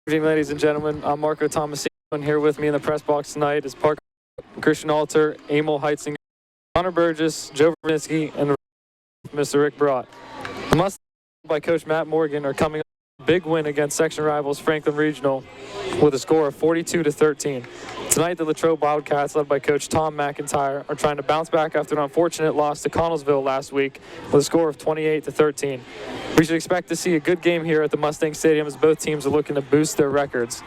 Good evening, ladies and gentlemen. I'm Marco Tomasino, and here with me in the press box tonight is Parker, Christian Alter, Emil Heitzinger, Connor Burgess, Joe Verbinsky, and Mr. Rick Brott. The Mustangs, by Coach Matt Morgan, are coming up with a big win against section rivals Franklin Regional with a score of 42-13. Tonight, the Latrobe Wildcats, led by Coach Tom McIntyre, are trying to bounce back after an unfortunate loss to Connellsville last week with a score of 28-13. We should expect to see a good game here at the Mustang Stadium as both teams are looking to boost their records.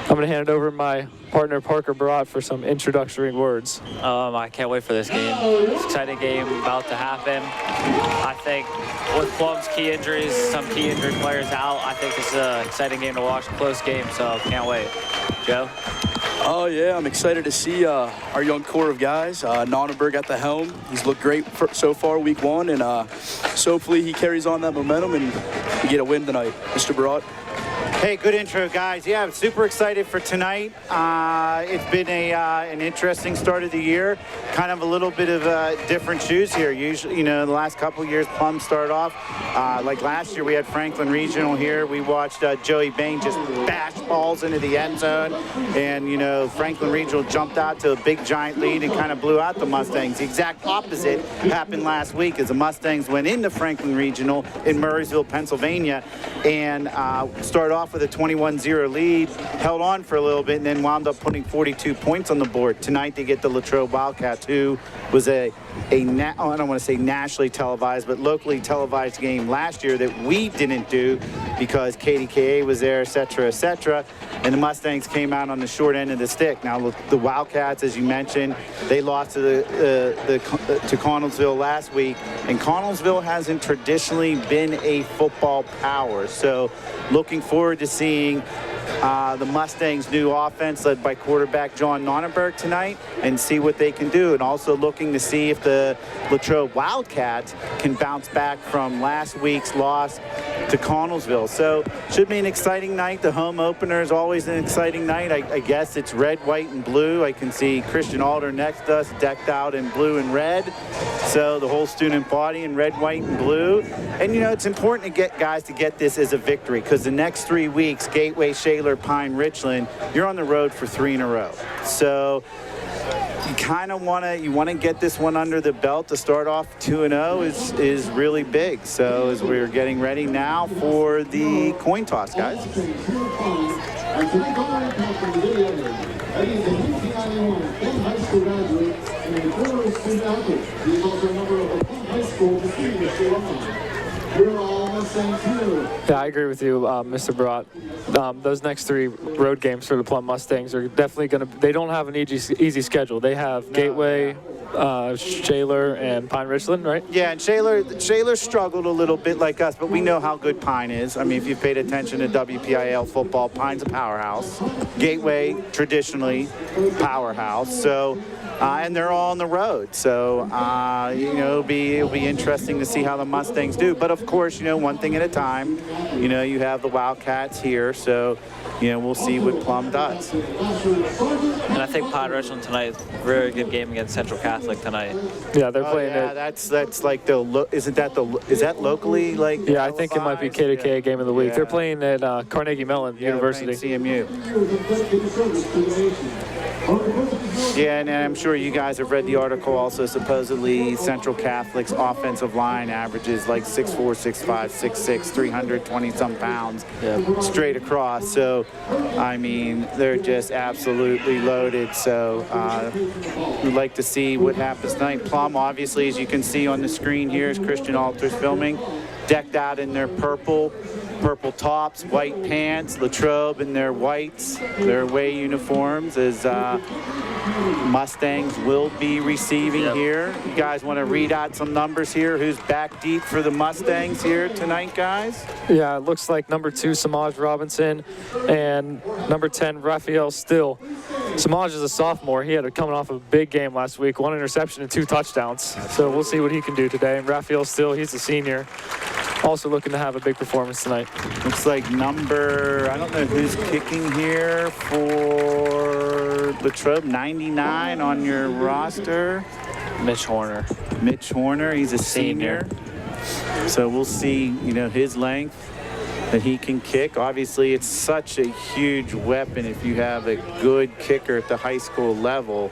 I'm going to hand it over to my partner, Parker Barat, for some introductory words. I can't wait for this game. It's an exciting game about to happen. I think with Plum's key injuries, some key injured players out, I think this is an exciting game to watch, a close game, so can't wait. Joe? Oh, yeah, I'm excited to see our young core of guys. Nonnenberg at the helm. He's looked great so far week one, and so hopefully he carries on that momentum and we get a win tonight. Mr. Barat? Hey, good intro, guys. Yeah, I'm super excited for tonight. It's been an interesting start of the year. Kind of a little bit of different shoes here. Usually, the last couple of years, Plum started off. Like last year, we had Franklin Regional here. We watched Joey Bain just bash balls into the end zone. And, Franklin Regional jumped out to a big, giant lead and kind of blew out the Mustangs. The exact opposite happened last week as the Mustangs went into Franklin Regional in Murraysville, Pennsylvania, and started off with a 21-0 lead, held on for a little bit, and then wound up putting 42 points on the board. Tonight they get the Latrobe Wildcats, who was I don't want to say nationally televised, but locally televised game last year that we didn't do because KDKA was there, et cetera, and the Mustangs came out on the short end of the stick. Now, the Wildcats, as you mentioned, they lost to to Connellsville last week, and Connellsville hasn't traditionally been a football power, so looking forward to seeing the Mustangs' new offense led by quarterback John Nonnenberg tonight and see what they can do, and also looking to see if the Latrobe Wildcats can bounce back from last week's loss to Connellsville. So should be an exciting night. The home opener is always an exciting night. I guess it's red, white, and blue. I can see Christian Alder next to us decked out in blue and red. So the whole student body in red, white, and blue. And it's important to get guys to get this as a victory because the next 3 weeks, Gateway, Shaler, Pine, Richland, you're on the road for 3 in a row. So you kind of want to get this one under the belt to start off 2-0 is really big. So as we're getting ready now for the coin toss, guys. Yeah, I agree with you, Mr. Barat. Those next 3 road games for the Plum Mustangs are definitely going to – they don't have an easy schedule. They have Gateway, Shaler, and Pine Richland, right? Yeah, and Shaler struggled a little bit like us, but we know how good Pine is. I mean, if you've paid attention to WPIL football, Pine's a powerhouse. Gateway, traditionally, powerhouse. So – and they're all on the road. So, it'll be interesting to see how the Mustangs do. But, of course, one thing at a time. You have the Wildcats here. So, we'll see what Plum does. And I think Pine Richland tonight is a very good game against Central Catholic tonight. Yeah, they're playing it. Yeah, that's like is that locally like? Yeah, I think it might be KDK game of the week. Yeah. They're playing at Carnegie Mellon University. CMU. Yeah, and I'm sure you guys have read the article also. Supposedly, Central Catholic's offensive line averages like 6'4", 6'5", 6'6", 320-some pounds straight across. So, I mean, they're just absolutely loaded. So, we'd like to see what happens tonight. Plum, obviously, as you can see on the screen here, as Christian Alter's filming, decked out in their purple tops, white pants, Latrobe in their whites, their away uniforms, as Mustangs will be receiving here. You guys want to read out some numbers here? Who's back deep for the Mustangs here tonight, guys? Yeah, it looks like number 2, Samaj Robinson, and number 10, Raphael Still. Samaj is a sophomore. He had coming off of a big game last week, 1 interception and 2 touchdowns. So we'll see what he can do today. And Raphael Still, he's a senior, also looking to have a big performance tonight. Looks like I don't know who's kicking here for Latrobe, 99 on your roster. Mitch Horner. Mitch Horner, he's a senior. So we'll see, his length. that he can kick. Obviously, it's such a huge weapon if you have a good kicker at the high school level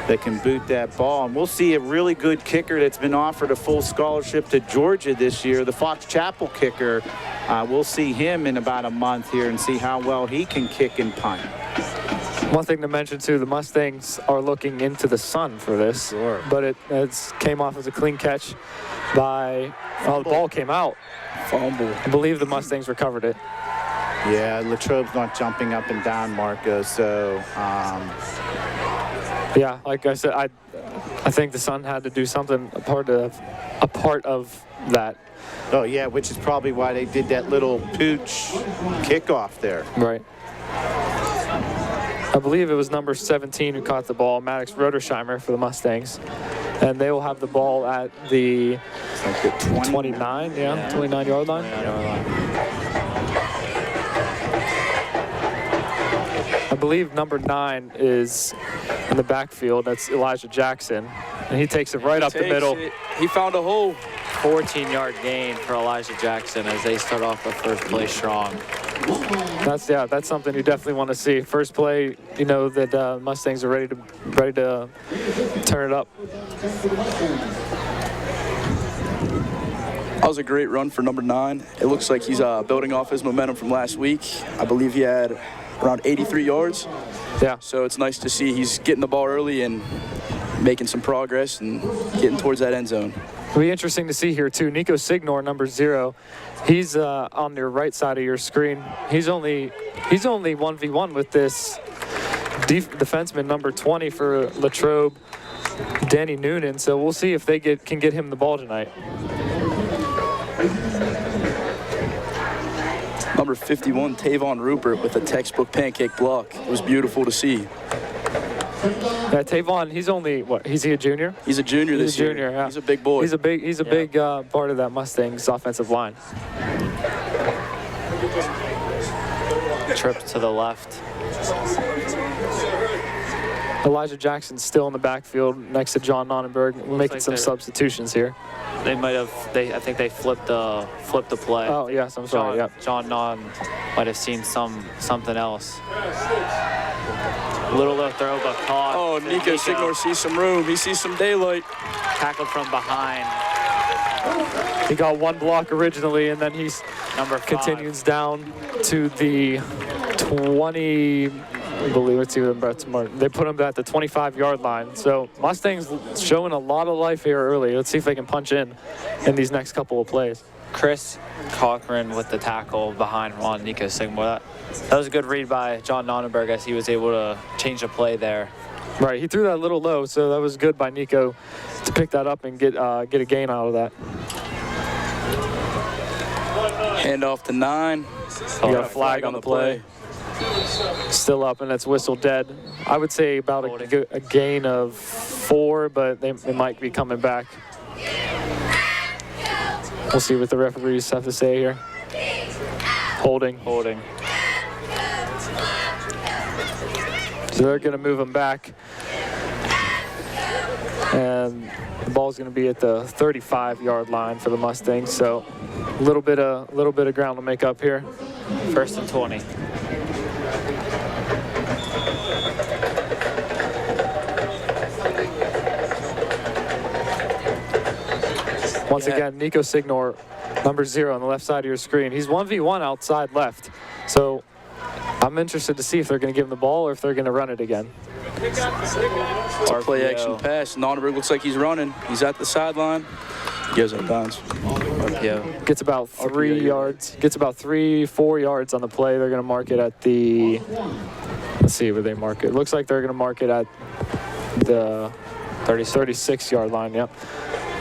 that can boot that ball. And we'll see a really good kicker that's been offered a full scholarship to Georgia this year, the Fox Chapel kicker. We'll see him in about a month here and see how well he can kick and punt. One thing to mention too, the Mustangs are looking into the sun for this, Sure. but it came off as a clean catch by, the ball came out. Fumble. I believe the Mustangs recovered it. Yeah, Latrobe's not jumping up and down, Marco, so Yeah, like I said, I think the sun had to do something, a part of that. oh yeah, which is probably why they did that little pooch kickoff there. Right. I believe it was number 17 who caught the ball, Maddox Rodersheimer for the Mustangs. And they will have the ball at the It's like the 29, 29-yard line. I believe number 9 is in the backfield. That's Elijah Jackson. And he takes it right up the middle. He found a hole. 14-yard gain for Elijah Jackson as they start off the first play strong. That's something you definitely want to see. First play, you know that Mustangs are ready to turn it up. That was a great run for number 9. It looks like he's building off his momentum from last week. I believe he had around 83 yards. Yeah. So it's nice to see he's getting the ball early and making some progress and getting towards that end zone. It'll be interesting to see here too. Nico Signor, number 0. He's on your right side of your screen. He's only 1v1 with this defenseman, number 20 for Latrobe, Danny Noonan. So we'll see if they can get him the ball tonight. Number 51, Tavon Rupert with a textbook pancake block. It was beautiful to see. Yeah, Tavon, he's only what? Is he a junior? He's a junior this year. Junior, yeah. He's a big boy. He's a big part of that Mustangs offensive line. Trip to the left. Elijah Jackson's still in the backfield next to John Nonnenberg. We're making like some substitutions here. They might have. I think they flipped the play. Oh yes, I'm sorry. Yep. John Non might have seen something else. Little low throw, but caught. Oh, Nico Signor sees some room. He sees some daylight. Tackled from behind. He got one block originally, and then he's Number 5. continues down to the 20. I believe it's even they put him at the 25-yard line. So Mustangs showing a lot of life here early. Let's see if they can punch in these next couple of plays. Chris Cochran with the tackle behind on Nico Sigmore. That was a good read by John Nonnenberg as he was able to change the play there. Right, he threw that a little low, so that was good by Nico to pick that up and get a gain out of that. Hand off to 9. You got a flag on the play. Still up, and it's whistle dead. I would say about a gain of 4, but they might be coming back. We'll see what the referees have to say here. Holding. So they're going to move them back. And the ball's going to be at the 35-yard line for the Mustangs. So a little bit of ground to make up here. 1st and 20. Once again, Nico Signor, number 0 on the left side of your screen. He's 1v1 outside left. So I'm interested to see if they're going to give him the ball or if they're going to run it again. It's a play action pass. Nonnenberg looks like he's running. He's at the sideline. He goes out of bounds. RPO. Gets about 3 yards. Gets about 4 yards on the play. They're going to mark it at the, let's see where they mark it. Looks like they're going to mark it at the 36-yard line, yep.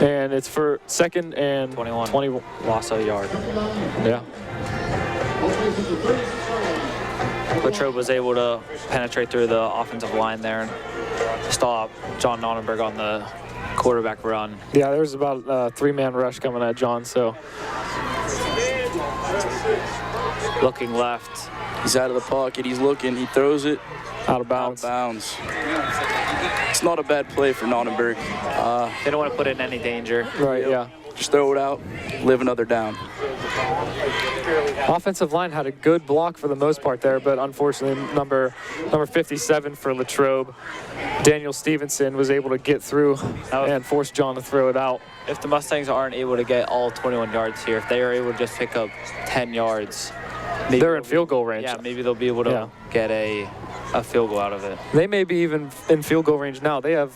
And it's for 2nd and 21. Loss of a yard. Yeah. Latrobe was able to penetrate through the offensive line there and stop John Nonnenberg on the quarterback run. Yeah, there's about a 3-man rush coming at John, so. Looking left. He's out of the pocket. He's looking. He throws it. Out of bounds. It's not a bad play for Nonnenberg. They don't want to put it in any danger. Right, yeah. Just throw it out, live another down. Offensive line had a good block for the most part there, but unfortunately number 57 for Latrobe, Daniel Stevenson, was able to get through and force John to throw it out. If the Mustangs aren't able to get all 21 yards here, if they are able to just pick up 10 yards, maybe they're in field goal range. Yeah, maybe they'll be able to get a field goal out of it. They may be even in field goal range now. They have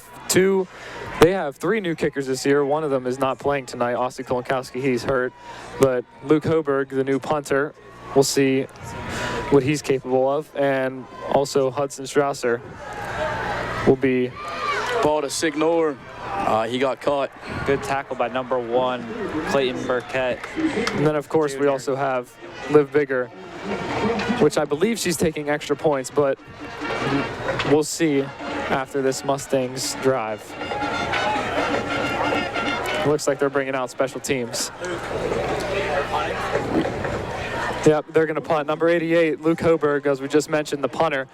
three new kickers this year. One of them is not playing tonight, Austin Kolonkowski. He's hurt. But Luke Hoberg, the new punter, we'll see what he's capable of. And also Hudson Strausser will be. Ball to Signor. He got caught. Good tackle by number 1, Clayton Burkett. And then, of course, we also have Liv Bigger, which I believe she's taking extra points, but we'll see after this Mustangs drive. Looks like they're bringing out special teams. Yep, they're going to punt. Number 88, Luke Hoberg, as we just mentioned, the punter.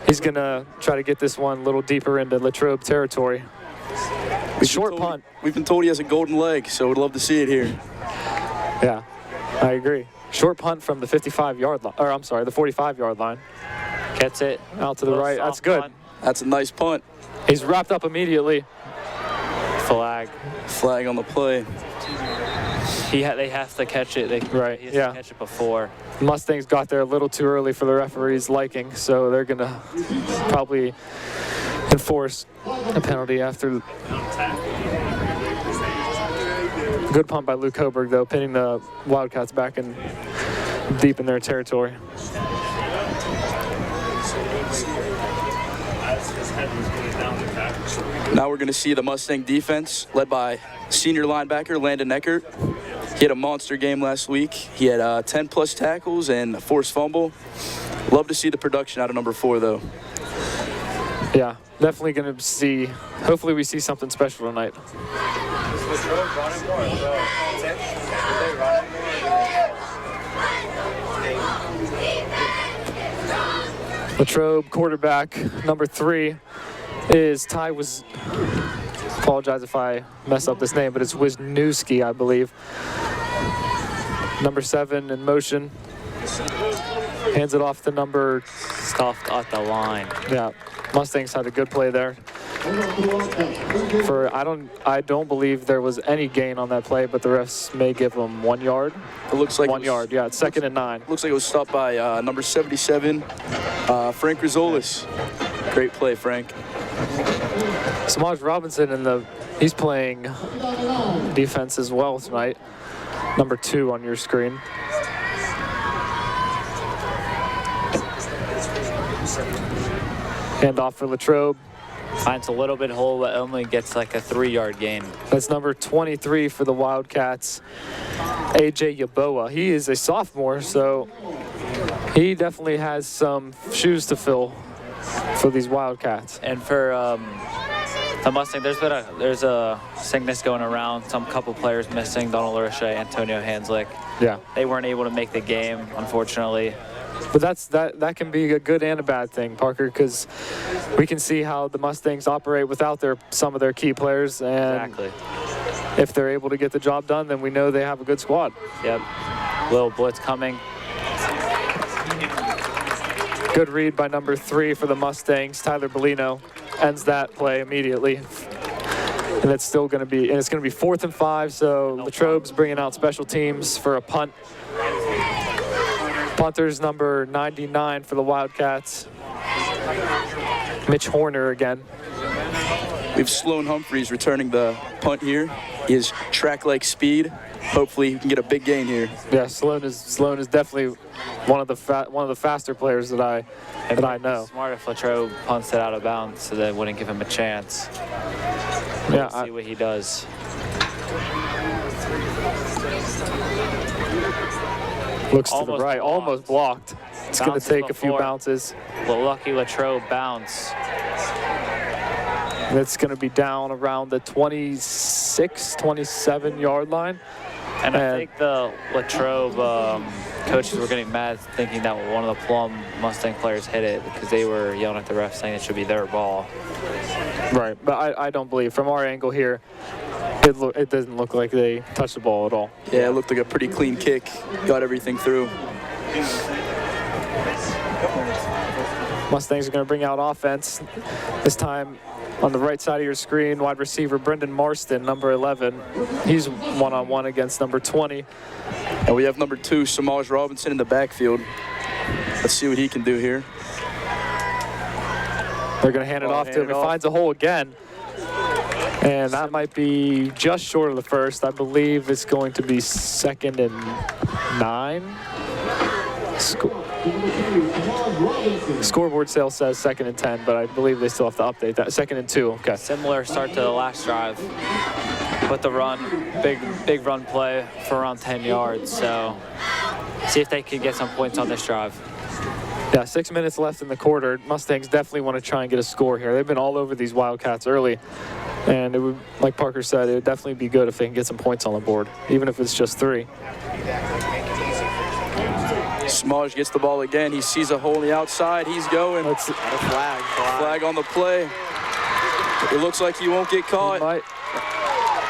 He's going to try to get this one a little deeper into Latrobe territory. Short punt. We've been told he has a golden leg, so we'd love to see it here. Yeah, I agree. Short punt from the 55-yard line, or I'm sorry, the 45-yard line. Gets it out to the right. That's good. Punt. That's a nice punt. He's wrapped up immediately. Flag on the play. They have to catch it. He has to catch it before. Mustangs got there a little too early for the referee's liking, so they're going to probably enforce a penalty after. Good punt by Luke Hoberg, though, pinning the Wildcats back in deep in their territory. Now we're going to see the Mustang defense led by senior linebacker Landon Eckert. He had a monster game last week. He had 10-plus tackles and a forced fumble. Love to see the production out of number 4, though. Yeah, definitely going to see. Hopefully we see something special tonight. Latrobe quarterback number 3 is Ty was. Apologize if I mess up this name, but it's Wisniewski, I believe. Number 7 in motion. Hands it off to number. Stuffed at the line. Yeah, Mustangs had a good play there. I don't believe there was any gain on that play, but the refs may give them 1 yard. It looks like 1 yard. Yeah, it's 2nd and 9. Looks like it was stopped by number 77, Frank Rizolis. Great play, Frank. Samaj Robinson he's playing defense as well tonight. Number 2 on your screen. Hand off for Latrobe. Finds a little bit hole, but only gets like a 3-yard gain. That's number 23 for the Wildcats, AJ Yaboa. He is a sophomore, so he definitely has some shoes to fill for these Wildcats. And for the Mustang, there's a sickness going around. Some couple players missing: Donald Larisha, Antonio Hanslick. Yeah, they weren't able to make the game, unfortunately. But that can be a good and a bad thing, Parker, because we can see how the Mustangs operate without some of their key players, and exactly. If they're able to get the job done, then we know they have a good squad. Yep. Little blitz coming. Good read by number 3 for the Mustangs. Tyler Bellino ends that play immediately. And it's still going to be, and it's going to be 4th and 5, so Latrobe's bringing out special teams for a punt. Punter's number 99 for the Wildcats. Mitch Horner again. We have Sloan Humphreys returning the punt here. He has track-like speed. Hopefully he can get a big gain here. Yeah, Sloan is definitely one of the faster players that I know. Smart if Latrobe punts it out of bounds, so they wouldn't give him a chance. Yeah, we'll see what he does. Looks to the right, almost blocked. It's going to take a few bounces. Well, lucky Latrobe bounce. It's going to be down around the 26, 27-yard line. And I think the Latrobe coaches were getting mad thinking that one of the Plum Mustang players hit it because they were yelling at the ref saying it should be their ball. Right, but I don't believe. From our angle here, it doesn't look like they touched the ball at all. Yeah, it looked like a pretty clean kick. Got everything through. Mustangs are going to bring out offense. This time on the right side of your screen, wide receiver Brendan Marston, number 11. He's one-on-one against number 20. And we have number 2, Samaj Robinson, in the backfield. Let's see what he can do here. They're going to hand it off to him. He finds a hole again. And that might be just short of the first. I believe it's going to be 2nd and 9. Scoreboard sale says 2nd and 10, but I believe they still have to update that. 2nd and 2. Okay. Similar start to the last drive with the run, big run play for around 10 yards. So see if they can get some points on this drive. Yeah, 6 minutes left in the quarter. Mustangs definitely want to try and get a score here. They've been all over these Wildcats early. And it would, like Parker said, it would definitely be good if they can get some points on the board, even if it's just 3. Samaj gets the ball again. He sees a hole on the outside. He's going. That's a flag. Flag on the play. It looks like he won't get caught.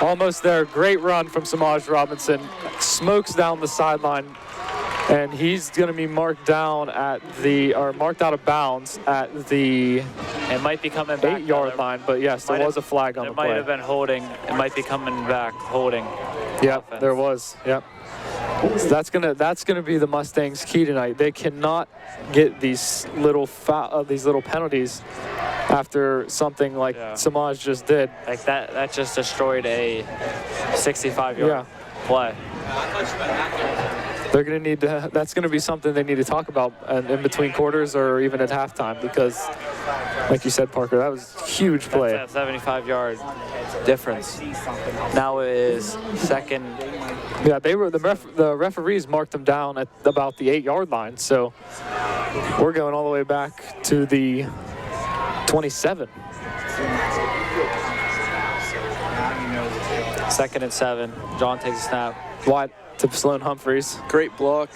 Almost there. Great run from Samaj Robinson. Smokes down the sideline, and he's going to be marked down at the, or marked out of bounds at the It might be coming back. 8-yard line, but yes, there was a flag on the play. There might have been holding. It might be coming back holding. Yep, there was. Yep. So that's gonna be the Mustangs' key tonight. They cannot get these little penalties after something like Samaj just did. Like that just destroyed a 65-yard play. They're going to need to, that's going to be something they need to talk about in between quarters or even at halftime, because like you said, Parker, that was a huge play. That's a 75-yard difference. Now it is 2nd. Yeah, the referees marked them down at about the 8-yard line. So we're going all the way back to the 27. 2nd and 7. John takes a snap. Wide to Sloan Humphreys. Great block.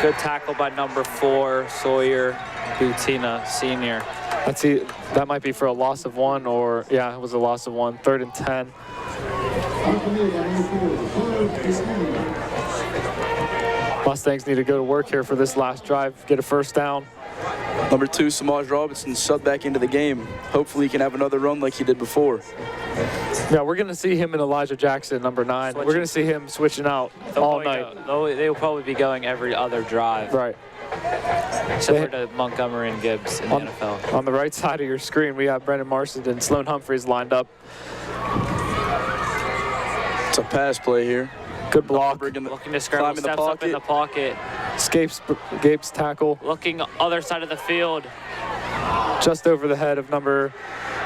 Good tackle by number 4, Sawyer Butina, senior. Let's see, that might be for a loss of 1, or yeah, it was a loss of 1. 3rd and 10. Mustangs need to go to work here for this last drive, get a first down. Number 2, Samaj Robinson, subbed back into the game. Hopefully he can have another run like he did before. Yeah, we're going to see him and Elijah Jackson, number 9. We're going to see him switching out all night. They will probably be going every other drive. Right. Similar to Montgomery and Gibbs in the NFL. On the right side of your screen, we have Brendan Marston and Sloan Humphreys lined up. It's a pass play here. Good block. Looking to scramble, steps up in the pocket. Escapes tackle. Looking other side of the field. Just over the head of number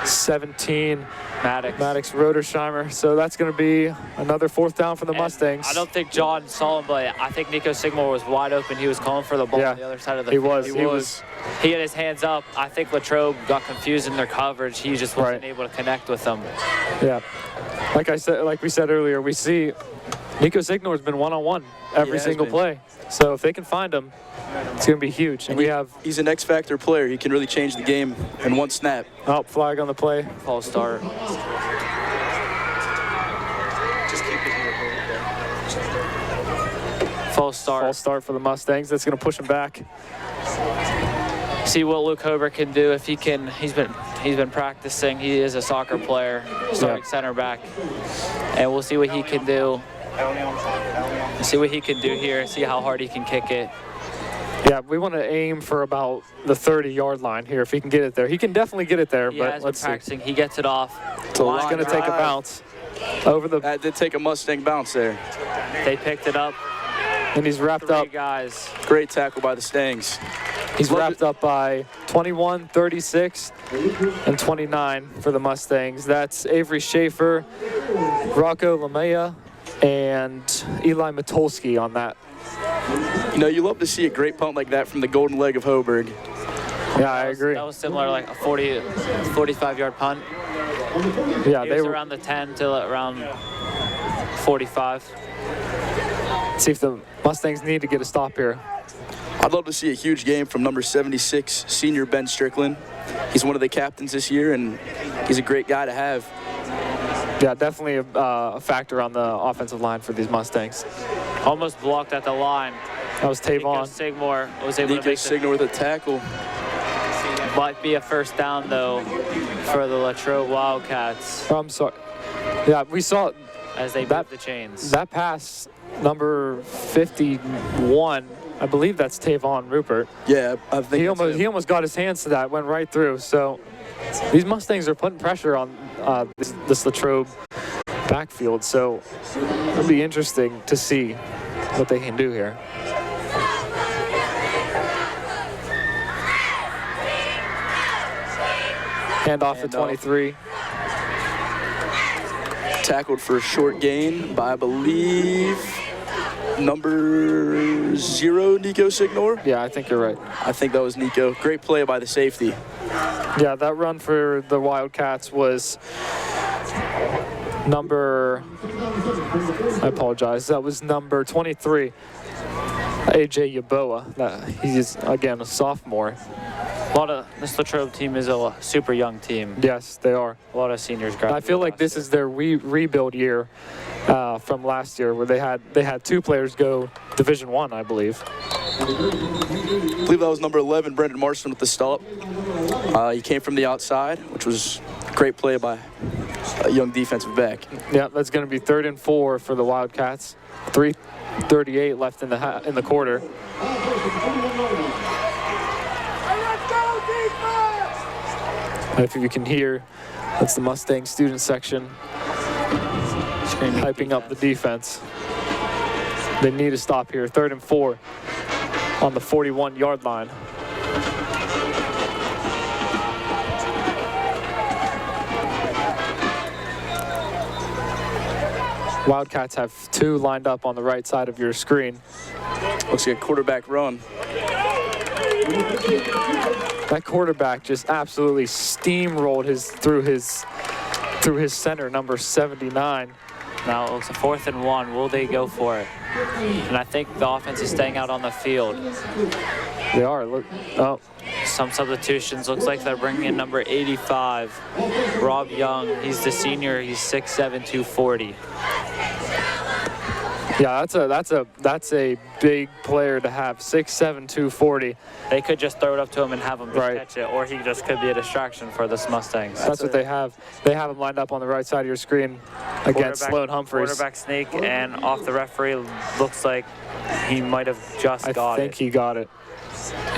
17. Maddox Rodersheimer. So that's going to be another 4th down for the Mustangs. I don't think John saw him, but I think Nico Sigmore was wide open. He was calling for the ball on the other side of the field. He had his hands up. I think Latrobe got confused in their coverage. He just wasn't able to connect with them. Yeah. Like we said earlier, we see Nico Signore's been one-on-one every single play. So if they can find him, it's going to be huge. And he's an X-factor player. He can really change the game in one snap. Oh, flag on the play. False start. False start. False start for the Mustangs. That's going to push him back. See what Luke Hober can do if he can. He's been practicing. He is a soccer player, starting center back, and we'll see what he can do. See what he can do here. See how hard he can kick it. Yeah, we want to aim for about the 30-yard line here. If he can get it there, he can definitely get it there. But let's see. He gets it off. It's going to take a bounce over the. That did take a Mustang bounce there. They picked it up. And he's wrapped up. Guys. Great tackle by the Stangs. He's wrapped up by 21, 36, and 29 for the Mustangs. That's Avery Schaefer, Rocco Lamea, and Eli Matulski on that. You know, you love to see a great punt like that from the golden leg of Hoberg. Yeah, I agree. That was similar, like a 45-yard punt. Yeah, they were around the 10 to around 45. See if the Mustangs need to get a stop here. I'd love to see a huge game from number 76, senior Ben Strickland. He's one of the captains this year, and he's a great guy to have. Yeah, definitely a factor on the offensive line for these Mustangs. Almost blocked at the line. That was Tavon. Sigmore was able to Nico make Signer with a tackle. Might be a first down, though, for the Latrobe Wildcats Oh, I'm sorry. Yeah, we saw as they move the chains. that pass, number 51. I believe that's Tavon Rupert. Yeah, I think He almost got his hands to that, went right through. So these Mustangs are putting pressure on this Latrobe backfield. So it'll be interesting to see what they can do here. Hand off to 23. Tackled for a short gain by, I believe, number 0, Nico Signor. Yeah, I think you're right. I think that was Nico. Great play by the safety. Yeah, that run for the Wildcats was number, I apologize, that was number 23, AJ Yaboa. He's, again, a sophomore. A lot of this Latrobe team is a super young team. Yes, they are. A lot of seniors graduated. I feel like this is their rebuild year from last year, where they had 2 players go Division I, I believe. I believe that was number 11, Brendan Marston with the stop. He came from the outside, which was a great play by a young defensive back. Yeah, that's going to be 3rd and 4 for the Wildcats. 3:38 left in the quarter. If you can hear, that's the Mustang student section hyping up the defense. They need to stop here. 3rd and 4 on the 41-yard line. Wildcats have 2 lined up on the right side of your screen. Looks like a quarterback run. That quarterback just absolutely steamrolled through his center, number 79. Now it's a 4th and 1. Will they go for it? And I think the offense is staying out on the field. They are. Look. Oh. Some substitutions. Looks like they're bringing in number 85, Rob Young. He's the senior. He's 6'7", 240. Yeah, that's a big player to have. 6'7", 240. They could just throw it up to him and have him just Right. catch it, or he just could be a distraction for the Mustangs. That's what they have. They have him lined up on the right side of your screen against Sloan Humphreys. Quarterback sneak, and off the referee, looks like he might have just got it. I think he got it.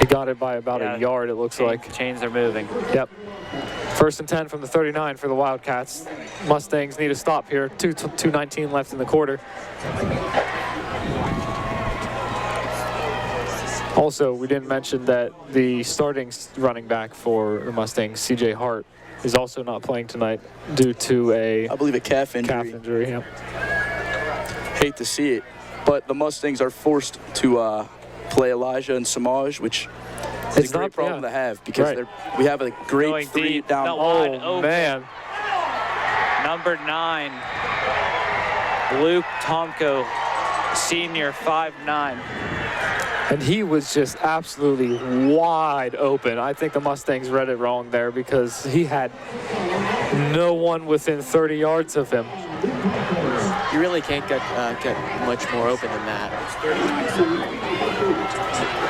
He got it by about a yard, it looks like. Chains are moving. Yep. 1st and 10 from the 39 for the Wildcats. Mustangs need a stop here. 2:19 left in the quarter. Also, we didn't mention that the starting running back for the Mustangs, CJ Hart, is also not playing tonight due to I believe a calf injury. calf injury. Yep. Hate to see it, but the Mustangs are forced to play Elijah and Samaj, which is a great problem to have because we have a great Going 3 deep, down. no, wide Oh, open. man. Number 9, Luke Tomko, senior, 5'9". And he was just absolutely wide open. I think the Mustangs read it wrong there because he had no one within 30 yards of him. You really can't get much more open than that.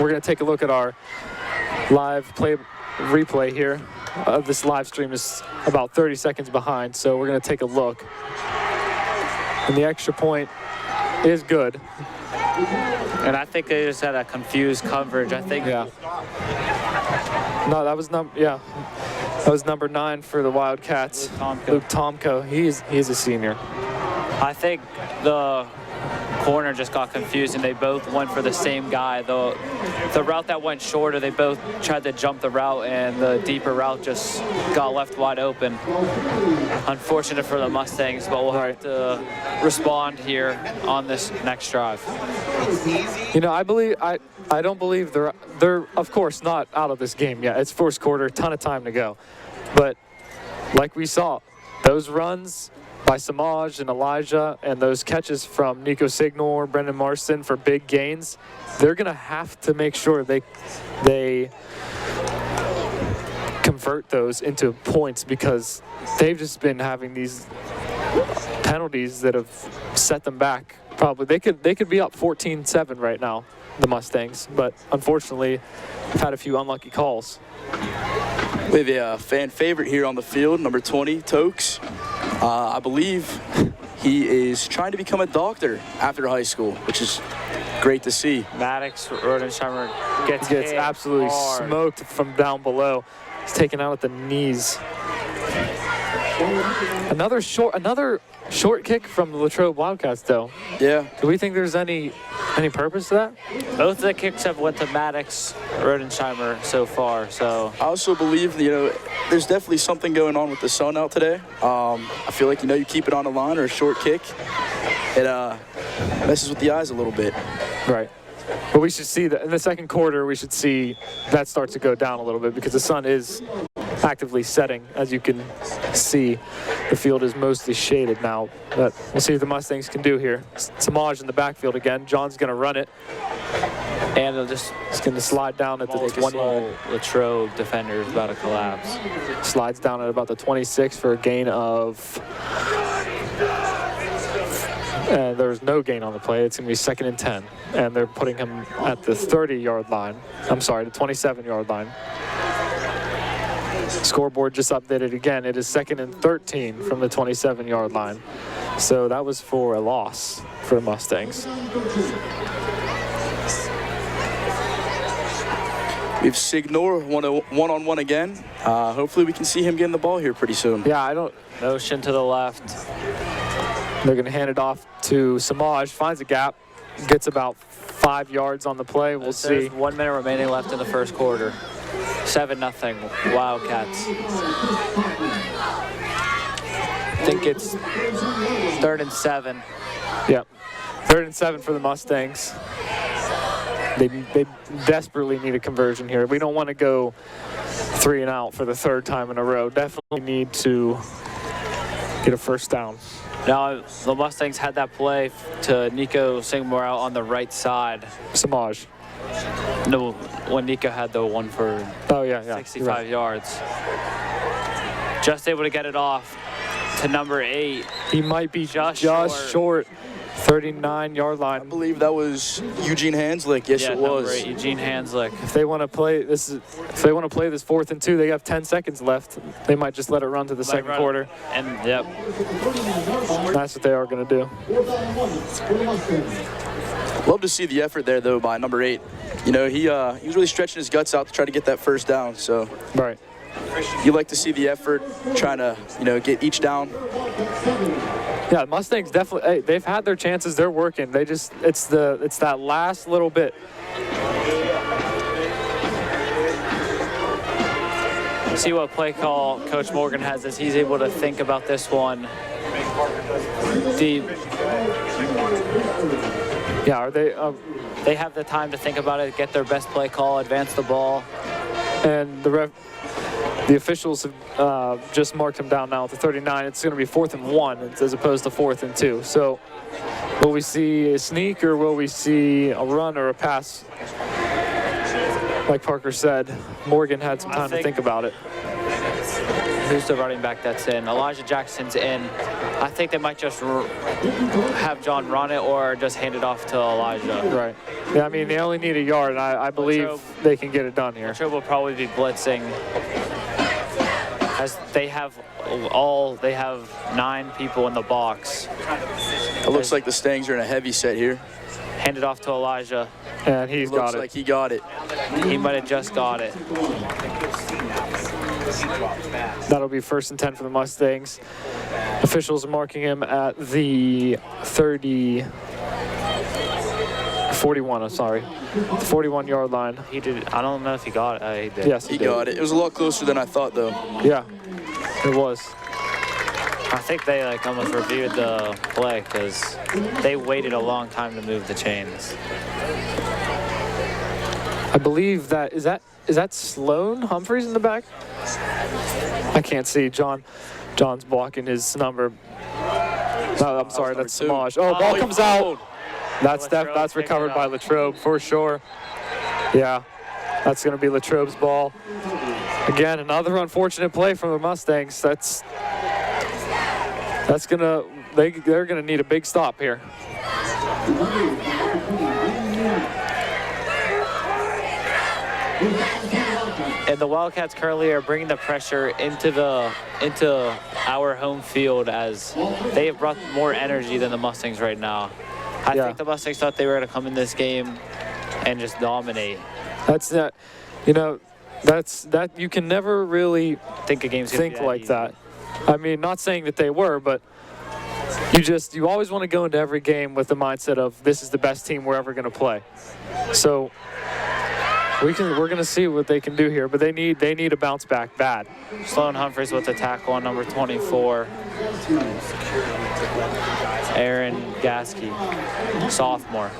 We're going to take a look at our live replay here. This live stream is about 30 seconds behind, so we're going to take a look. And the extra point is good. And I think they just had a confused coverage. I think. Yeah. No, that was that was number 9 for the Wildcats. Luke Tomko. He's a senior. I think the corner just got confused and they both went for the same guy. The route that went shorter, they both tried to jump the route, and the deeper route just got left wide open. Unfortunate for the Mustangs, but we'll have to respond here on this next drive. You know, I don't believe they're of course not out of this game yet. It's first quarter, ton of time to go. But like we saw, those runs by Samaj and Elijah and those catches from Nico Signor, Brendan Marston for big gains, they're going to have to make sure they convert those into points because they've just been having these penalties that have set them back. Probably they could be up 14-7 right now, the Mustangs, but unfortunately have had a few unlucky calls. We have a fan favorite here on the field, number 20, Tokes. I believe he is trying to become a doctor after high school, which is great to see. Maddox Rodensheimer gets hit absolutely hard. smoked from down below. He's taken out at the knees. Another short kick from the Latrobe Wildcats, though. Yeah. Do we think there's any purpose to that? Both of the kicks have went to Maddox Rodensheimer so far, so. I also believe, there's definitely something going on with the sun out today. I feel like, you keep it on a line or a short kick, it messes with the eyes a little bit. Right. But we should see that in the second quarter, we should see that starts to go down a little bit because the sun is actively setting. As you can see, the field is mostly shaded now. But we'll see what the Mustangs can do here. Samaj in the backfield again. John's going to run it. And they'll just He's going to slide down at the 20. Latrobe defender is about to collapse. Slides down at about the 26 for a gain of... And there's no gain on the play. It's going to be 2nd and 10. And they're putting him at the 30-yard line. I'm sorry, the 27-yard line. Scoreboard just updated again. It is 2nd and 13 from the 27-yard line. So that was for a loss for the Mustangs. We have Signor one-on-one again. Hopefully we can see him getting the ball here pretty soon. Yeah, Motion to the left. They're going to hand it off to Samaj. Finds a gap. Gets about 5 yards on the play. We'll see. There's 1 minute remaining left in the first quarter. 7-0 Wildcats. I think it's 3rd and 7. Yep. 3rd and 7 for the Mustangs. They desperately need a conversion here. We don't want to go 3 and out for the 3rd time in a row. Definitely need to get a first down. Now, the Mustangs had that play to Nico Singmore out on the right side. Samaj. No, when Nico had the one for 65 right. yards. Just able to get it off to number 8. He might be just short. 39-yard I line. believe that was Eugene Hanslick. Yes, it was. Number 8, Eugene Hanslick. If they want to play this 4th and 2, they have 10 seconds left. They might just let it run to the second quarter. And yep. That's what they are going to do. Love to see the effort there, though, by number 8. He was really stretching his guts out to try to get that first down. So Right. you like to see the effort, trying to, get each down. Yeah, Mustangs definitely, they've had their chances. They're working. It's that last little bit. See what play call Coach Morgan has as he's able to think about this one. Yeah, are they? They have the time to think about it, get their best play call, advance the ball. And the officials have just marked him down now at the 39. It's going to be 4th and 1 as opposed to 4th and 2. So will we see a sneak or will we see a run or a pass? Like Parker said, Morgan had some time to think about it. Who's the running back that's in? Elijah Jackson's in. I think they might just have John run it or just hand it off to Elijah. Right. Yeah, I mean, they only need a yard, and I believe they can get it done here. Latrobe will probably be blitzing as they have 9 people in the box. It looks like the Stangs are in a heavy set here. Hand it off to Elijah. And he's got it. Looks like he got it. He might have just got it. That'll be 1st and 10 for the Mustangs. Officials are marking him at the 41, I'm sorry. The 41-yard line. He did. I don't know if he got it. He did. Yes, He did. got it. It was a lot closer than I thought, though. Yeah, it was. I think they almost reviewed the play because they waited a long time to move the chains. I believe that is that Sloan Humphreys in the back? I can't see. John's blocking his number. No, I'm sorry, that's Samaj. Oh, ball comes out. That's recovered by Latrobe for sure. Yeah, that's going to be Latrobe's ball. Again, another unfortunate play from the Mustangs. That's gonna, they're gonna need a big stop here. And the Wildcats currently are bringing the pressure into our home field as they have brought more energy than the Mustangs right now. I think the Mustangs thought they were going to come in this game and just dominate. That's that, you know, that you can never really Think a game's gonna be that like easy. that. I mean, not saying that they were, but you always want to go into every game with the mindset of this is the best team we're ever going to play. So we're going to see what they can do here, but they need a bounce back bad. Sloan Humphreys with the tackle on number 24. Aaron Gasky, sophomore.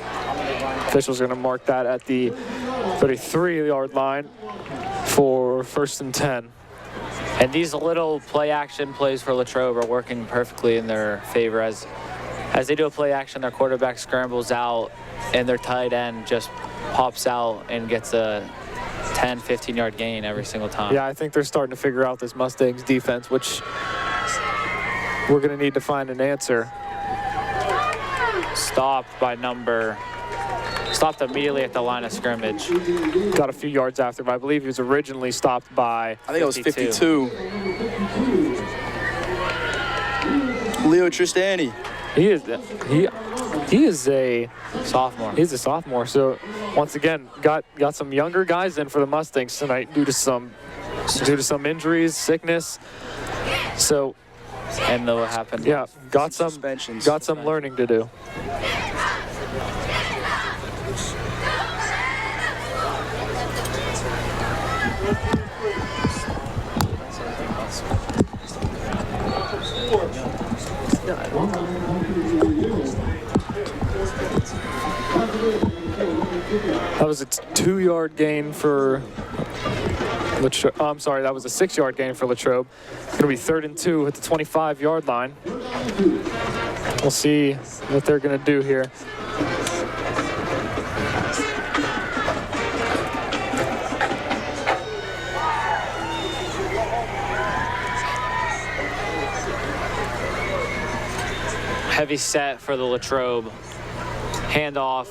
Officials are going to mark that at the 33-yard line for 1st and 10. And these little play action plays for Latrobe are working perfectly in their favor as they do a play action, their quarterback scrambles out and their tight end just pops out and gets a 10, 15-yard gain every single time. Yeah, I think they're starting to figure out this Mustangs defense, which we're going to need to find an answer. Stopped immediately at the line of scrimmage. Got a few yards after, but I believe he was originally stopped by I think it was 52. Leo Tristani. he is a Sophomore. He's a sophomore, so once again got some younger guys in for the Mustangs tonight due to some injuries, sickness. So And what happened? yeah, got some suspensions. learning to do. That was a 2-yard gain for Latrobe. I'm sorry, that was a 6-yard gain for Latrobe. Going to be 3rd and 2 at the 25-yard line. We'll see what they're going to do here. Heavy set for the Latrobe. Handoff.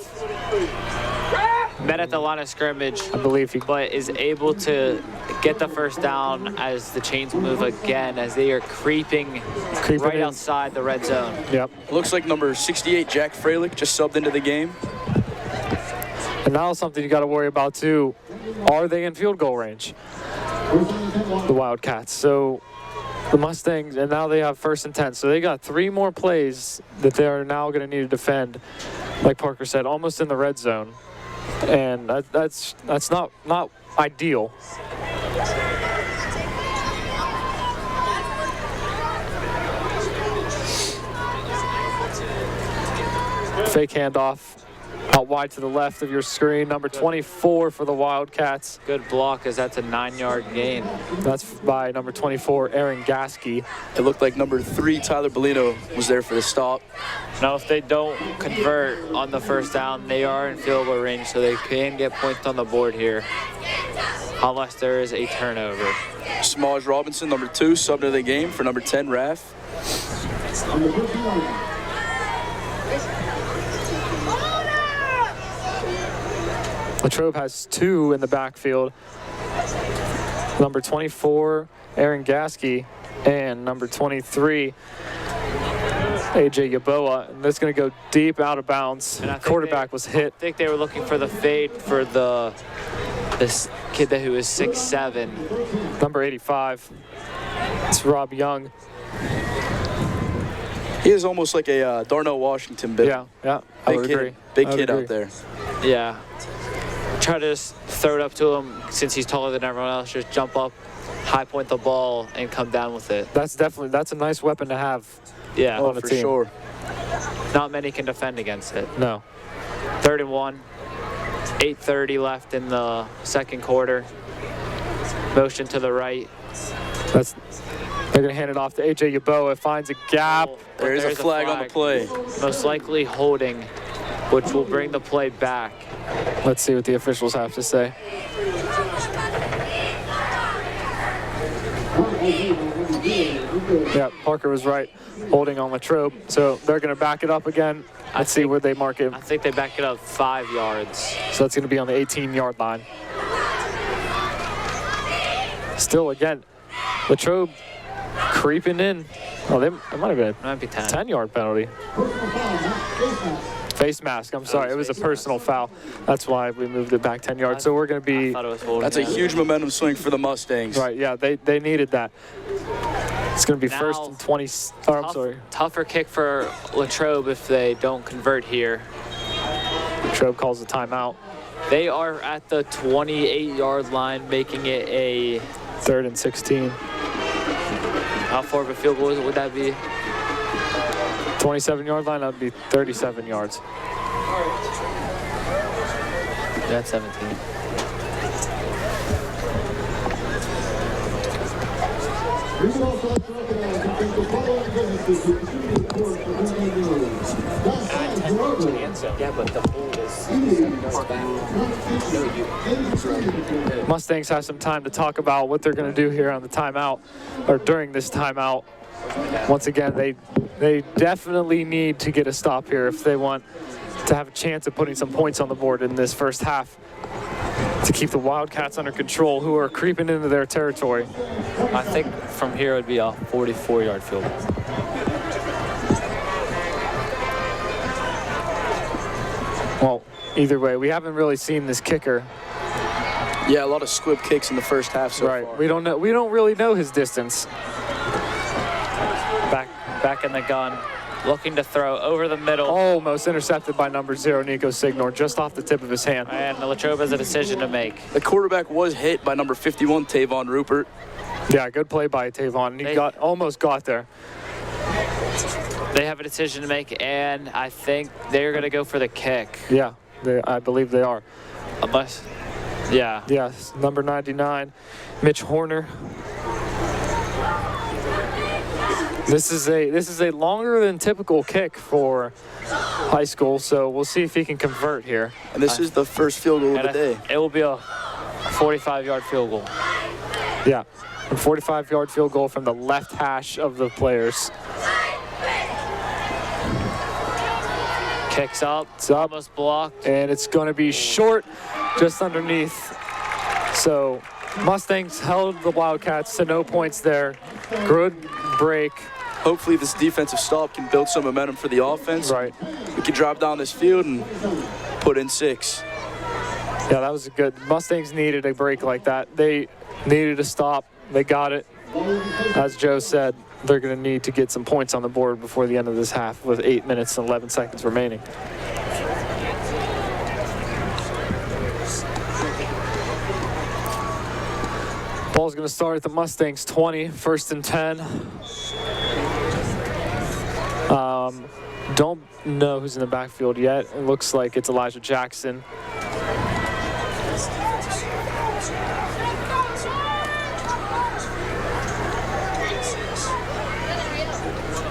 Met at the line of scrimmage, I believe he but is able to get the first down as the chains move again as they are creeping right in. outside the red zone. Yep. Looks like number 68, Jack Freilich, just subbed into the game. And now something you got to worry about too. Are they in field goal range? The Wildcats. So the Mustangs, and now they have 1st and 10. So they got 3 more plays that they are now going to need to defend. Like Parker said, almost in the red zone. And that's not ideal. Fake handoff out wide to the left of your screen. Number 24 for the Wildcats. Good block as that's a 9-yard gain. That's by number 24, Aaron Gasky. It looked like number 3, Tyler Bellino, was there for the stop. Now if they don't convert on the first down, they are in field goal range, so they can get points on the board here unless there is a turnover. Smaj Robinson, number 2, subbed into the game for number 10, Raf. Latrobe has 2 in the backfield. Number 24, Aaron Gasky, and number 23, AJ Yaboa. And that's going to go deep out of bounds. And I think Quarterback was hit. I think they were looking for the fade for this kid who is 6'7". Number 85, it's Rob Young. He is almost like a Darnell Washington bit. Yeah, I would agree. Big I would kid agree. out there. Yeah. Try to just throw it up to him since he's taller than everyone else. Just jump up, high point the ball, and come down with it. That's a nice weapon to have. Yeah. Oh, on the for team. sure. Not many can defend against it. No. 3rd and 1. 8:30 left in the second quarter. Motion to the right. They're going to hand it off to AJ Yaboa. It finds a gap. There's a flag on the play. Most likely holding, which will bring the play back. Let's see what the officials have to say. Yeah, Parker was right, holding on Latrobe. So they're going to back it up again. Let's see where they mark it. I think they back it up 5 yards. So that's going to be on the 18-yard line. Still, again, Latrobe creeping in. Oh, it might have been It might be 10. 10-yard penalty. Face mask, I'm sorry. It was a personal foul. That's why we moved it back 10 yards. So we're going to be... I thought it was holding. That's a huge momentum swing for the Mustangs. Right, yeah, they needed that. It's going to be Now, first and 20... Oh, I'm sorry. Tougher kick for Latrobe if they don't convert here. Latrobe calls the timeout. They are at the 28-yard line, making it a... 3rd and 16. How far of a field goal would that be? 27-yard line, that would be 37 yards. That's 17. Yeah, but the hold is 7 yards back. Mustangs have some time to talk about what they're going to do here on the timeout, or during this timeout. Once again, they definitely need to get a stop here if they want to have a chance of putting some points on the board in this first half to keep the Wildcats under control, who are creeping into their territory. I think from here it would be a 44-yard field goal. Well, either way, we haven't really seen this kicker. Yeah, a lot of squib kicks in the first half so far. We don't know. We don't really know his distance. Back in the gun, looking to throw over the middle. Almost intercepted by number 0, Nico Signor, just off the tip of his hand. And Latrobe has a decision to make. The quarterback was hit by number 51, Tavon Rupert. Yeah, good play by Tavon. He almost got there. They have a decision to make, and I think they're going to go for the kick. Yeah, I believe they are. Unless, yeah. Yes, number 99, Mitch Horner. This is a longer than typical kick for high school, so we'll see if he can convert here. And this is the first field goal of the day. It will be a 45-yard field goal. Yeah, a 45-yard field goal from the left hash of the players. Kicks up, It's up, almost blocked. and it's going to be short, just underneath. So Mustangs held the Wildcats to no points there. Good break. Hopefully this defensive stop can build some momentum for the offense. Right. We can drive down this field and put in 6. Yeah, that was a good. Mustangs needed a break like that. They needed a stop. They got it. As Joe said, they're going to need to get some points on the board before the end of this half with 8 minutes and 11 seconds remaining. Ball's going to start at the Mustangs 20, 1st and 10. Don't know who's in the backfield yet. It looks like it's Elijah Jackson.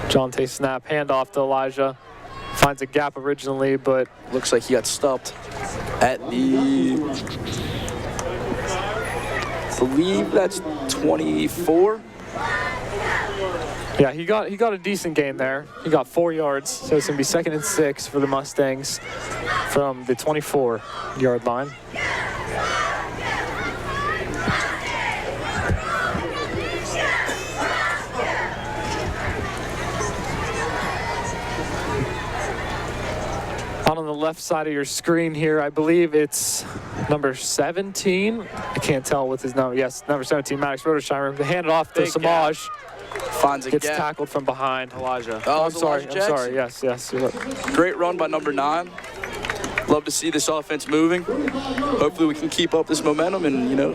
Jonte snap, handoff to Elijah. Finds a gap originally, but Looks like he got stopped at the, I believe that's 24. yeah, he got a decent gain there. He got 4 yards, so it's gonna be 2nd and 6 for the Mustangs from the 24-yard line. On the left side of your screen here, I believe it's number 17. I can't tell with his number. Yes, number 17, Maddox Rodersheimer. They hand it off to Big Samaj. Finds a Gets gap. tackled from behind. Elijah. Oh, I'm sorry. Elijah Jackson. Yes. You're right. Great run by number 9. Love to see this offense moving. Hopefully we can keep up this momentum and, you know,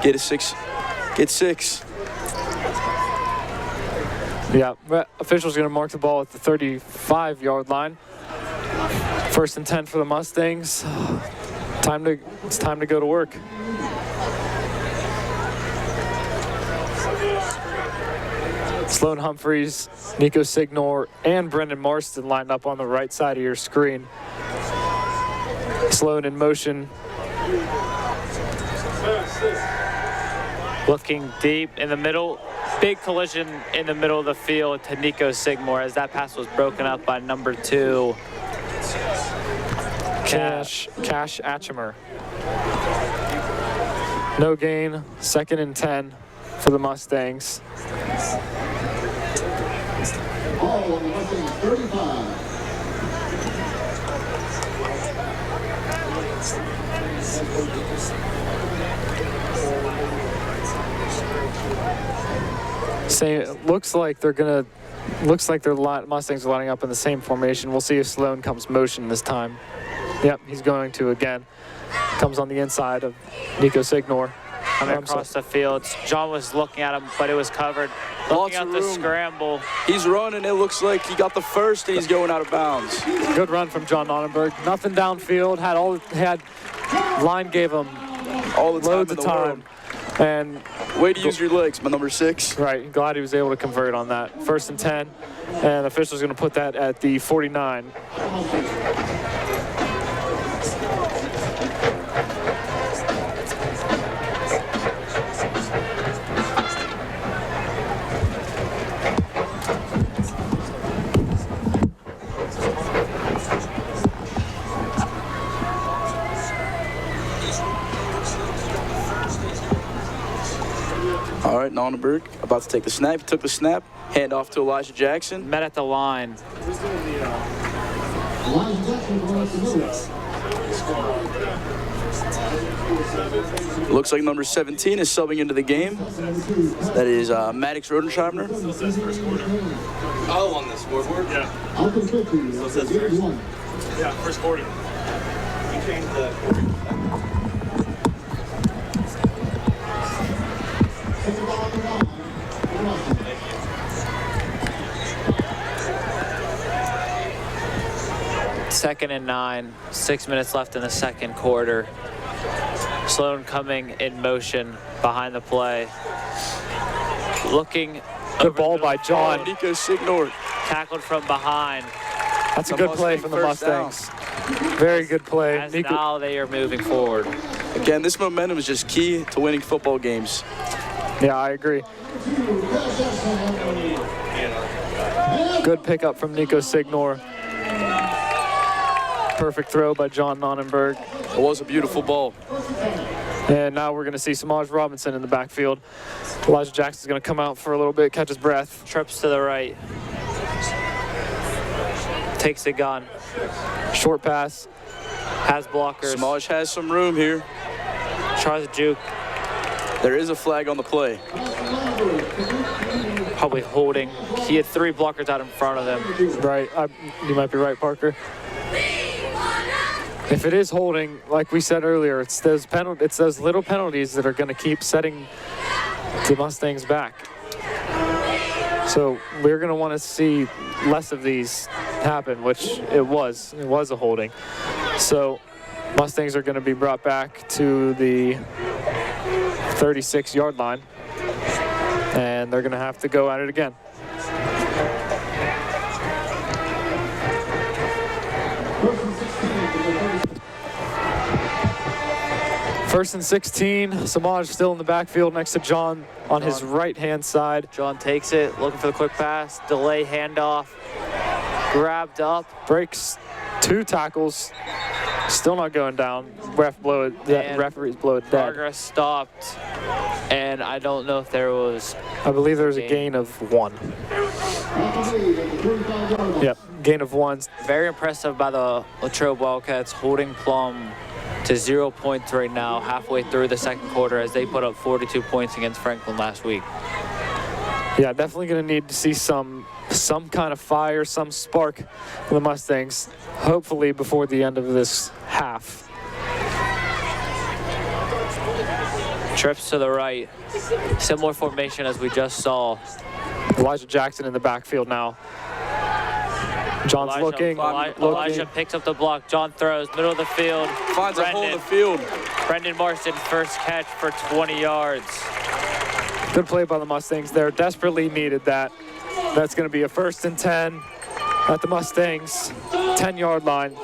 get 6. Yeah, officials going to mark the ball at the 35-yard line. 1st and 10 for the Mustangs. It's time to go to work. Sloan Humphreys, Nico Signor, and Brendan Marston lined up on the right side of your screen. Sloan in motion. Looking deep in the middle. big collision in the middle of the field to Nico Sigmore as that pass was broken up by number 2. Cash Atchimer. No gain, 2nd and 10 for the Mustangs. Ball on the Mustangs 35. It looks like Mustangs are lining up in the same formation. We'll see if Sloan comes motion this time. Yep, he's going to again. Comes on the inside of Nico Signor. Coming across the field. John was looking at him, but it was covered. Looking at the scramble. He's running. It looks like he got the first, and he's going out of bounds. Good run from John Nonnenberg. Nothing downfield. Line gave him All the time loads in of the time. world. And Way to use your legs, my number 6. right, glad he was able to convert on that. 1st and 10, and the official's going to put that at the 49. All right, Nonnenberg about to take the snap. He took the snap. Hand off to Elijah Jackson. Met at the line. Elijah Jackson going to move. Looks like number 17 is subbing into the game. That is Maddox Rodenschreibner. Oh, on the scoreboard? Yeah. Out of 50. So it says Game first. one. Yeah, first quarter. You changed the. Take the ball on the line. Second and 9, 6 minutes left in the second quarter. Sloan coming in motion behind the play. Looking. Good ball by John. Nico Signor. Tackled from behind. That's a The good play Mustang from the first down. Mustangs. Very good play. As Nico, now they are moving forward. Again, this momentum is just key to winning football games. yeah, I agree. Good pickup from Nico Signor. Perfect throw by John Nonnenberg. It was a beautiful ball. And now we're going to see Samaj Robinson in the backfield. Elijah Jackson's going to come out for a little bit, catch his breath. Trips to the right. Takes a gun. Short pass. Has blockers. Samaj has some room here. Tries to juke. There is a flag on the play. Probably holding. He had 3 blockers out in front of him. Right. You might be right, Parker. If it is holding, like we said earlier, it's those little penalties that are going to keep setting the Mustangs back. So we're going to want to see less of these happen, which it was a holding. So Mustangs are going to be brought back to the 36-yard line, and they're going to have to go at it again. First and 16, Samaj still in the backfield next to John on his right-hand side. John takes it, looking for the quick pass. Delay handoff. Grabbed up. Breaks 2 tackles. Still not going down. Referees blow it dead. Progress stopped. And I don't know if there was. I believe there was a gain of 1. Yep, gain of 1. Very impressive by the Latrobe Wildcats holding Plum to 0 points right now, halfway through the second quarter, as they put up 42 points against Franklin last week. Yeah, definitely going to need to see some kind of fire, some spark in the Mustangs, hopefully before the end of this half. Trips to the right. Similar formation as we just saw. Elijah Jackson in the backfield now. John's looking. Elijah picks up the block. John throws, middle of the field. Finds a hole in the field. Brendan Marston, first catch for 20 yards. Good play by the Mustangs there. Desperately needed that. That's going to be a 1st and 10 at the Mustangs 10-yard line.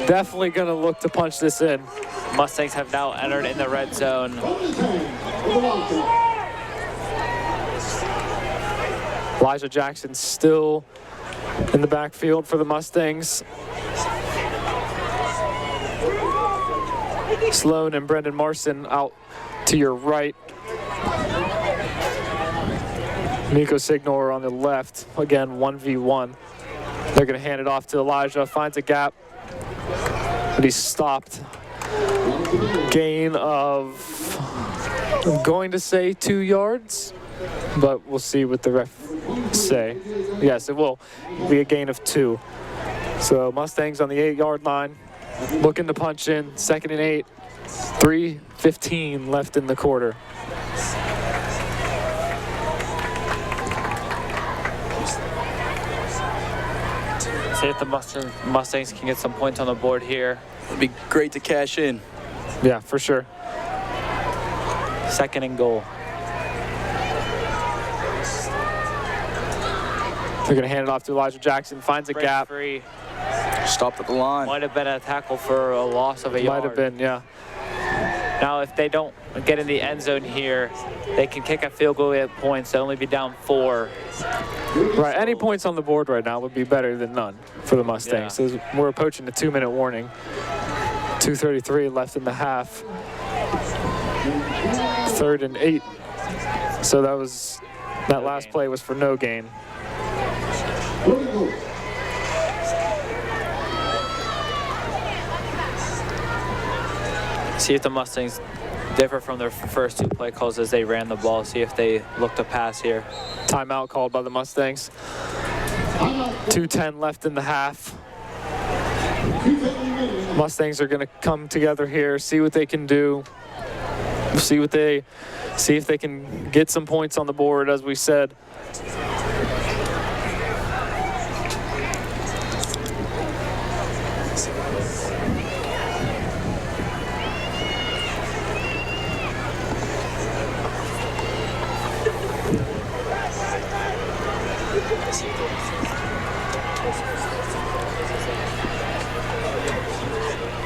Definitely going to look to punch this in. Mustangs have now entered in the red zone. Elijah Jackson still in the backfield for the Mustangs. Sloan and Brendan Marson out to your right. Nico Signor on the left. Again, 1v1. They're going to hand it off to Elijah. Finds a gap, but he's stopped. Gain of, I'm going to say 2 yards, but we'll see what the ref say. Yes, it will be a gain of 2. So Mustangs on the 8-yard line, looking to punch in. 2nd and 8. 3:15 left in the quarter. See if the Mustangs can get some points on the board here. It'd be great to cash in. Yeah, for sure. 2nd and goal. They're going to hand it off to Elijah Jackson. Finds a Break gap. free. Stopped at the line. Might have been a tackle for a loss of a yard. Might have been, yeah. Now, if they don't get in the end zone here, they can kick a field goal at points. They'll only be down 4. Right, any points on the board right now would be better than none for the Mustangs. Yeah. So we're approaching the 2-minute warning. 2:33 left in the half. 3rd and 8. So that last play was for no gain. See if the Mustangs differ from their first 2 play calls as they ran the ball. See if they look to pass here. Timeout called by the Mustangs. 2:10 left in the half. Mustangs are going to come together here, see what they can do. See if they can get some points on the board, as we said.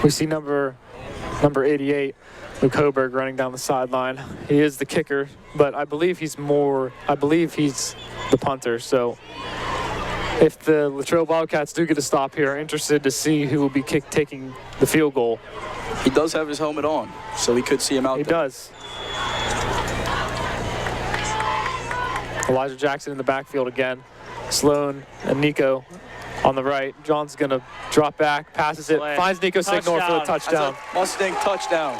We see number 88, Luke Hoberg, running down the sideline. He is the kicker, but I believe he's the punter. So if the Latrobe Wildcats do get a stop here, interested to see who will be taking the field goal. He does have his helmet on, so we could see him out there. He does. Elijah Jackson in the backfield again. Sloan and Nico on the right. John's going to drop back, passes it, finds Nico Signor for the touchdown. Mustang touchdown.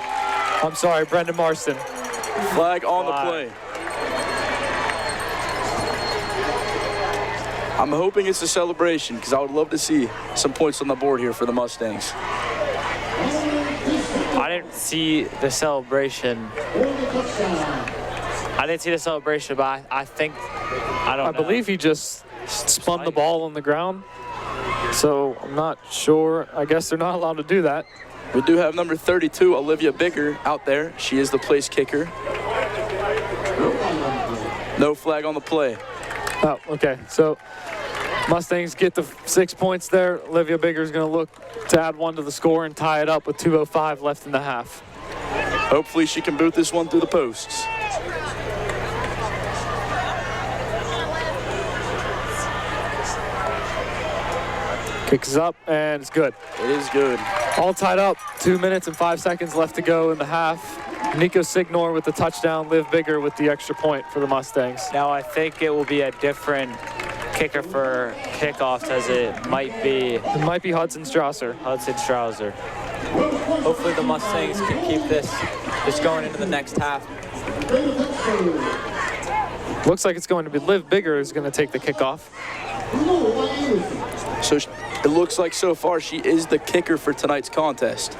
I'm sorry, Brendan Marston. Flag on the play. I'm hoping it's a celebration because I would love to see some points on the board here for the Mustangs. I didn't see the celebration. But I think, I don't know. I believe he just spun the ball on the ground. So I'm not sure. I guess they're not allowed to do that. We do have number 32, Olivia Bicker, out there. She is the place kicker. No flag on the play. Oh, okay. So Mustangs get the 6 points there. Olivia Bicker is going to look to add 1 to the score and tie it up with 2:05 left in the half. Hopefully she can boot this one through the posts. Kicks up, and it's good. It is good. All tied up. 2 minutes and 5 seconds left to go in the half. Nico Signor with the touchdown. Liv Bigger with the extra point for the Mustangs. Now I think it will be a different kicker for kickoffs, as it might be It might be Hudson Strasser. Hudson Strauser. Hopefully the Mustangs can keep this going into the next half. Looks like it's going to be Liv Bigger who's going to take the kickoff. So it looks like so far she is the kicker for tonight's contest.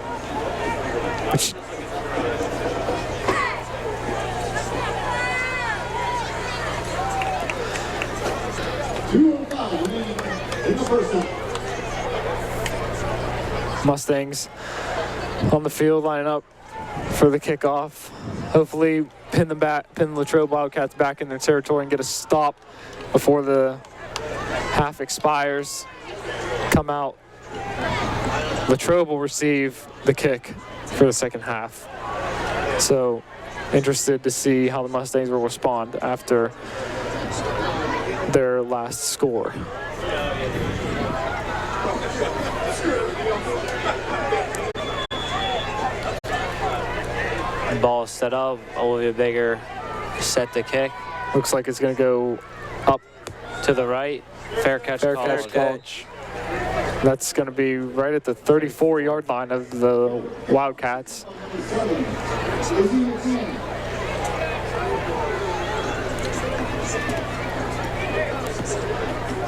Mustangs on the field lining up for the kickoff. Hopefully pin the Latrobe Wildcats back in their territory and get a stop before the half expires. Come out. Latrobe will receive the kick for the second half. So interested to see how the Mustangs will respond after their last score. Ball set up. Olivia Bigger set to kick. Looks like it's going to go up. To the right. Fair catch Fair called. catch. That's going to be right at the 34-yard line of the Wildcats.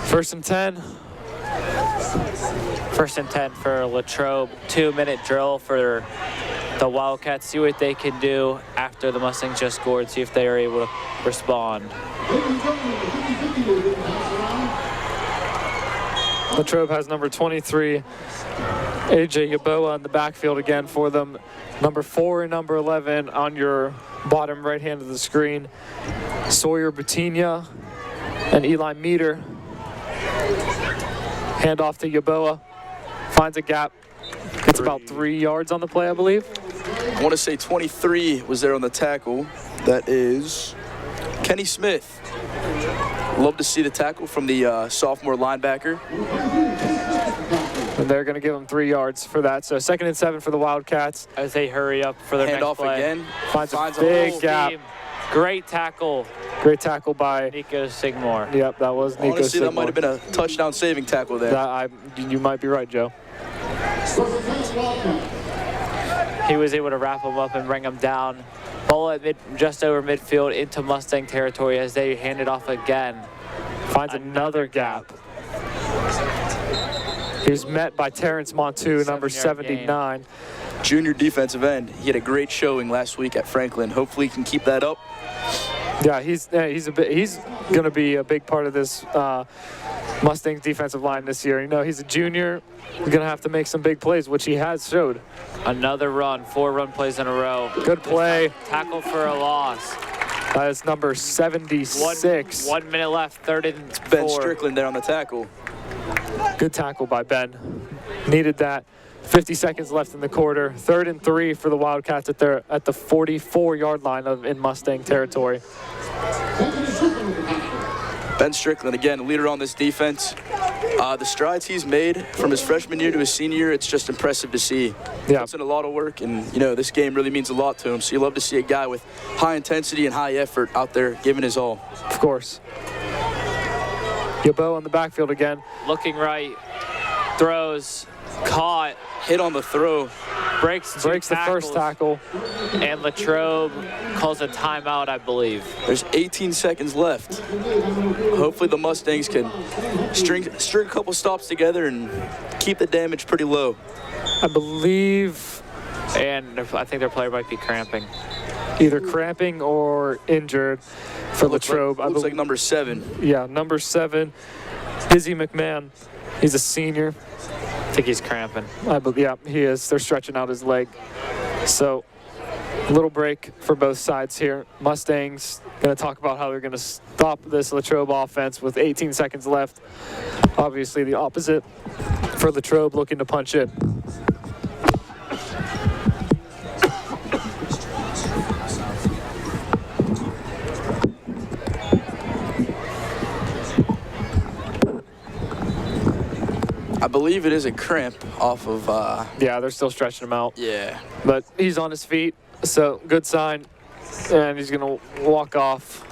First and 10. First and 10 for Latrobe. 2-minute drill for the Wildcats. See what they can do after the Mustangs just scored. See if they are able to respond. Latrobe has number 23, AJ Yaboa in the backfield again for them. Number 4 and number 11 on your bottom right hand of the screen. Sawyer Batinia and Eli Meter. Hand off to Yaboa. Finds a gap. Gets about 3 yards on the play, I believe. I want to say 23 was there on the tackle. That is Kenny Smith. Love to see the tackle from the sophomore linebacker. And they're going to give them 3 yards for that. So 2nd and 7 for the Wildcats. As they hurry up for their Hand next off play. again. Finds a big gap. Great tackle. Great tackle by Nico Sigmore. Yep, that was Nico Honestly, that Sigmore. might have been a touchdown saving tackle there. You might be right, Joe. He was able to wrap him up and bring him down. Ball at just over midfield into Mustang territory as they hand it off again. Finds another gap. He was met by Terrence Montu, number 79. Junior defensive end. He had a great showing last week at Franklin. Hopefully he can keep that up. Yeah, he's going to be a big part of this Mustangs defensive line this year. You know, he's a junior. He's going to have to make some big plays, which he has showed. Another run, 4 run plays in a row. Good play. Tackle for a loss. That is number 76. 1 minute left, 3rd and 4. Ben Strickland there on the tackle. Good tackle by Ben. Needed that. 50 seconds left in the quarter. 3rd and 3 for the Wildcats at the 44-yard line in Mustang territory. Ben Strickland, again, leader on this defense. The strides he's made from his freshman year to his senior year, it's just impressive to see. Yeah. Puts in a lot of work, and, you know, this game really means a lot to him. So you love to see a guy with high intensity and high effort out there giving his all. Of course. Yabo on the backfield again. Looking right, throws, caught. Hit on the throw. Breaks the first tackle. And Latrobe calls a timeout, I believe. There's 18 seconds left. Hopefully the Mustangs can string a couple stops together and keep the damage pretty low. I believe. And I think their player might be cramping. Either cramping or injured for Latrobe. Looks like number 7. Yeah, number 7, Izzy McMahon. He's a senior. I think he's cramping. Yeah, he is. They're stretching out his leg. So, a little break for both sides here. Mustangs going to talk about how they're going to stop this Latrobe offense with 18 seconds left. Obviously, the opposite for Latrobe, looking to punch in. I believe it is a cramp off of... Yeah, they're still stretching him out. Yeah. But he's on his feet, so good sign. And he's going to walk off.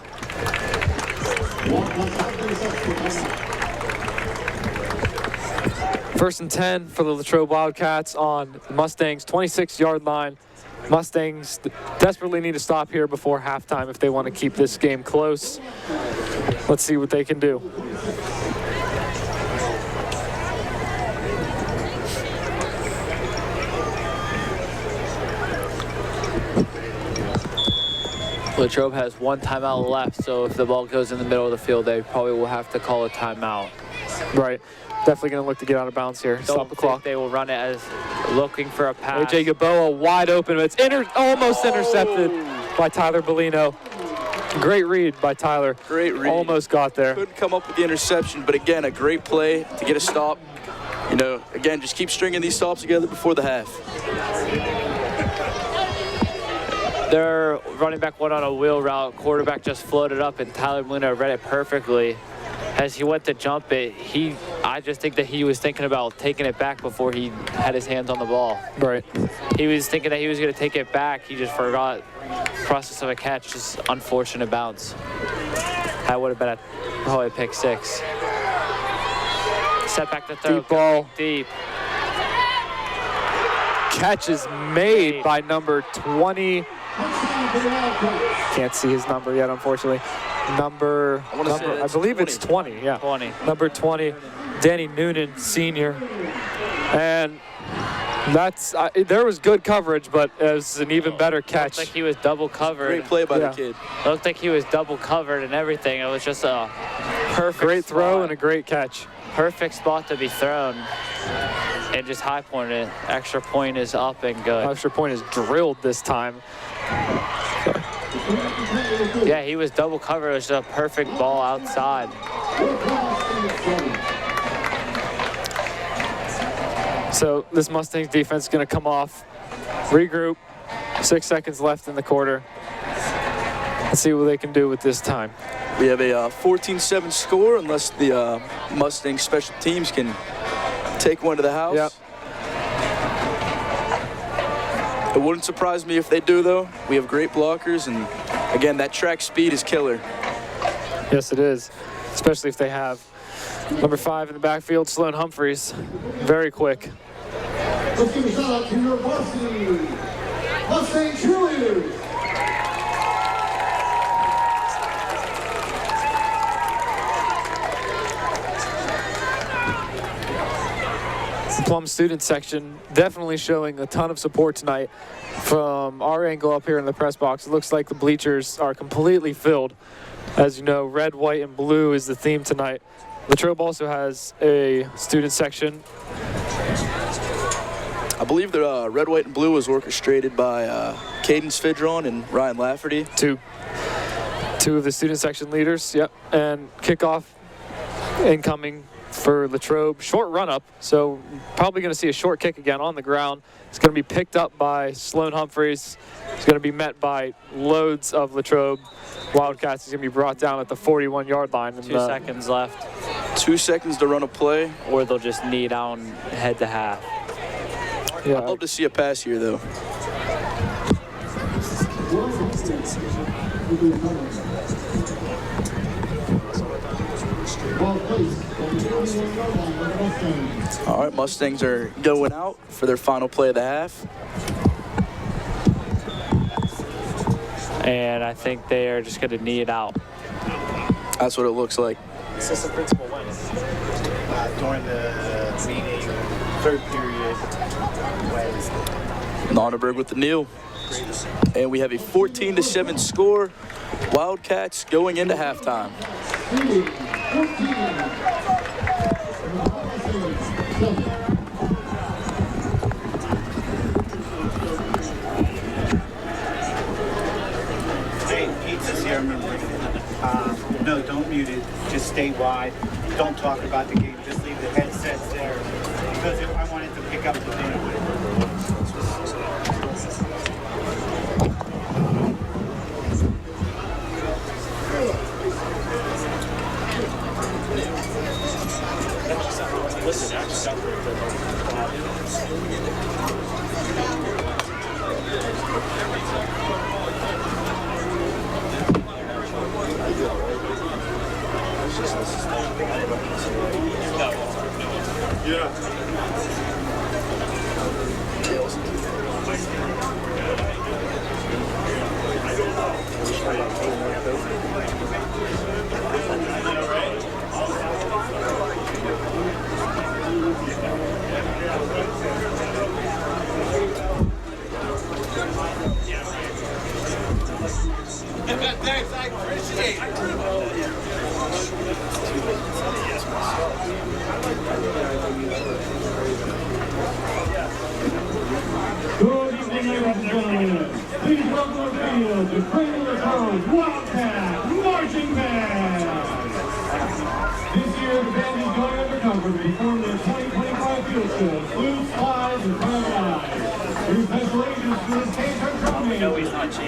First and 10 for the Latrobe Wildcats on the Mustangs' 26-yard line. Mustangs desperately need to stop here before halftime if they want to keep this game close. Let's see what they can do. Latrobe has 1 timeout left, so if the ball goes in the middle of the field, they probably will have to call a timeout. Right. Definitely going to look to get out of bounds here. Stop the clock. They will run it as looking for a pass. AJ Gaboa wide open, but it's almost intercepted by Tyler Bellino. Great read by Tyler. Great read. Almost got there. Couldn't come up with the interception, but again, a great play to get a stop. You know, again, just keep stringing these stops together before the half. Their running back went on a wheel route. Quarterback just floated up, and Tyler Bellino read it perfectly. as he went to jump it, I just think that he was thinking about taking it back before he had his hands on the ball. Right. He was thinking that he was going to take it back. He just forgot the process of a catch. Just unfortunate bounce. That would have been probably a pick 6. Set back to throw. Deep ball. Deep. Catch is made by number 20. Can't see his number yet, unfortunately. I believe it's 20, yeah. 20. Number 20, Danny Noonan, senior. And that's, there was good coverage, but it was an even better catch. Looked like he was double covered. Great play by Yeah. the kid. Looked like he was double covered and everything. It was just a perfect Great throw spot. and a great catch. Perfect spot to be thrown. And just high pointed it. Extra point is up and good. Extra point is drilled this time. Yeah, he was double covered. It was a perfect ball outside. So this Mustangs defense is going to come off, regroup, 6 seconds left in the quarter. Let's see what they can do with this time. We have a 14-7 score unless the Mustangs special teams can take one to the house. Yep. It wouldn't surprise me if they do, though. We have great blockers, and again, that track speed is killer. Yes, it is, especially if they have number 5 in the backfield, Sloan Humphreys. Very quick. Let's give a shout out to your varsity Mustang cheerleaders. The Plum student section definitely showing a ton of support tonight. From our angle up here in the press box, it looks like the bleachers are completely filled. As you know, red, white, and blue is the theme tonight. Latrobe also has a student section. I believe the red, white, and blue was orchestrated by Cadence Fidron and Ryan Lafferty. Two of the student section leaders, yep. And kickoff incoming for Latrobe. Short run up, so probably going to see a short kick again on the ground. It's going to be picked up by Sloan Humphreys. It's going to be met by loads of Latrobe Wildcats. He's going to be brought down at the 41-yard line. 2 seconds left. 2 seconds to run a play. Or they'll just knee down head to half. Yeah. I'd love to see a pass here, though. All right, Mustangs are going out for their final play of the half. And I think they are just going to knee it out. That's what it looks like. Assistant principal went during the meeting, third period. Laudenberg with the kneel. And we have a 14-7 score. Wildcats going into halftime. Hey, pizza's here, remember. No, don't mute it. Just stay wide. Don't talk about the game. Just leave the headsets there. Because if I wanted to pick up the thing. Thanks, I appreciate it. Good evening, ladies and gentlemen. Please welcome to the field the Cradle Latrobe Wildcat Marching Band. This year, the band is going undercover to perform their 2025 field shows, Blues, Flies, and Private Eyes. Your special agents for this case are drumming,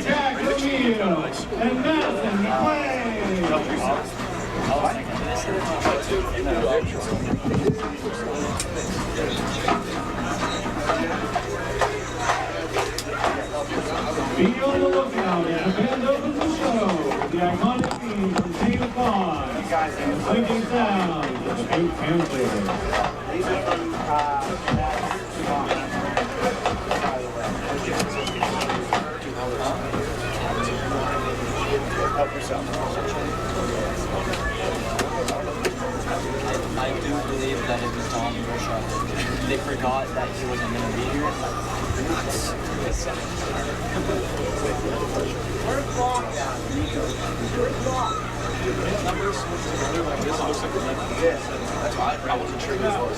Jack O'Neill and Madison McClay. Be on the lookout as the band opens the show with the iconic theme from James Bond and clinking sounds of the Pink Panther. These are from help yourself. I do believe that it was Tom Bush. They forgot that he wasn't going to be here. I wasn't sure this was.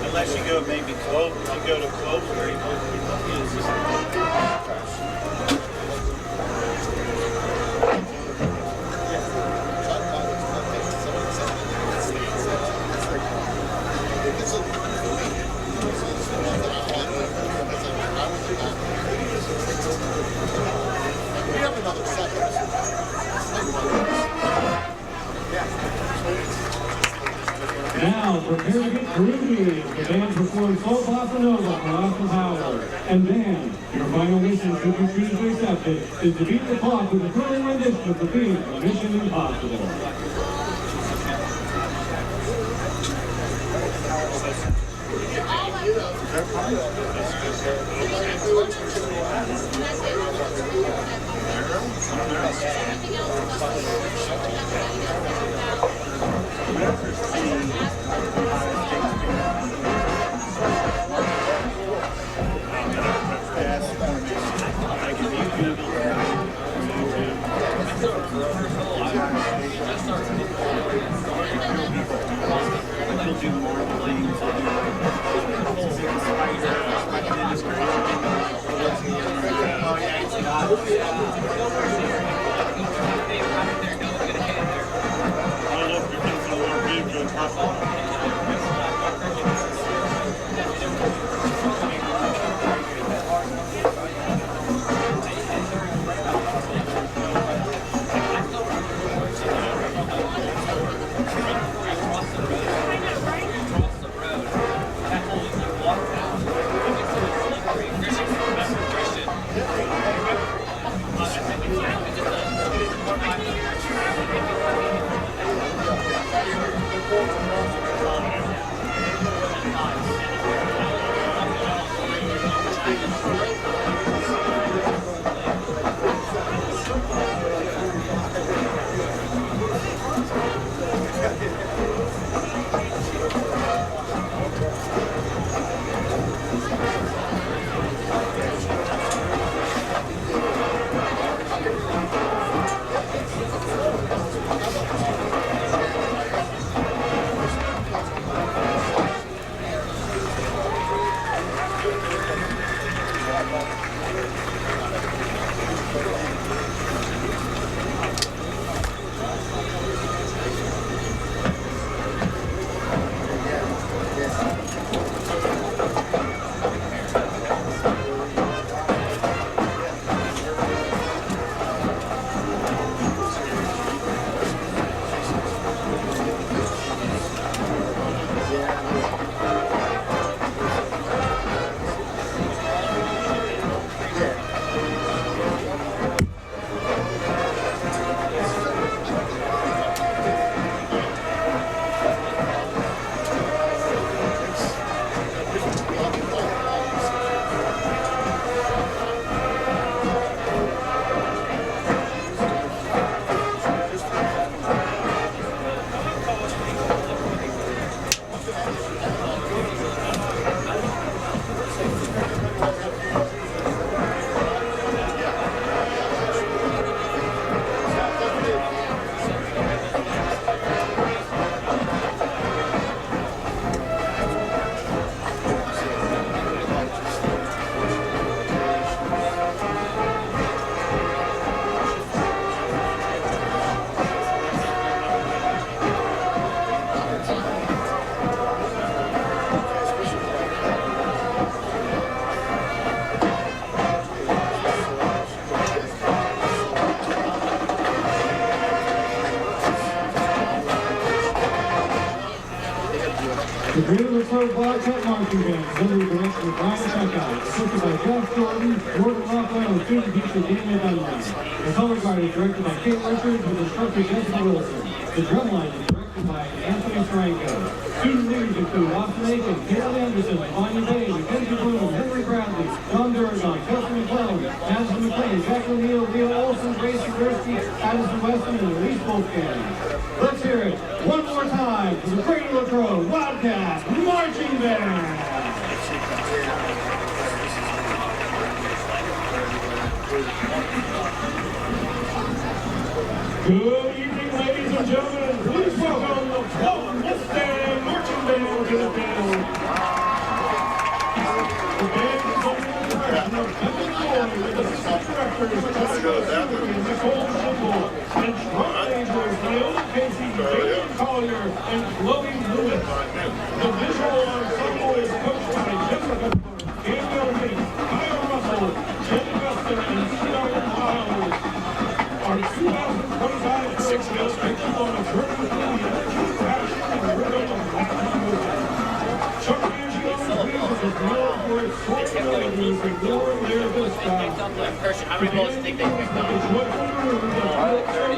Unless you go maybe close, you go to close where you Now, prepare to get groovy. The band performs Soul Bossa Nova for Austin Power. And then, your final mission, should you choose to accept it, is to beat the clock with a thrilling rendition of the theme from Mission Impossible. The Greater Latrobe Wildcat Marching Band, under the direction of Brian Checkout, assisted by Jeff Jordan, Gordon Rockwell, and student teacher Daniel Dunlap. The color guard is directed by Kate Richards with instructor Jessica Wilson. The drum line is directed by Anthony Franco. Student leaders include Austin Aiken, Caitlin Anderson, Bonnie Bay, Mackenzie Bloom, Henry Bradley, John Durgan, Justin McClellan, Madison McLean, Jacqueline Neal, Leo Olson, Grace Zagrski, Addison Weston, and Elise Wolfgang. Let's hear it one more time for the Greater Latrobe Wildcat Marching Band. Good evening, ladies and gentlemen. Please welcome the Plum Marching Band to the field. The band is under the direction of Kevin Lloyd with assistant directors Nicole Schindel and drum majors Leona Casey, David Collier, and Chloe Lewis. The visual ensemble is coached by Jessica Burke, Danielle Yates, Kyle Russell, Jen Augusta, and Ciara Miles. Our 2025 coach will take you on a journey with the energy, passion, and rhythm of Latin racing more America's style. Christian, how many balls do you think they picked up? It's what you do to Probably 30.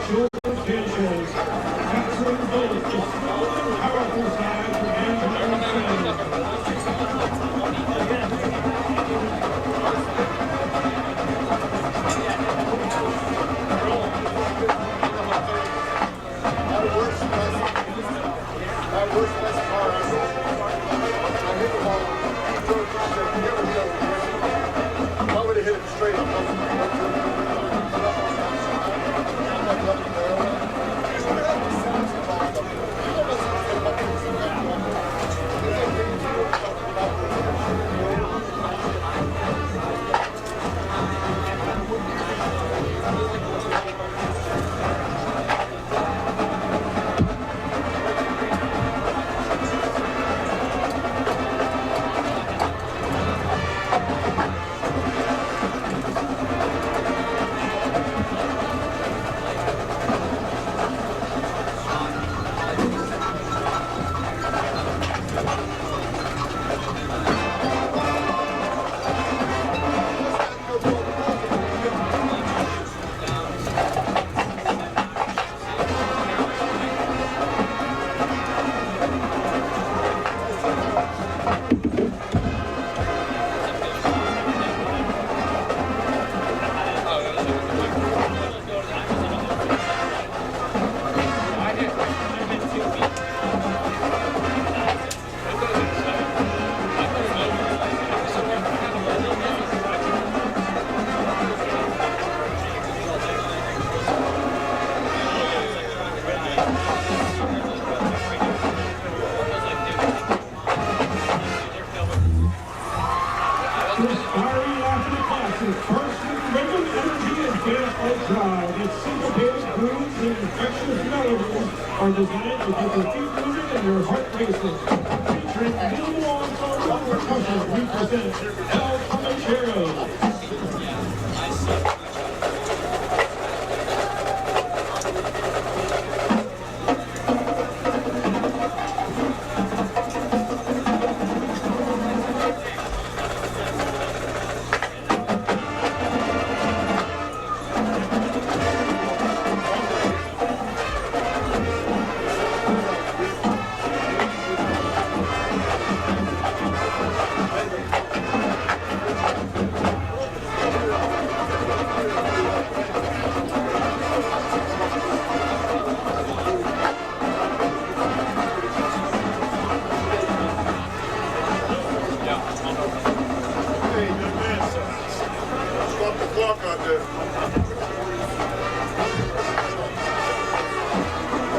children's kid shows. Capturing both the small and powerful side of mankind. Why would it hit it straight up? Inspiring after the classes, first rhythm, energy, and dance drive. Its syncopated grooves and infectious melodies are designed to get your feet moving and your heart racing. Featuring minimal ensemble percussion, we present El Comanchero. Stop the clock out there.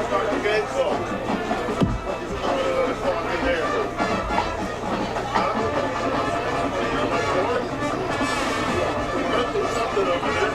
Start the game clock. The clock in there. Something over there.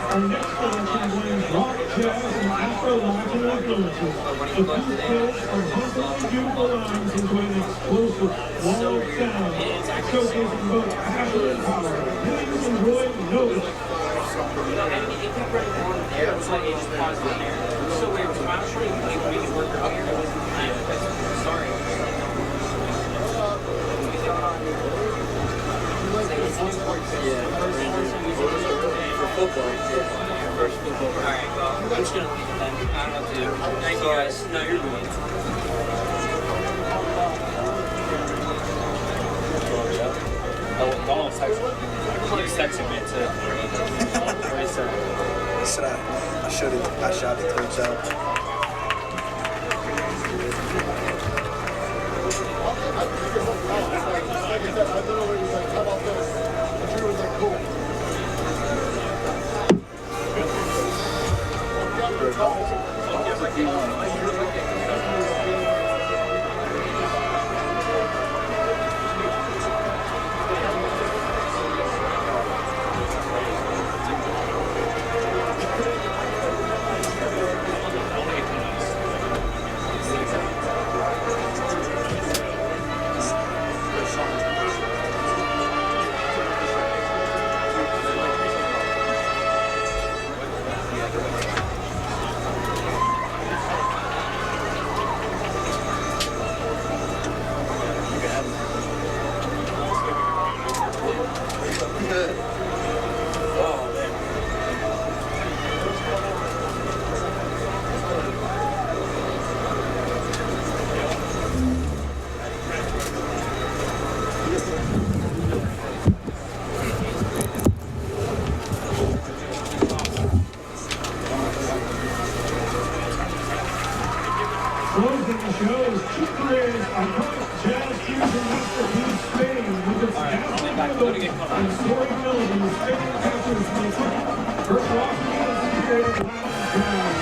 Our next selection blends rock, jazz, and Afro-Latin influences. The beat builds from humbly beautiful lines into an explosive wall of sound, showcasing both passion and power. Please enjoy Notice. Football. First football. All right. Well, I'm just gonna leave it then. I don't know what to do. Thank you guys. No, you're good. Donald texted me to race her. Said I shot the toes out. Closing the show is Chicle's iconic jazz fusion masterpiece, Spain, with its dazzling rhythm and soaring melodies, Spain captures the iconic virtuosity and spirit of Latin jazz.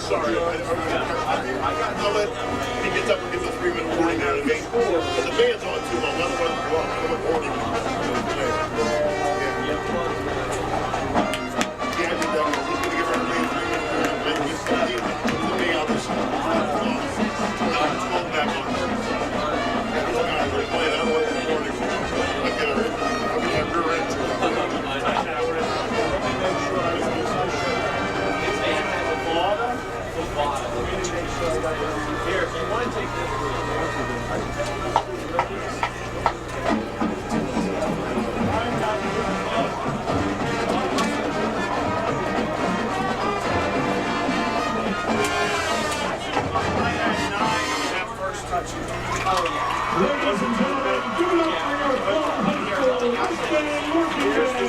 Sorry. I'll let he gets up and gives a 3-minute warning out of the game. But the band's on too long. Let him run the clock. Give him a warning. Yeah, I did that. He's going to give everybody a 3-minute warning. He's going to leave the band out this time. Now it's 12 back on. These guys are playing. I don't want the warning. I get it. I mean, I'm rear end. Here, if you want to take this, Ladies and gentlemen, give it up for your Plum High School outstanding working band.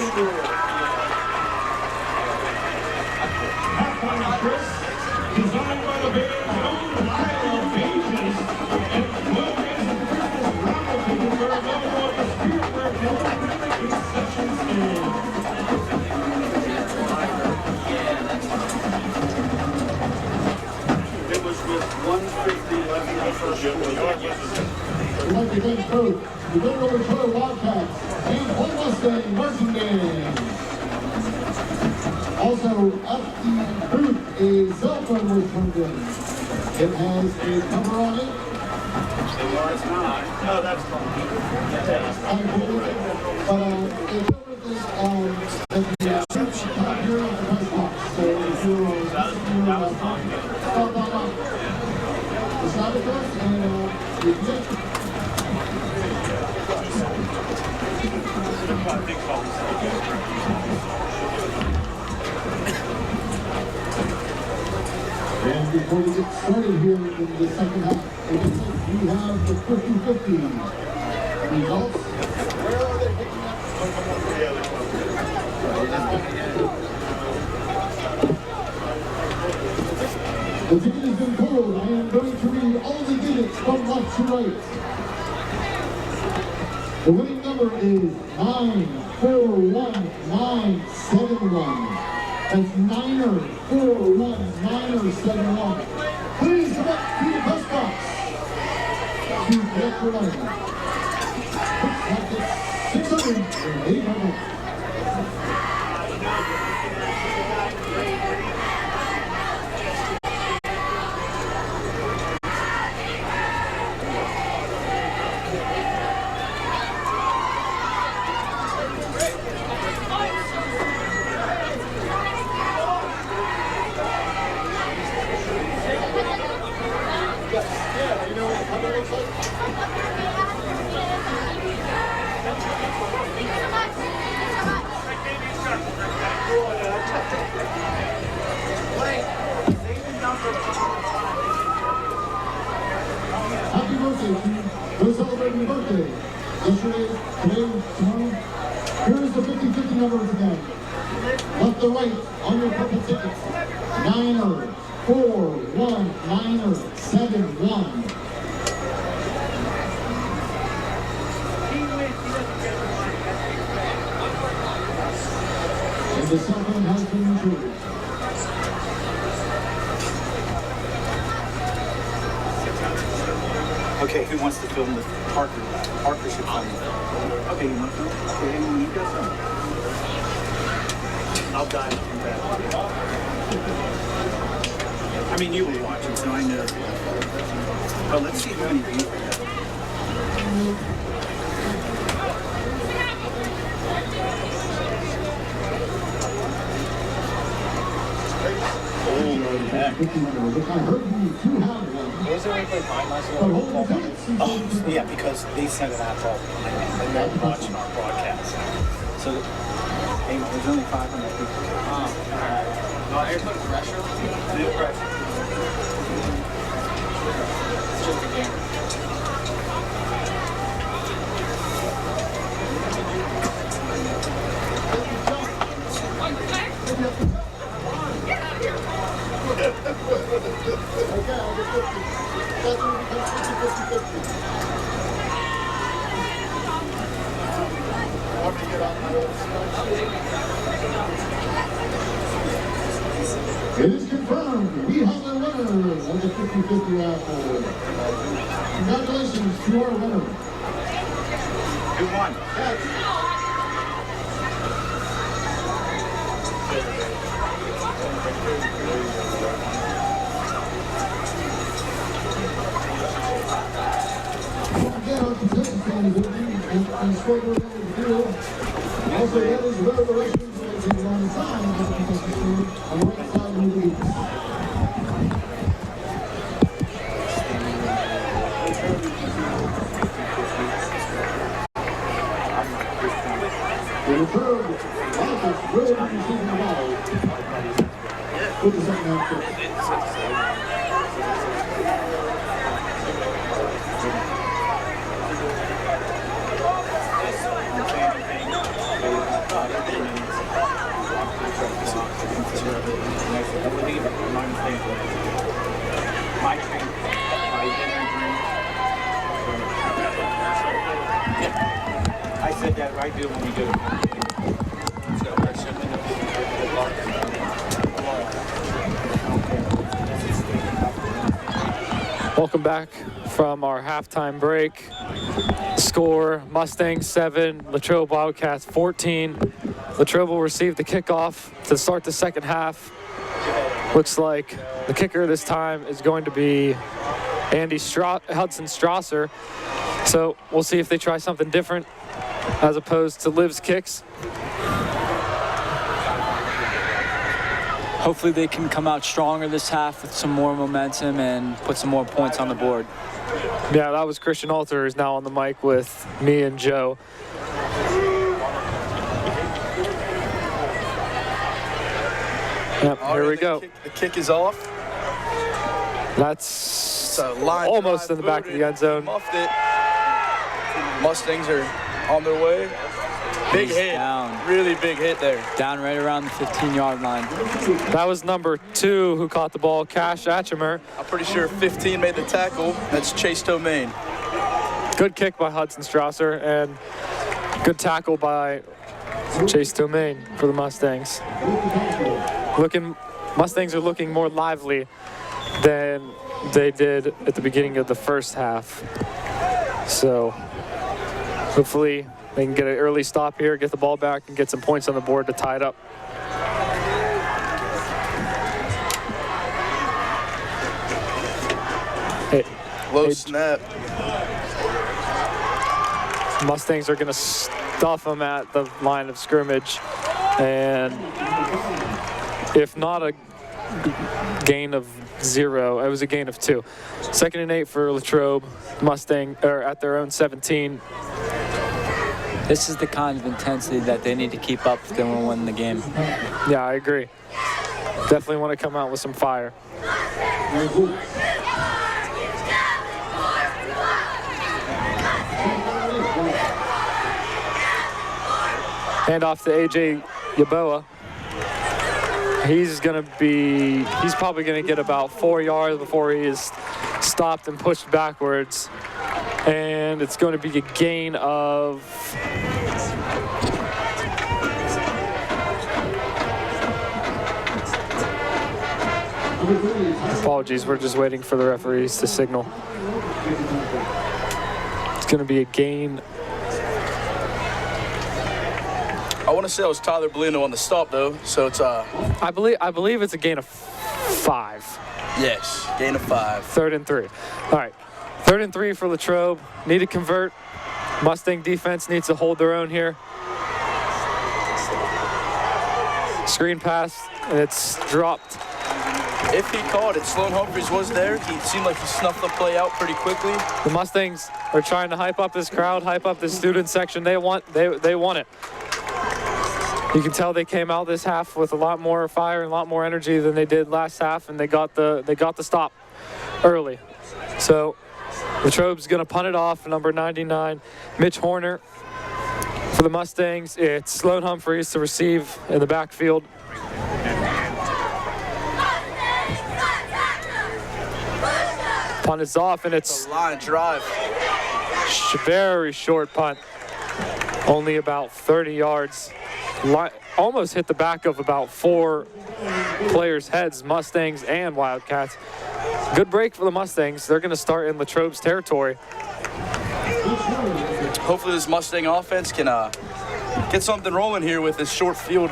Halftime trick, designed by the band's own Lyle Pages, and Plum is the Christmas raffle tickets are available at the Spearware Building concession stand. It was with 150 left in the first We'd like to thank Coach, the Latrobe Troy Wildcats, and Plum Mustang Marching Band. Also, at the booth, a cell phone was turned in. It has a cover on it. No, that's fine. But it's everything at the top here on the press box. So if you're stop on the stop with us and you can And before we get started here in the second half, we have the 50-50 results. Where are they picking up? The ticket has been pulled. I am going to read all the digits from left to right. The winning number is 941971. That's 941971. Please come up to the press box to collect your money. That gets 608. station. They're celebrating your birthday. Yesterday, today, tomorrow. Here is the 50-50 numbers again. Left to right on your purple tickets. 9-0, 4-1, 9-0, 7-1. And the cell phone has been retrieved. Okay, who wants to film the Parker? Parker should film it. Okay, you want to film? Okay, hang on, you got some. I'll dive into that. I mean, you were watching, so I know. But let's see how many views we have. Oh, yeah, because they sent it out to all and they're watching our broadcast. So there's only 500 people. No, you're going to the restroom? It's just a game. It is confirmed. We have a winner of the 50-50 raffle. Congratulations to our winner. Who won? Again, our contestant stand is open and struggle around the field. Also, that is where the races are on the side of the contestant stand on the right side of the lead. In the third, Marcus will be receiving the ball with the second half kick. I said that right there when we do it. Welcome back from our halftime break. Score, Mustangs 7, Latrobe Wildcats 14. Latrobe will receive the kickoff to start the second half. Looks like the kicker this time is going to be Hudson Strasser. So we'll see if they try something different as opposed to Liv's kicks. Hopefully they can come out stronger this half with some more momentum and put some more points on the board. Yeah, that was Christian Alter, who's now on the mic with me and Joe. Yep, here we go. The kick is off. That's Line almost drive in the back of the end zone. Muffed it. Mustangs are on their way. Big He's hit. down. Really big hit there. Down right around the 15-yard line. That was number 2 who caught the ball, Cash Atchemer. I'm pretty sure 15 made the tackle. That's Chase Domain. Good kick by Hudson Strasser and good tackle by Chase Domain for the Mustangs. Mustangs are looking more lively than they did at the beginning of the first half. So hopefully they can get an early stop here, get the ball back, and get some points on the board to tie it up. Low snap. Mustangs are going to stuff them at the line of scrimmage, and if not a gain of 0, it was a gain of 2. 2nd and 8 for Latrobe. Mustang are at their own 17. This is the kind of intensity that they need to keep up if they want to win the game. Yeah, I agree. Definitely want to come out with some fire. Hand off to AJ Yaboa. He's probably gonna get about 4 yards before he is stopped and pushed backwards. And it's going to be a gain of apologies, we're just waiting for the referees to signal. It's going to be a gain. I want to say it was Tyler Bolino on the stop though, so it's I believe it's a gain of 5. yes, gain of 5. 3rd and 3. All right, 3rd and 3 for Latrobe. Need to convert. Mustang defense needs to hold their own here. Screen pass, and it's dropped. If he caught it, Sloan Humphreys was there. He seemed like he snuffed the play out pretty quickly. The Mustangs are trying to hype up this crowd, hype up this student section. They want it. You can tell they came out this half with a lot more fire and a lot more energy than they did last half, and they got the stop early. So Latrobe's going to punt it off. Number 99, Mitch Horner. For the Mustangs, it's Sloan Humphreys to receive in the backfield. Punt is off, and it's Line drive. very short punt. Only about 30 yards. Almost hit the back of about 4 players' heads, Mustangs and Wildcats. Good break for the Mustangs. They're going to start in Latrobe's territory. Hopefully this Mustang offense can get something rolling here with this short field.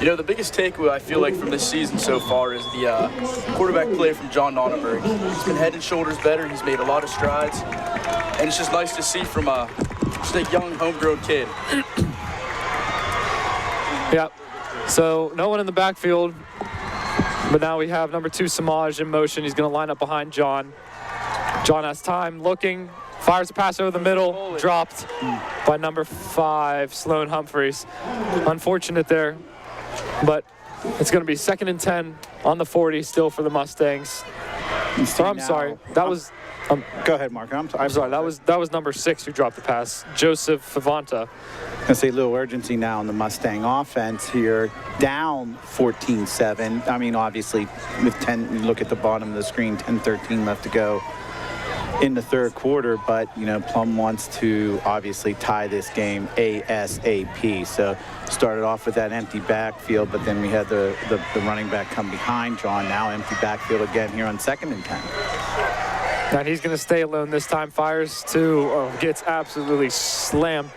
You know, the biggest takeaway I feel like from this season so far is the quarterback play from John Nonnenberg. He's been head and shoulders better. He's made a lot of strides. And it's just nice to see from just a young, homegrown kid. Yep. So no one in the backfield, but now we have number 2, Samaj, in motion. He's going to line up behind John. John has time, looking, fires a pass over the middle, dropped by number 5, Sloan Humphreys. Unfortunate there, but it's going to be 2nd and 10 on the 40 still for the Mustangs. Or, I'm sorry, that was... Go ahead, Mark. I'm sorry, that was number 6 who dropped the pass, Joseph Favanta. I say a little urgency now in the Mustang offense here, down 14-7. I mean, obviously, with 10, you look at the bottom of the screen, 10-13 left to go in the 3rd quarter, but, you know, Plum wants to obviously tie this game ASAP. So started off with that empty backfield, but then we had the running back come behind John. Now empty backfield again here on 2nd and 10. And he's going to stay alone this time. Fires to, gets absolutely slammed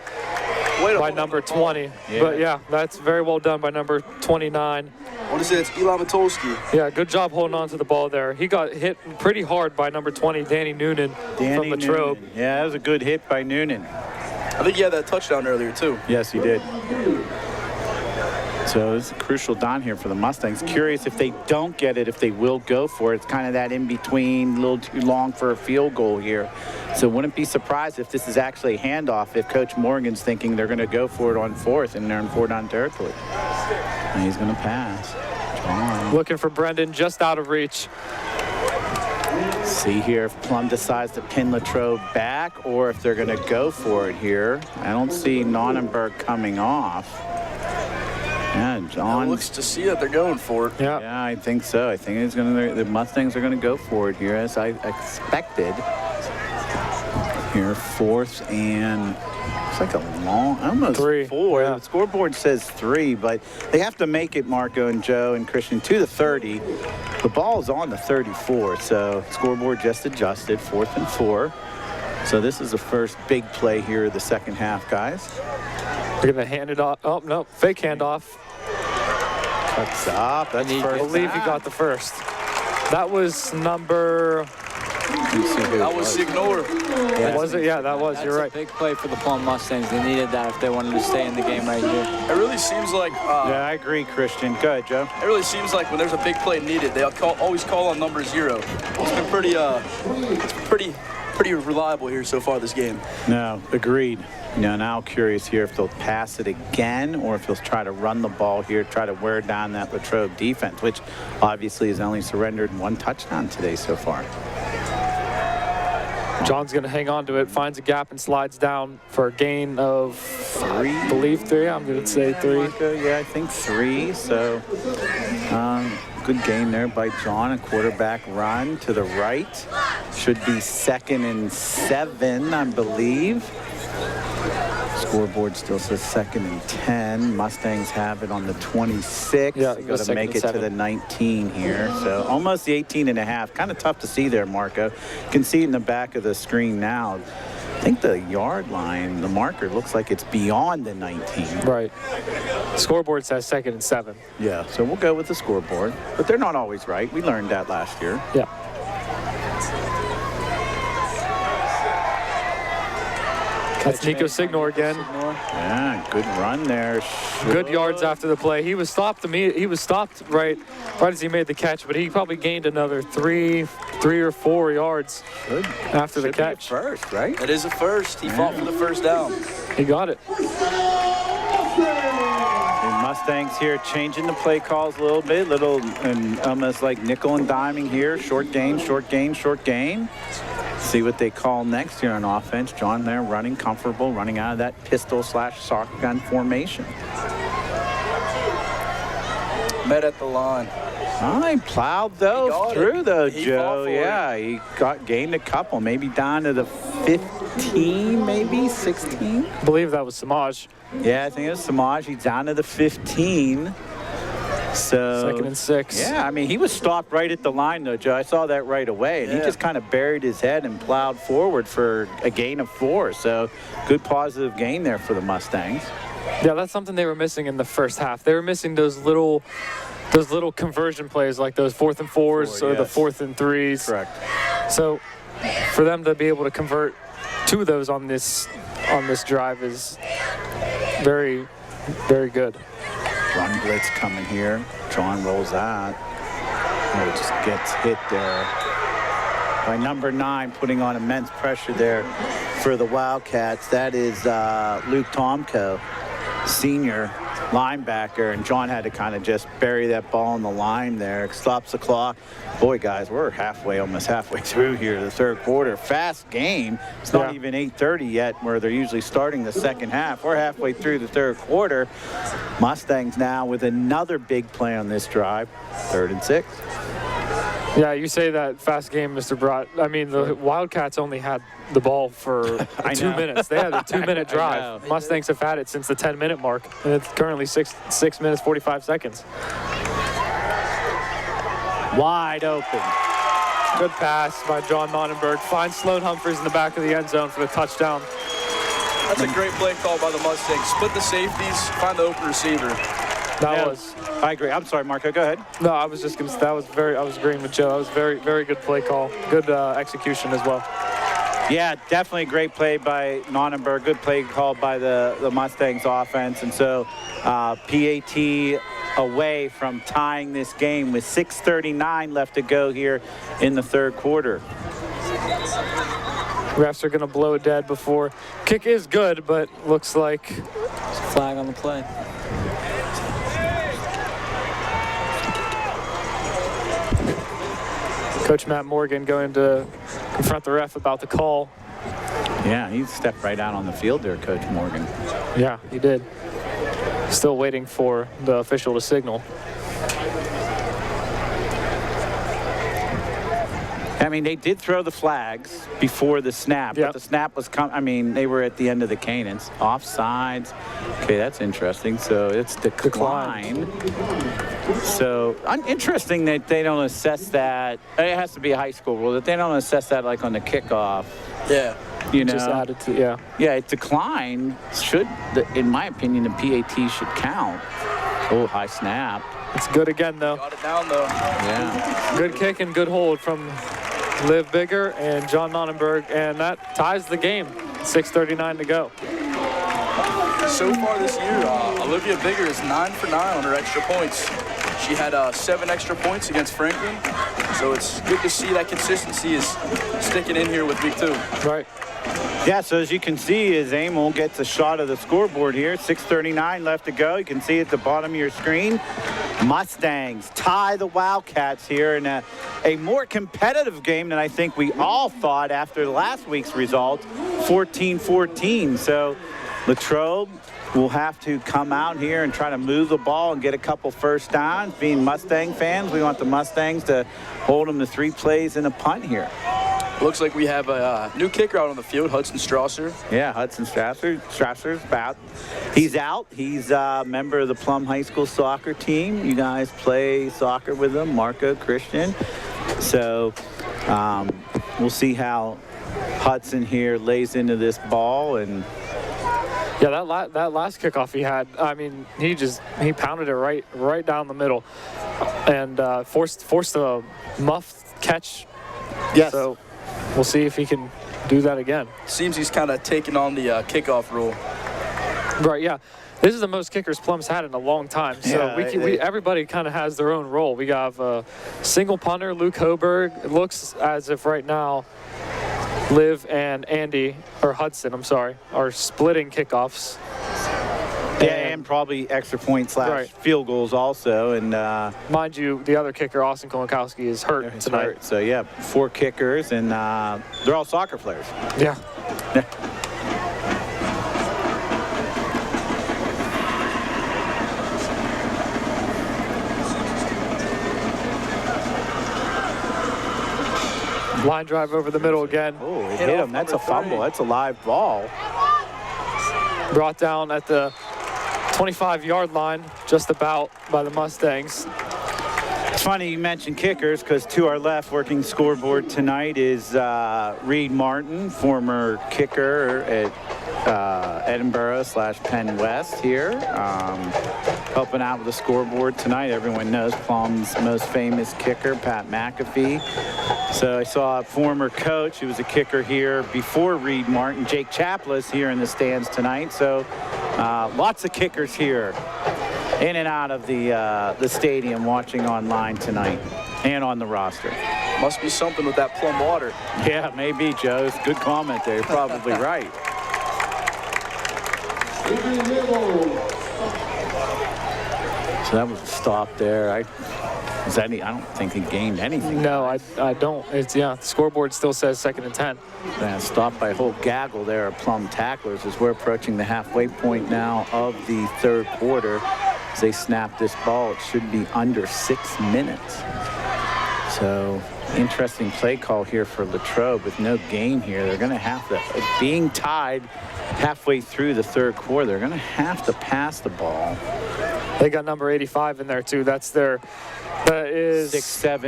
by number 20. Yeah. But yeah, that's very well done by number 29. What is it? It's Eli Matolsky. Yeah, good job holding on to the ball there. He got hit pretty hard by number 20, Danny Noonan from Latrobe. Yeah, that was a good hit by Noonan. I think he had that touchdown earlier too. Yes, he did. So it's a crucial down here for the Mustangs. Curious if they don't get it, if they will go for it. It's kind of that in-between, a little too long for a field goal here. So wouldn't be surprised if this is actually a handoff, if Coach Morgan's thinking they're going to go for it on 4th and they're in 4-down territory. And he's going to pass. John. Looking for Brendan, just out of reach. See here if Plum decides to pin Latrobe back or if they're going to go for it here. I don't see Nonnenberg coming off. Yeah, John. It looks to see that they're going for it. Yeah, I think so. I think the Mustangs are going to go for it here, as I expected. Here, 4th and it's like a long, almost 3. 4. Yeah. The scoreboard says 3, but they have to make it, Marco and Joe and Christian, to the 30. The ball is on the 34, so scoreboard just adjusted, 4th and 4. So this is the first big play here of the 2nd half, guys. They're going to hand it off. Oh, no, fake handoff. Cuts up. That's first. I believe he got the first. That was number... That was Signor. Yeah. Was it? Yeah, that was. You're right. That's a big play for the Plum Mustangs. They needed that if they wanted to stay in the game right here. It really seems like... yeah, I agree, Christian. Go ahead, Joe. It really seems like when there's a big play needed, they always call on number 0. It's been pretty pretty reliable here so far this game. No, agreed. Now curious here if they'll pass it again or if they'll try to run the ball here, try to wear down that Latrobe defense, which obviously has only surrendered 1 touchdown today so far. John's going to hang on to it, finds a gap and slides down for a gain of 3. I believe 3. I'm going to say 3. Marco, yeah, I think 3. So good gain there by John. A quarterback run to the right. Should be 2nd and 7, I believe. Scoreboard still says 2nd and 10. Mustangs have it on the 26. Yeah, they got to make it to the 19 here. So almost the 18.5. Kind of tough to see there, Marco. You can see it in the back of the screen now. I think the yard line, the marker, looks like it's beyond the 19. Right. Scoreboard says 2nd and 7. Yeah, so we'll go with the scoreboard. But they're not always right. We learned that last year. Yeah. That's Nico Signor again. Yeah, good run there. Good yards after the play. He was stopped right as he made the catch, but he probably gained another 3 or 4 yards after the catch. First, right? It is a first. He fought for the first down. He got it. The Mustangs here changing the play calls a little bit, and almost like nickel and diming here. Short gain, short gain, short gain. See what they call next here on offense. John there running comfortable, running out of that pistol/shotgun formation. Met at the line. He plowed through Joe. Yeah, he gained a couple, maybe down to the 15, maybe 16. I believe that was Samaj. Yeah, I think it was Samaj. He's down to the 15. So 2nd and 6. Yeah, I mean, he was stopped right at the line, though, Joe. I saw that right away. And he just kind of buried his head and plowed forward for a gain of 4. So good positive gain there for the Mustangs. Yeah, that's something they were missing in the first half. They were missing those little conversion plays, like those 4th and 4s or the 4th and 3s. Correct. So for them to be able to convert 2 of those on this drive is very, very good. Run blitz coming here. John rolls out. Oh, just gets hit there by number 9, putting on immense pressure there for the Wildcats. That is Luke Tomko, senior linebacker, and John had to kind of just bury that ball on the line there. Stops the clock. Boy, guys, we're almost halfway through here, the 3rd quarter. Fast game. It's not even 8:30 yet, where they're usually starting the 2nd half. We're halfway through the 3rd quarter. Mustangs now with another big play on this drive. 3rd and 6. Yeah, you say that fast game, Mr. Brott. I mean, the Wildcats only had the ball for 2 minutes. They had a 2-minute drive. Mustangs have had it since the 10-minute mark, and it's currently 6 minutes, 45 seconds. Wide open. Good pass by John Nonnenberg. Finds Sloan Humphreys in the back of the end zone for the touchdown. That's a great play call by the Mustangs. Split the safeties, find the open receiver. I agree. I'm sorry, Marco. Go ahead. No, I was just going to say, I was agreeing with Joe. That was very, very good play call. Good execution as well. Yeah, definitely a great play by Nonnenberg. Good play called by the Mustangs offense. And so PAT away from tying this game with 6:39 left to go here in the 3rd quarter. Refs are going to blow it dead before. Kick is good, but looks like Flag on the play. Coach Matt Morgan going to confront the ref about the call. Yeah, he stepped right out on the field there, Coach Morgan. Yeah, he did. Still waiting for the official to signal. I mean, they did throw the flags before the snap, but the snap was they were at the end of the cadence. Offsides. Okay, that's interesting. So it's decline. So interesting that they don't assess that. It has to be a high school rule that they don't assess that like on the kickoff. Yeah. You know, just added to Yeah, it declined. In my opinion, the PAT should count. Oh, high snap. It's good again though. Got it down though. Yeah. Good kick and good hold from Liv Bigger and John Nonnenberg, and that ties the game. 6:39 to go. So far this year, Olivia Bigger is 9 for 9 on her extra points. She had 7 extra points against Franklin. So it's good to see that consistency is sticking in here with week 2. Right. Yeah, so as you can see, as Emil gets a shot of the scoreboard here, 6:39 left to go. You can see at the bottom of your screen, Mustangs tie the Wildcats here in a more competitive game than I think we all thought after last week's result, 14-14. So Latrobe will have to come out here and try to move the ball and get a couple first downs. Being Mustang fans, we want the Mustangs to hold them to 3 plays and a punt here. Looks like we have a new kicker out on the field, Hudson Strasser. Yeah, Hudson Strasser's about. He's out. He's a member of the Plum High School soccer team. You guys play soccer with him, Marco, Christian. So we'll see how Hudson here lays into this ball. And Yeah, that last kickoff he had, I mean, he pounded it right down the middle and forced a muffed catch. yes. So we'll see if he can do that again. Seems he's kind of taking on the kickoff rule. Right, yeah. This is the most kickers Plum's had in a long time. So Yeah, everybody kind of has their own role. We have a single punter, Luke Hoberg. It looks as if right now Liv and Hudson, I'm sorry, are splitting kickoffs. Yeah, and probably extra points / Right. field goals also. And Mind you, the other kicker, Austin Kolakowski, is hurt he's tonight. hurt. So yeah, 4 kickers, and they're all soccer players. Yeah. Line drive over the middle again. Oh, it hit him. That's a fumble. That's a live ball. Brought down at the 25-yard line, just about, by the Mustangs. It's funny you mentioned kickers, because to our left, working scoreboard tonight is Reed Martin, former kicker at Edinburgh / Penn West here, helping out with the scoreboard tonight. Everyone knows Plum's most famous kicker, Pat McAfee. So I saw a former coach who was a kicker here before Reed Martin, Jake Chapless, here in the stands tonight. So lots of kickers here in and out of the stadium watching online tonight and on the roster. Must be something with that Plum water. Yeah, maybe, Joe. Good comment there. You're probably right. So that was a stop there. I don't think he gained anything. No, I don't. The scoreboard still says 2nd and 10. Stopped by a whole gaggle there of Plum tacklers as we're approaching the halfway point now of the 3rd quarter. As they snap this ball, it should be under 6 minutes. So interesting play call here for Latrobe with no game here. They're going to have to, being tied halfway through the 3rd quarter, they're going to have to pass the ball. They got number 85 in there too. That is 6'7",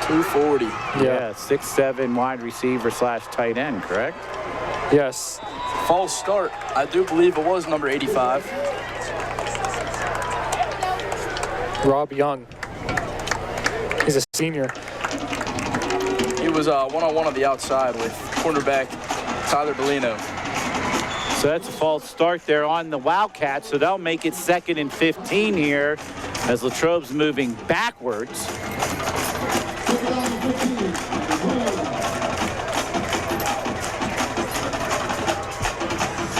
240. yeah, 6'7" wide receiver / tight end, correct? Yes. False start. I do believe it was number 85. Rob Young. He's a senior. He was one-on-one on the outside with cornerback Tyler Bellino. So that's a false start there on the Wildcats. So they'll make it 2nd and 15 here as Latrobe's moving backwards.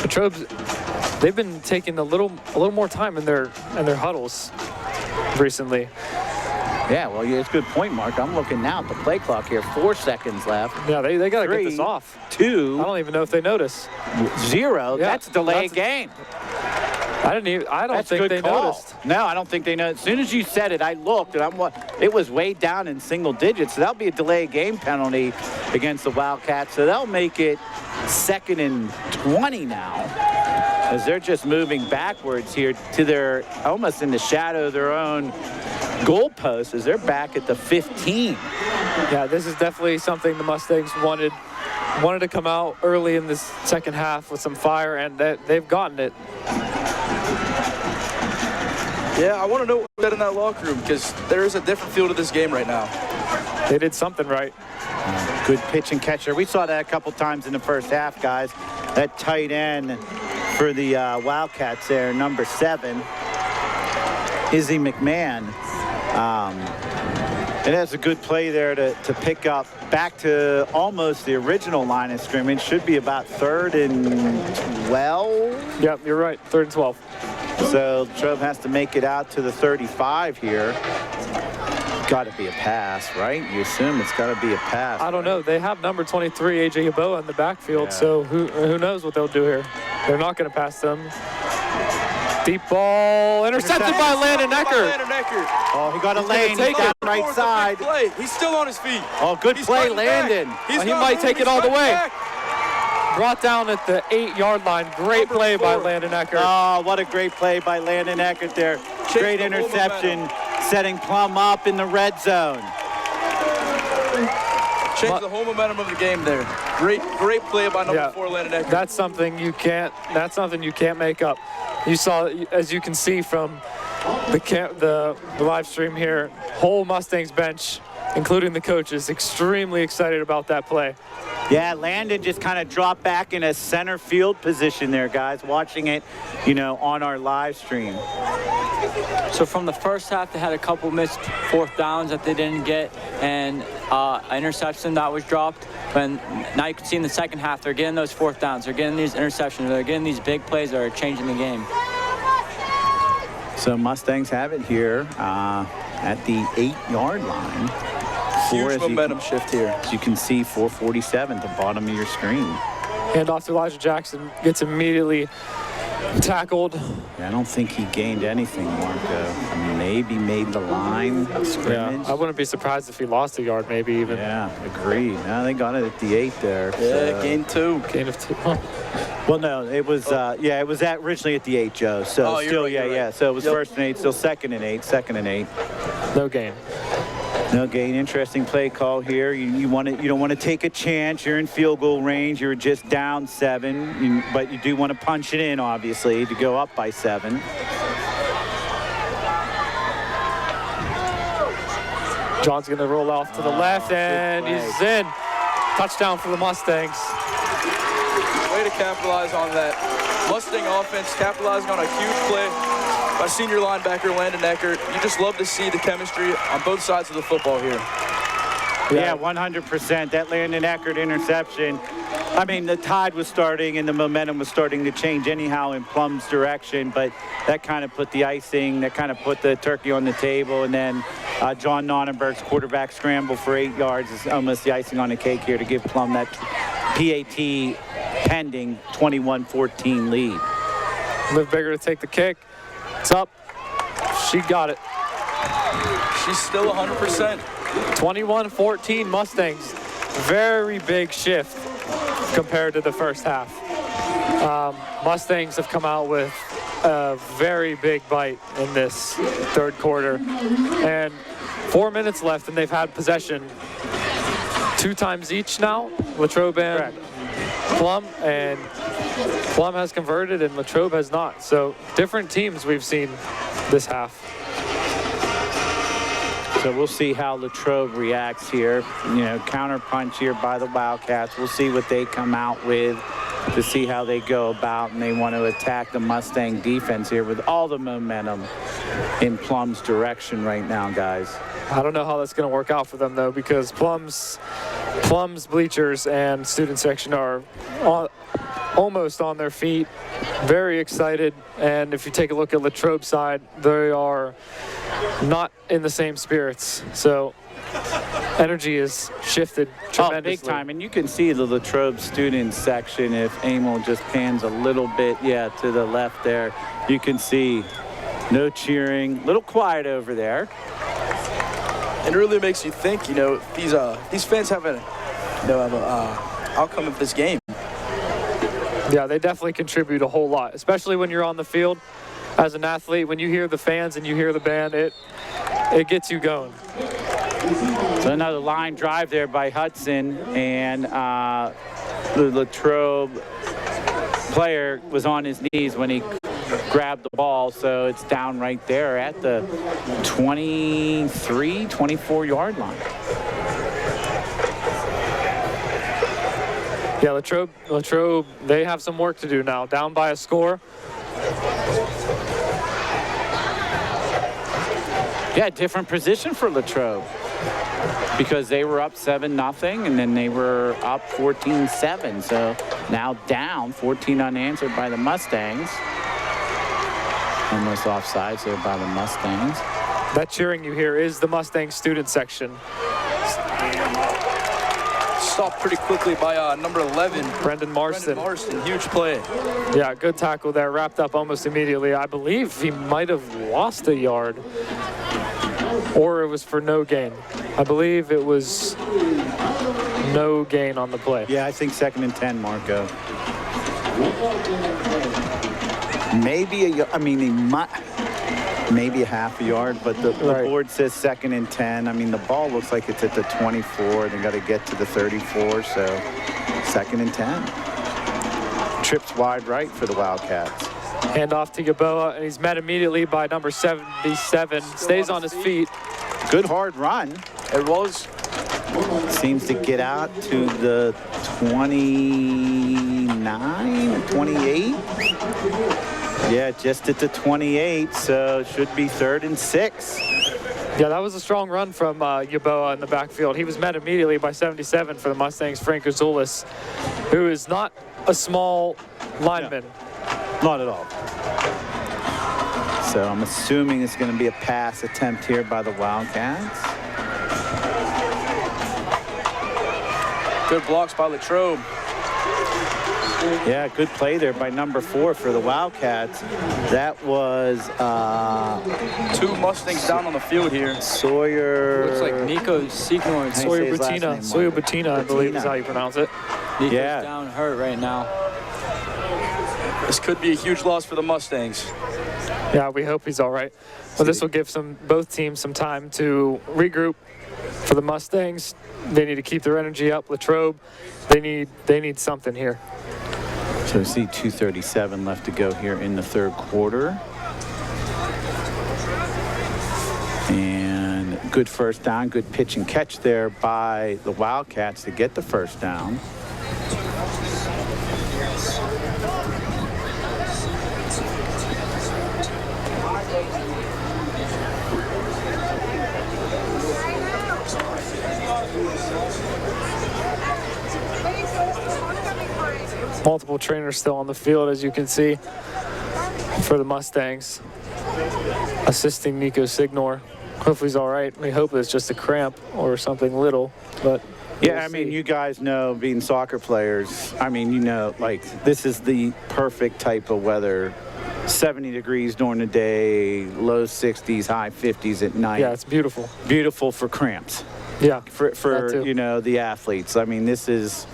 Latrobe's, they've been taking a little more time in their huddles recently. Yeah, well, it's a good point, Mark. I'm looking now at the play clock here. 4 seconds left. Yeah, they got to get 3, this off. 2, I don't even know if they notice. 0. Yeah, that's a delay game. I don't think they noticed. No, I don't think they know. As soon as you said it, I looked, and it was way down in single digits. So that'll be a delay game penalty against the Wildcats. So they'll make it 2nd and 20 now, as they're just moving backwards here to their, almost in the shadow of their own goalpost, as they're back at the 15. Yeah, this is definitely something the Mustangs wanted to come out early in this 2nd half with some fire, and they've gotten it. Yeah, I want to know that in that locker room, because there is a different feel to this game right now. They did something right. Good pitch and catcher. We saw that a couple times in the first half, guys. That tight end for the Wildcats there, number 7, Izzy McMahon. And that's a good play there to pick up back to almost the original line of scrimmage. Should be about 3rd and 12. Yep, you're right. 3rd and 12. So Latrobe has to make it out to the 35 here. Got to be a pass, right? You assume it's got to be a pass. I don't know. They have number 23, A.J. Yeboah, in the backfield, Yeah. so who knows what they'll do here. They're not going to pass them. Deep ball intercepted by Landon Eckert. Oh, he got a gonna lane. He's take down it. right side. Play. He's still on his feet. Oh, good He's play, fighting back. Landon. He's He not might moving. take it He's all the fighting way. back. Brought down at the 8-yard line. Great Number play by 4. Landon Eckert. Oh, what a great play by Landon Eckert there. Great the whole interception, setting Plum up in the red zone. Changed the whole momentum of the game there. Great play by number 4, Landon Eckert. That's something you can't make up. You saw, as you can see from the live stream here, whole Mustangs bench, including the coaches, extremely excited about that play. Yeah, Landon just kind of dropped back in a center field position there, guys, watching it, on our live stream. So from the first half, they had a couple missed 4th downs that they didn't get, and an interception that was dropped. And now you can see in the second half, they're getting those 4th downs. They're getting these interceptions. They're getting these big plays that are changing the game. So Mustangs have it here at the 8-yard line. Huge momentum shift here. As you can see, 4:47 at the bottom of your screen. Hand off to Elijah Jackson, gets immediately tackled. I don't think he gained anything, Marco. Maybe made the line of scrimmage. Yeah, I wouldn't be surprised if he lost a yard, maybe even. Yeah, agreed. No, they got it at the 8 there. Yeah, gain 2. Gain of 2. Well, no, it was it was originally at the 8, Joe. So Oh, you're still, right, you're yeah. right. So it was Yep. 1st and 8, still 2nd and 8, 2nd and 8. No gain. No gain. Interesting play call here. You don't want to take a chance. You're in field goal range. You're just down 7, but you do want to punch it in, obviously, to go up by 7. John's going to roll off to the left, and play. he's in. Touchdown for the Mustangs. Way to capitalize on that. Mustang offense capitalizing on a huge play by senior linebacker Landon Eckert. You just love to see the chemistry on both sides of the football here. Yeah, 100%. That Landon Eckert interception. I mean, the tide was starting and the momentum was starting to change anyhow in Plum's direction, but that kind of put the icing, that kind of put the turkey on the table, and then John Nonnenberg's quarterback scramble for 8 yards is almost the icing on the cake here to give Plum that PAT pending 21-14 lead. Liv Bigger to take the kick. It's up. She got it. She's still 100%. 21-14 Mustangs. Very big shift compared to the first half. Mustangs have come out with a very big bite in this 3rd quarter. And 4 minutes left, and they've had possession 2 times each now. Latrobe and Plum, and Plum has converted and Latrobe has not. So different teams we've seen this half. So we'll see how Latrobe reacts here. Counter punch here by the Wildcats. We'll see what they come out with to see how they go about, and they want to attack the Mustang defense here with all the momentum in Plum's direction right now, guys. I don't know how that's going to work out for them, though, because Plum's bleachers and student section are almost on their feet, very excited. And if you take a look at Latrobe's side, they are not in the same spirits. So energy is shifted tremendously. Oh, big time. And you can see the Latrobe student section if Emil just pans a little bit, to the left there. You can see no cheering, a little quiet over there. It really makes you think, these fans have an outcome of this game. Yeah, they definitely contribute a whole lot, especially when you're on the field as an athlete. When you hear the fans and you hear the band, it gets you going. So another line drive there by Hudson, and the Latrobe player was on his knees when he grabbed the ball, so it's down right there at the 23, 24-yard line. Yeah, Latrobe, they have some work to do now. Down by a score. Yeah, different position for Latrobe because they were up 7-0 and then they were up 14-7. So now down 14 unanswered by the Mustangs. Almost offsides there by the Mustangs. That cheering you hear is the Mustang student section. Stopped pretty quickly by number 11, Brendan Marston. Huge play. Yeah, good tackle there. Wrapped up almost immediately. I believe he might have lost a yard, or it was for no gain. I believe it was no gain on the play. Yeah, I think 2nd and 10, Marco. Maybe he might. Maybe a half a yard, but the board says 2nd and 10. I mean, the ball looks like it's at the 24. They got to get to the 34, so 2nd and 10. Trips wide right for the Wildcats. Hand off to Yaboa, and he's met immediately by number 77. Stays on his feet. Good hard run. It was. Seems to get out to the 29, 28. Yeah, just at the 28, so should be 3rd and 6. Yeah, that was a strong run from Yaboa in the backfield. He was met immediately by 77 for the Mustangs, Frank Azulis, who is not a small lineman. No, not at all. So I'm assuming it's going to be a pass attempt here by the Wildcats. Good blocks by Latrobe. Yeah, good play there by number 4 for the Wildcats. That was 2 Mustangs down on the field here. Sawyer. Looks like Nico Signor. Sawyer Bettina. Sawyer Bettina, I believe is how you pronounce it. Nico's Yeah. down hurt right now. This could be a huge loss for the Mustangs. Yeah, we hope he's all right. But this will give both teams some time to regroup. For the Mustangs, they need to keep their energy up. Latrobe, they need something here. So see 2:37 left to go here in the 3rd quarter. And good first down, good pitch and catch there by the Wildcats to get the first down. Multiple trainers still on the field, as you can see, for the Mustangs. Assisting Nico Signor. Hopefully he's all right. We hope it's just a cramp or something little, but yeah, I mean, you guys know, being soccer players, I mean, you know, like, this is the perfect type of weather. 70 degrees during the day, low 60s, high 50s at night. Yeah, it's beautiful. Beautiful for cramps. Yeah, For you know, the athletes. I mean, this is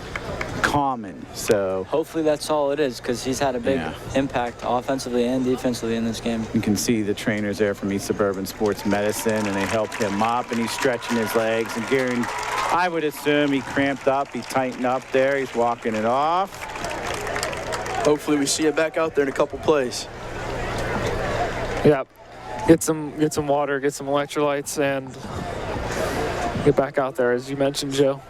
common, so. Hopefully that's all it is, because he's had a big impact offensively and defensively in this game. You can see the trainers there from East Suburban Sports Medicine, and they helped him up, and he's stretching his legs. And Gary, I would assume he cramped up, he tightened up there, he's walking it off. Hopefully we see it back out there in a couple plays. Yeah, get some water, get some electrolytes, and get back out there, as you mentioned, Joe.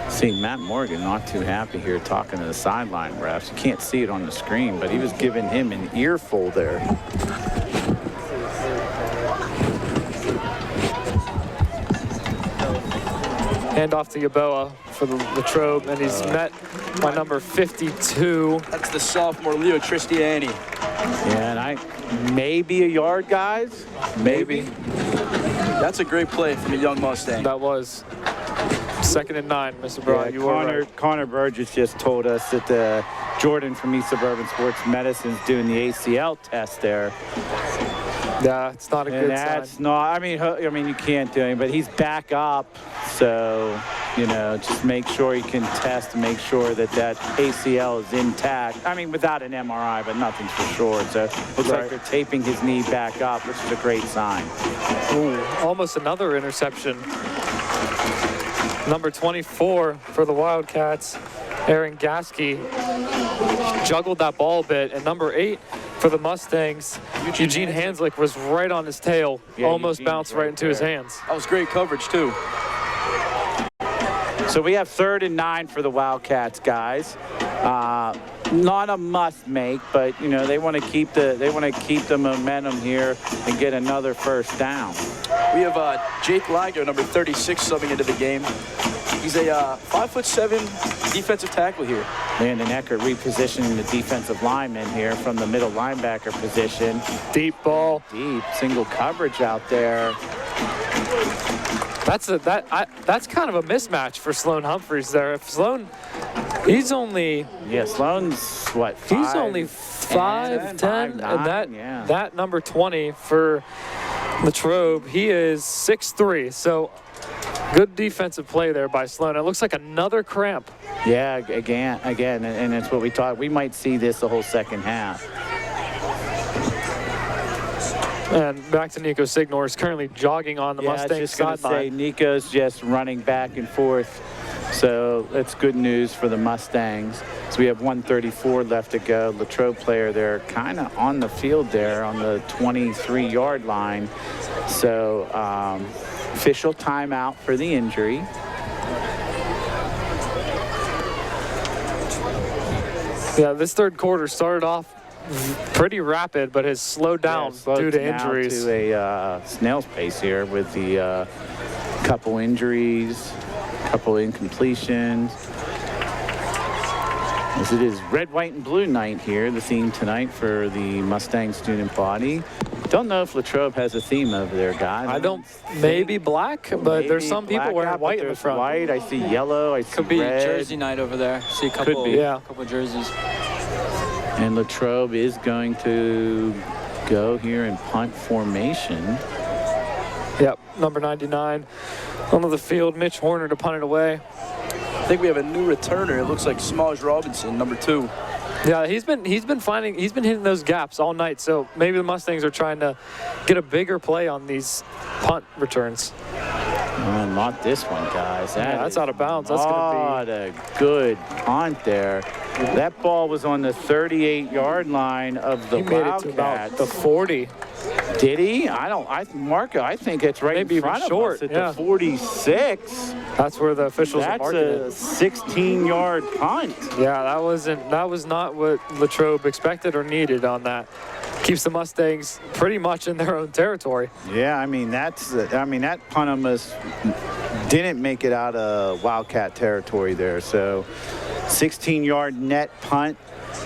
See, Matt Morgan not too happy here talking to the sideline refs. You can't see it on the screen, but he was giving him an earful there. Hand off to Yaboa for the Latrobe, and he's met by number 52. That's the sophomore, Leo Tristiani. Yeah, and maybe a yard, guys. Maybe. That's a great play from a young Mustang. That was 2nd and 9, Mr. Broad. You were right. Connor Burgess just told us that Jordan from East Suburban Sports Medicine is doing the ACL test there. Yeah, it's not a good That's sign. not. I mean, you can't do anything, but he's back up, so you know, just make sure he can test to make sure that ACL is intact. I mean, without an MRI, but nothing's for sure. So looks like they're taping his knee back up, which is a great sign. Ooh, almost another interception. Number 24 for the Wildcats, Aaron Gasky, juggled that ball a bit, and number 8 for the Mustangs, Eugene Hanslick, was right on his tail, almost bounced right into his hands. That was great coverage too. So we have 3rd and 9 for the Wildcats, guys. Not a must make, but you know, they want to keep the momentum here and get another first down. We have Jake Lago, number 36, subbing into the game. He's a 5'7" defensive tackle here. Landon Eckert repositioning the defensive lineman here from the middle linebacker position. Deep ball. Deep single coverage out there. That's kind of a mismatch for Sloan Humphreys there. If Sloan, he's only Sloan's what? he's only 5'10", and that number 20 for Latrobe, he is 6'3". So good defensive play there by Sloan. It looks like another cramp. Yeah, again, and it's what we thought. We might see this the whole second half. And back to Nico Signor, is currently jogging on the Mustang sideline. Nico's just running back and forth. So that's good news for the Mustangs. So we have 1:34 left to go. Latrobe player there kind of on the field there on the 23-yard line. So official timeout for the injury. Yeah, this third quarter started off pretty rapid, but has slowed down due to injuries. To a snail's pace here with the couple injuries, couple incompletions. As it is red, white, and blue night here, the theme tonight for the Mustang student body. Don't know if Latrobe has a theme over there, guys. I don't. Maybe black, but there's some people wearing white in the front. White. I see yellow. I see Could be red. jersey night over there. See a couple. Could be. Couple jerseys. And Latrobe is going to go here in punt formation. Yep, number 99 onto the field. Mitch Horner to punt it away. I think we have a new returner. It looks like Smaj Robinson, number 2. Yeah, he's been hitting those gaps all night. So maybe the Mustangs are trying to get a bigger play on these punt returns. Not this one, guys. That's out of bounds. That's going to be a good punt there. That ball was on the 38-yard line of the Wildcats. He made it to about the 40. Did he? Marco, I think it's right maybe in front even short, of us at the 46. That's where the officials are marking it. That's a 16-yard punt. Yeah, that was not what Latrobe expected or needed on that. Keeps the Mustangs pretty much in their own territory. Yeah, that punt almost didn't make it out of Wildcat territory there. So 16-yard net punt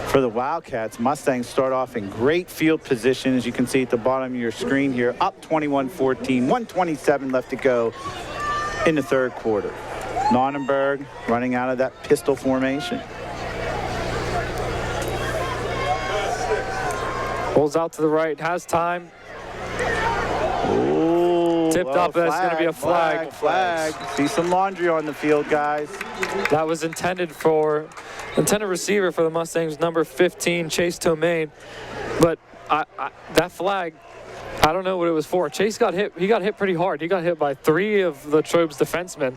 for the Wildcats. Mustangs start off in great field position, as you can see at the bottom of your screen here, up 21-14, 1:27 left to go in the third quarter. Nonnenberg running out of that pistol formation. Pulls out to the right, has time. Ooh, Tipped up, that's going to be a flag. See some laundry on the field, guys. That was intended receiver for the Mustangs, number 15, Chase Tomaine. But that flag, I don't know what it was for. Chase got hit. He got hit pretty hard. He got hit by 3 of Latrobe's defensemen.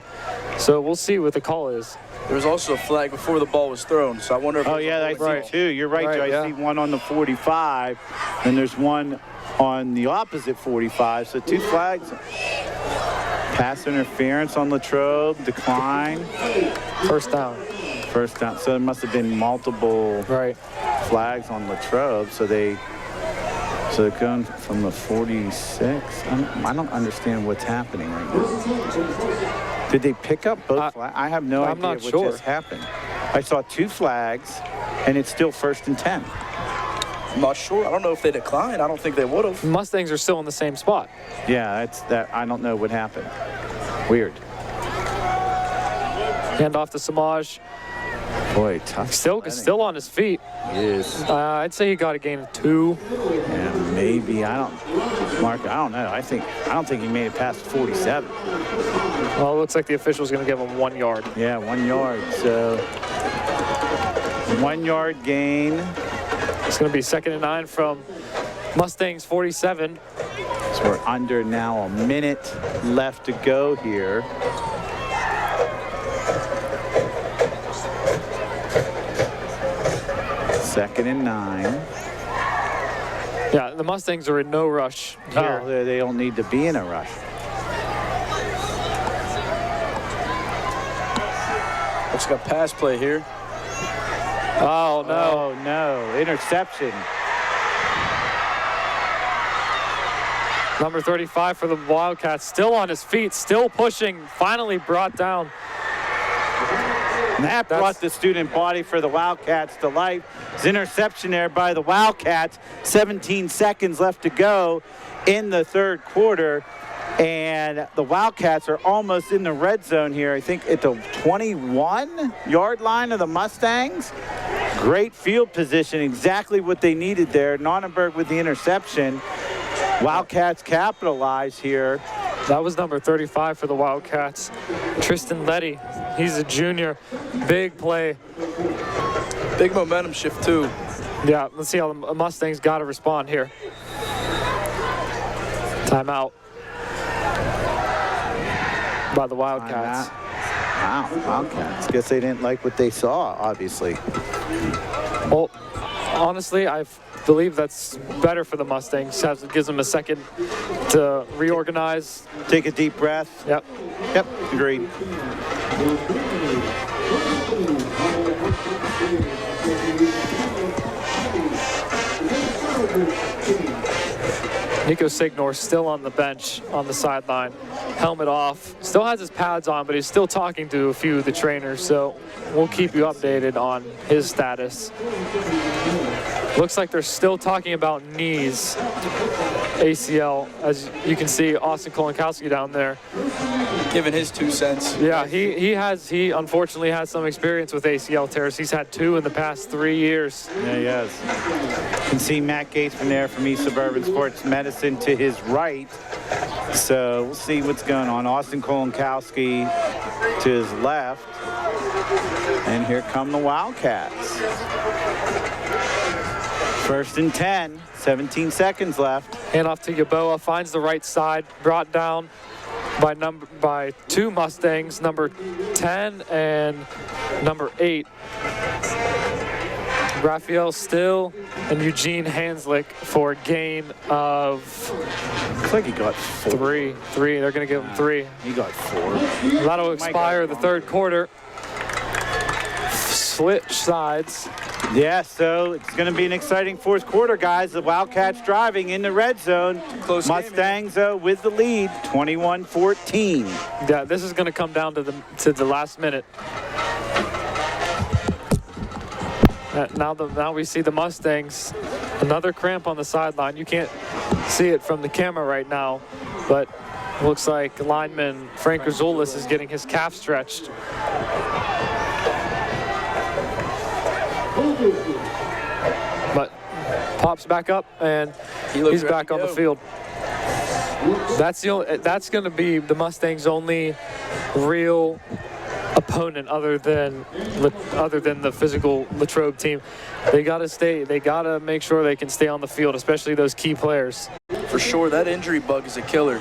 So we'll see what the call is. There was also a flag before the ball was thrown, so I wonder if... Oh, yeah, I see 2. You're right, Joe. I see one on the 45, and there's one on the opposite 45. So 2 flags. Pass interference on Latrobe, decline. First down. So there must have been multiple flags on Latrobe. So they're going from the 46. I don't understand what's happening right now. Did they pick up both flags? I have no idea what just happened. I saw 2 flags, and it's still 1st and 10. I'm not sure. I don't know if they declined. I don't think they would have. Mustangs are still in the same spot. Yeah, I don't know what happened. Weird. Hand off to Samaj. Boy, tough. Still on his feet. He is. I'd say he got a gain of 2. Yeah, maybe. Mark, I don't know. I don't think he made it past 47. Well, it looks like the official's going to give him 1 yard. Yeah, 1 yard. So 1 yard gain. It's going to be 2nd and 9 from Mustangs 47. So we're under now a minute left to go here. Second and 9. Yeah, the Mustangs are in no rush here. No, they don't need to be in a rush. Looks like a pass play here. Oh, no. Oh, no. Interception. Number 35 for the Wildcats, still on his feet, still pushing, finally brought down. And that brought the student body for the Wildcats to life. His interception there by the Wildcats. 17 seconds left to go in the third quarter. And the Wildcats are almost in the red zone here. I think at the 21-yard line of the Mustangs. Great field position, exactly what they needed there. Nonnenberg with the interception. Wildcats capitalize here. That was number 35 for the Wildcats. Tristan Letty, he's a junior. Big play. Big momentum shift too. Yeah, let's see how the Mustangs got to respond here. Timeout by the Wildcats. Wow, Wildcats. Guess they didn't like what they saw, obviously. Well, honestly, I believe that's better for the Mustangs. It gives them a second to reorganize. Take a deep breath. Yep. Yep, agreed. Nico Signor still on the bench on the sideline, helmet off, still has his pads on, but he's still talking to a few of the trainers, so we'll keep you updated on his status. Looks like they're still talking about knees, ACL, as you can see Austin Kolonkowski down there. Giving his 2 cents. Yeah, he unfortunately has some experience with ACL tears. He's had 2 in the past 3 years. Yeah, he has. You can see Matt Gates from there from East Suburban Sports Medicine to his right. So we'll see what's going on. Austin Kolonkowski to his left. And here come the Wildcats. First and 10, 17 seconds left. Hand off to Yaboa, finds the right side, brought down by 2 Mustangs, number 10 and number 8. Raphael Still and Eugene Hanslick for a gain of... Looks like he got 4. 3. They're going to give him 3. He got 4. That'll expire the third quarter. Switch sides. Yeah, so it's going to be an exciting fourth quarter, guys. The Wildcats driving in the red zone. Close Mustangs with the lead, 21-14. Yeah, this is going to come down to the last minute. Now we see the Mustangs. Another cramp on the sideline. You can't see it from the camera right now, but looks like lineman Frank Rizulis is getting his calf stretched. But pops back up and he's back on the field. That's going to be the Mustangs' only real opponent other than the physical Latrobe team. They got to make sure they can stay on the field, especially those key players. For sure, that injury bug is a killer.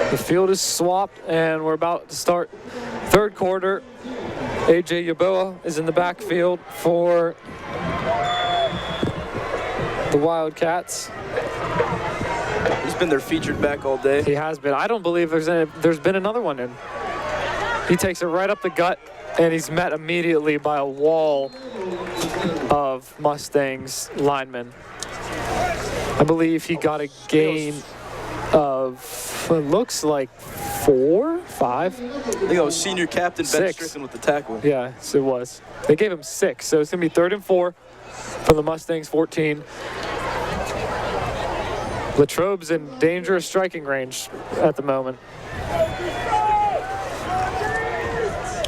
The field is swapped, and we're about to start third quarter. AJ Yaboa is in the backfield for the Wildcats. He's been their featured back all day. He has been. I don't believe there's been another one in. He takes it right up the gut, and he's met immediately by a wall of Mustangs linemen. I believe he got a gain of, it looks like 4, 5. I think that was senior captain Ben 6. Strickland with the tackle. Yeah, so it was. They gave him 6, so it's going to be 3rd and 4 from the Mustangs 14. Latrobe's in dangerous striking range at the moment.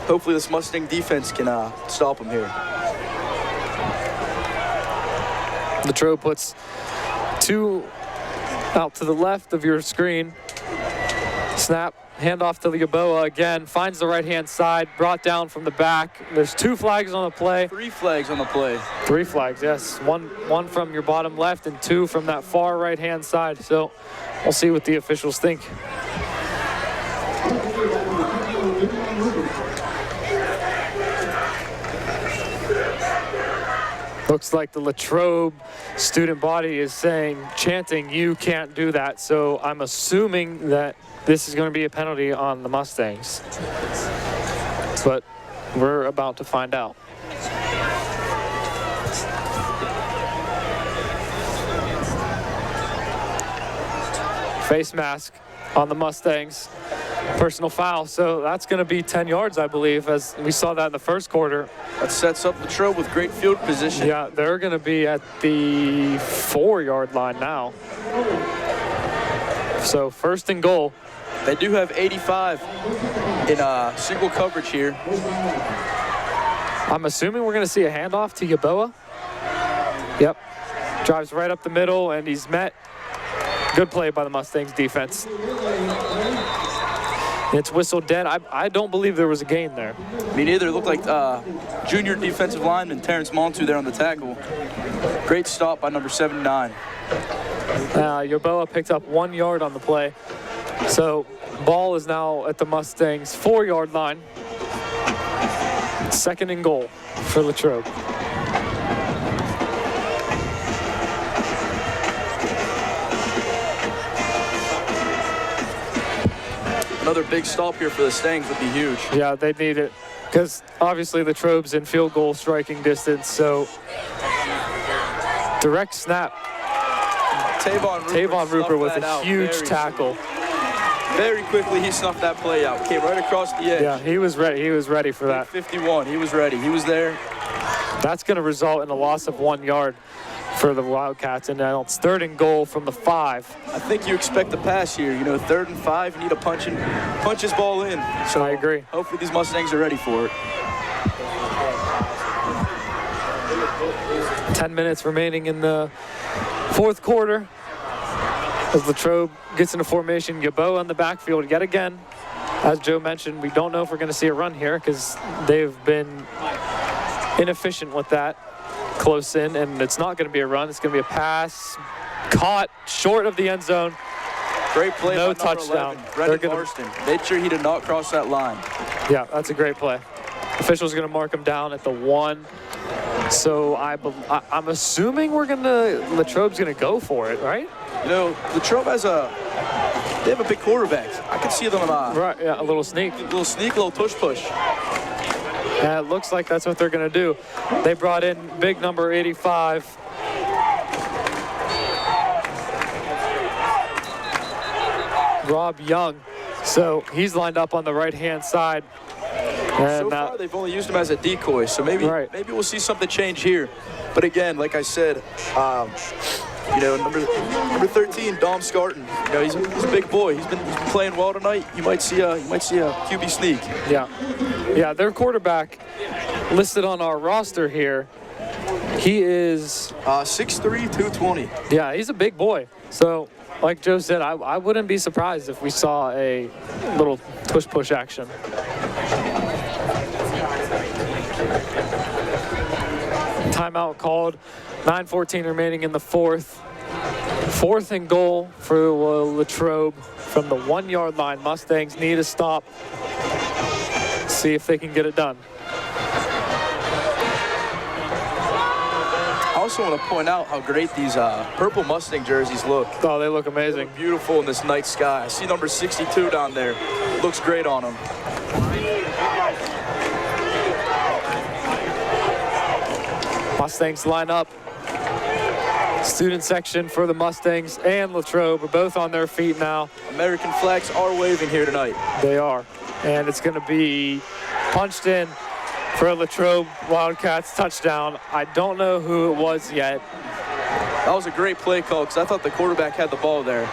Hopefully this Mustang defense can stop him here. Latrobe puts 2 out to the left of your screen. Snap, handoff to Yaboa again, finds the right-hand side, brought down from the back. There's 2 flags on the play. 3 flags on the play. 3 flags, yes. One from your bottom left and 2 from that far right-hand side. So we'll see what the officials think. Looks like the Latrobe student body is chanting, "You can't do that." So I'm assuming that this is going to be a penalty on the Mustangs. But We're about to find out. Face mask on the Mustangs. Personal foul, so that's going to be 10 yards, I believe, as we saw that in the first quarter. That sets up Latrobe with great field position. Yeah, they're going to be at the 4-yard line now. So 1st and goal. They do have 85 in single coverage here. I'm assuming we're going to see a handoff to Yeboah. Yep. Drives right up the middle, and he's met. Good play by the Mustangs defense. It's whistled dead. I don't believe there was a gain there. Me neither. It looked like junior defensive lineman Terrence Montu there on the tackle. Great stop by number 79. Yeboah picked up 1 yard on the play. So ball is now at the Mustangs' 4-yard line. 2nd and goal for Latrobe. Another big stop here for the Stangs would be huge. Yeah, they need it because obviously Latrobe's in field goal striking distance. So direct snap. Tavon Rupert with a huge tackle. Very quickly he snuffed that play out. Came right across the edge. Yeah, he was ready. He was ready for that. 51. He was ready. He was there. That's going to result in a loss of 1 yard for the Wildcats, and now it's 3rd and goal from the 5. I think you expect the pass here. You know, 3rd and 5, you need to punch his ball in. So I agree. Hopefully these Mustangs are ready for it. 10 minutes remaining in the 4th quarter. As Latrobe gets into formation, Yeboah on the backfield yet again. As Joe mentioned, we don't know if we're going to see a run here because they've been inefficient with that. Close in, and it's not going to be a run. It's going to be a pass. Caught short of the end zone. Great play. No by touchdown. 11, Brendan Marston. Made sure he did not cross that line. Yeah, that's a great play. Official's going to mark him down at the 1. So I'm assuming Latrobe's going to go for it, right? You know, Latrobe they have a big quarterback. I can see them. Right, yeah, a little sneak. A little push. Yeah, it looks like that's what they're going to do. They brought in big number 85. Rob Young. So he's lined up on the right-hand side. And so far, they've only used him as a decoy, so maybe we'll see something change here. But again, like I said, you know, number 13, Dom Scarton. You know, he's a big boy. He's been playing well tonight. You might see a QB sneak. Yeah, their quarterback listed on our roster here. He is 6'3", 220. Yeah, he's a big boy. So, like Joe said, I wouldn't be surprised if we saw a little push action. Timeout called. 9:14 remaining in the 4th. 4th and goal for Latrobe from the 1-yard line. Mustangs need a stop. See if they can get it done. I also want to point out how great these purple Mustang jerseys look. Oh, they look amazing. They look beautiful in this night sky. I see number 62 down there. Looks great on them. Mustangs line up. Student section for the Mustangs and Latrobe are both on their feet now. American flags are waving here tonight. They are. And it's going to be punched in for a Latrobe Wildcats touchdown. I don't know who it was yet. That was a great play call because I thought the quarterback had the ball there.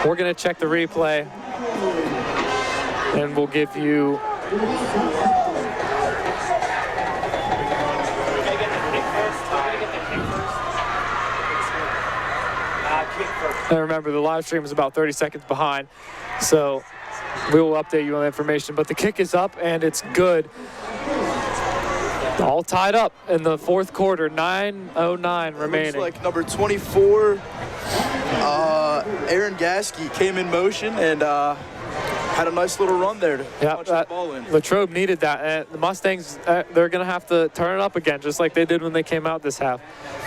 We're going to check the replay. And we'll give you... And remember, the live stream is about 30 seconds behind, so we will update you on the information. But the kick is up, and it's good. All tied up in the 4th quarter, 9:09 remaining. Looks like number 24, Aaron Gasky, came in motion and had a nice little run there to punch the ball in. Latrobe needed that, and the Mustangs, they're going to have to turn it up again, just like they did when they came out this half,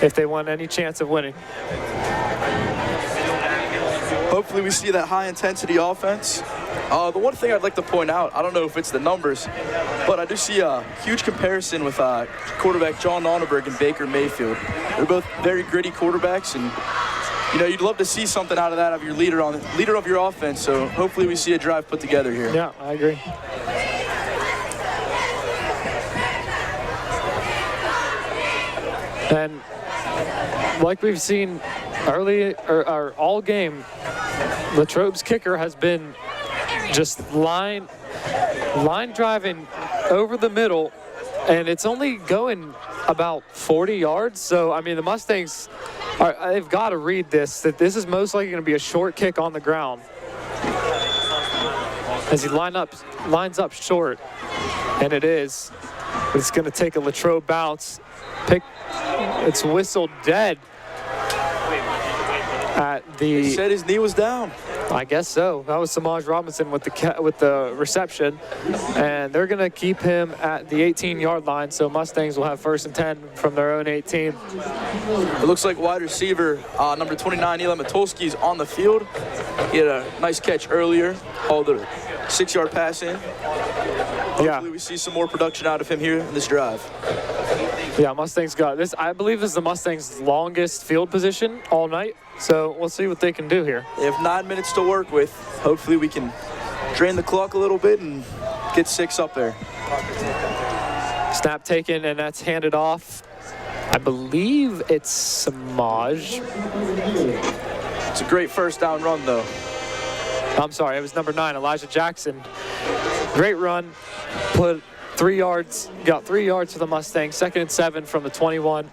if they want any chance of winning. Hopefully we see that high-intensity offense. The one thing I'd like to point out, I don't know if it's the numbers, but I do see a huge comparison with quarterback John Nonneberg and Baker Mayfield. They're both very gritty quarterbacks, and you'd love to see something out of that of your leader of your offense. So hopefully we see a drive put together here. Yeah, I agree. And like we've seen early or all game, Latrobe's kicker has been just line driving over the middle, and it's only going about 40 yards. So I mean, the Mustangs they've got to read this, that this is most likely going to be a short kick on the ground as he lines up short, and it is. It's going to take a Latrobe bounce. It's whistled dead at the. He said his knee was down. I guess so. That was Samaj Robinson with the reception, and they're going to keep him at the 18-yard line. So Mustangs will have 1st and 10 from their own 18. It looks like wide receiver number 29, Eli Matulski's on the field. He had a nice catch earlier, hauled a 6-yard pass in. Hopefully we see some more production out of him here in this drive. Yeah, Mustangs got this. I believe this is the Mustangs' longest field position all night. So we'll see what they can do here. They have 9 minutes to work with. Hopefully we can drain the clock a little bit and get 6 up there. Snap taken, and that's handed off. I believe it's Samaj. It's a great first down run, though. I'm sorry, it was number 9, Elijah Jackson. Great run, got 3 yards for the Mustangs. 2nd and 7 from the 21.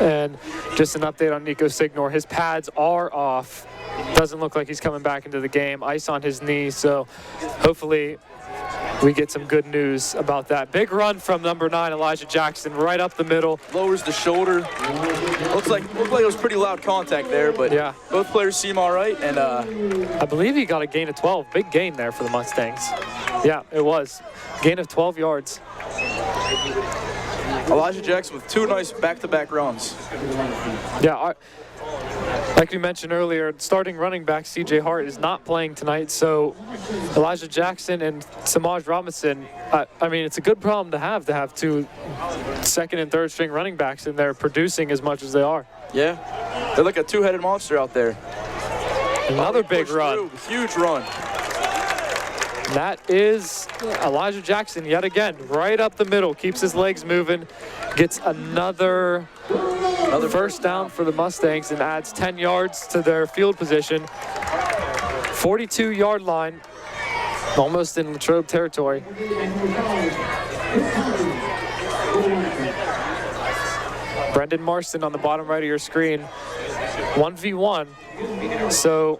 And just an update on Nico Signor. His pads are off. Doesn't look like he's coming back into the game. Ice on his knee, so hopefully we get some good news about that. Big run from number 9, Elijah Jackson, right up the middle. Lowers the shoulder. Looked like it was pretty loud contact there, but yeah, both players seem all right. And I believe he got a gain of 12. Big gain there for the Mustangs. Yeah, it was. Gain of 12 yards. Elijah Jackson with 2 nice back-to-back runs. Yeah, like we mentioned earlier, starting running back C.J. Hart is not playing tonight, so Elijah Jackson and Samaj Robinson, I mean, it's a good problem to have 2 second and third string running backs, and they're producing as much as they are. Yeah, they're like a 2-headed monster out there. Another big run. Huge run. That is Elijah Jackson yet again, right up the middle, keeps his legs moving, gets another first down for the Mustangs and adds 10 yards to their field position. 42-yard line, almost in Latrobe territory. Brendan Marston on the bottom right of your screen, 1v1. So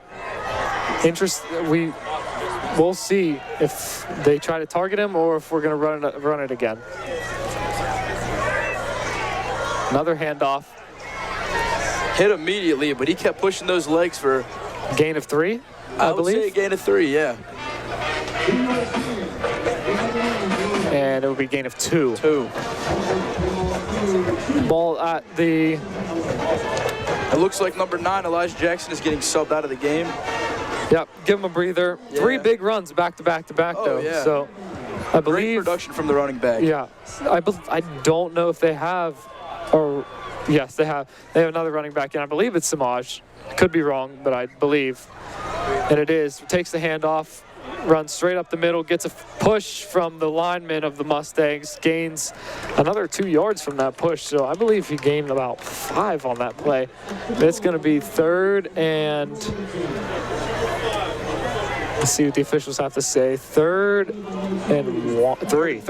we'll see if they try to target him or if we're going to run it again. Another handoff. Hit immediately, but he kept pushing those legs for gain of 3, I believe. Would say a gain of 3, yeah. And it would be gain of 2. Ball at the. It looks like number 9, Elijah Jackson, is getting subbed out of the game. Yep, give him a breather. Yeah. 3 big runs back to back though. Yeah. So I believe. Great production from the running back. Yeah, I don't know if they have, or yes, they have. They have another running back, and I believe it's Samaj. Could be wrong, but I believe, and it is. Takes the handoff, runs straight up the middle, gets a push from the lineman of the Mustangs, gains another 2 yards from that push. So I believe he gained about 5 on that play. It's going to be 3rd and. Let's see what the officials have to say. 3rd and 3.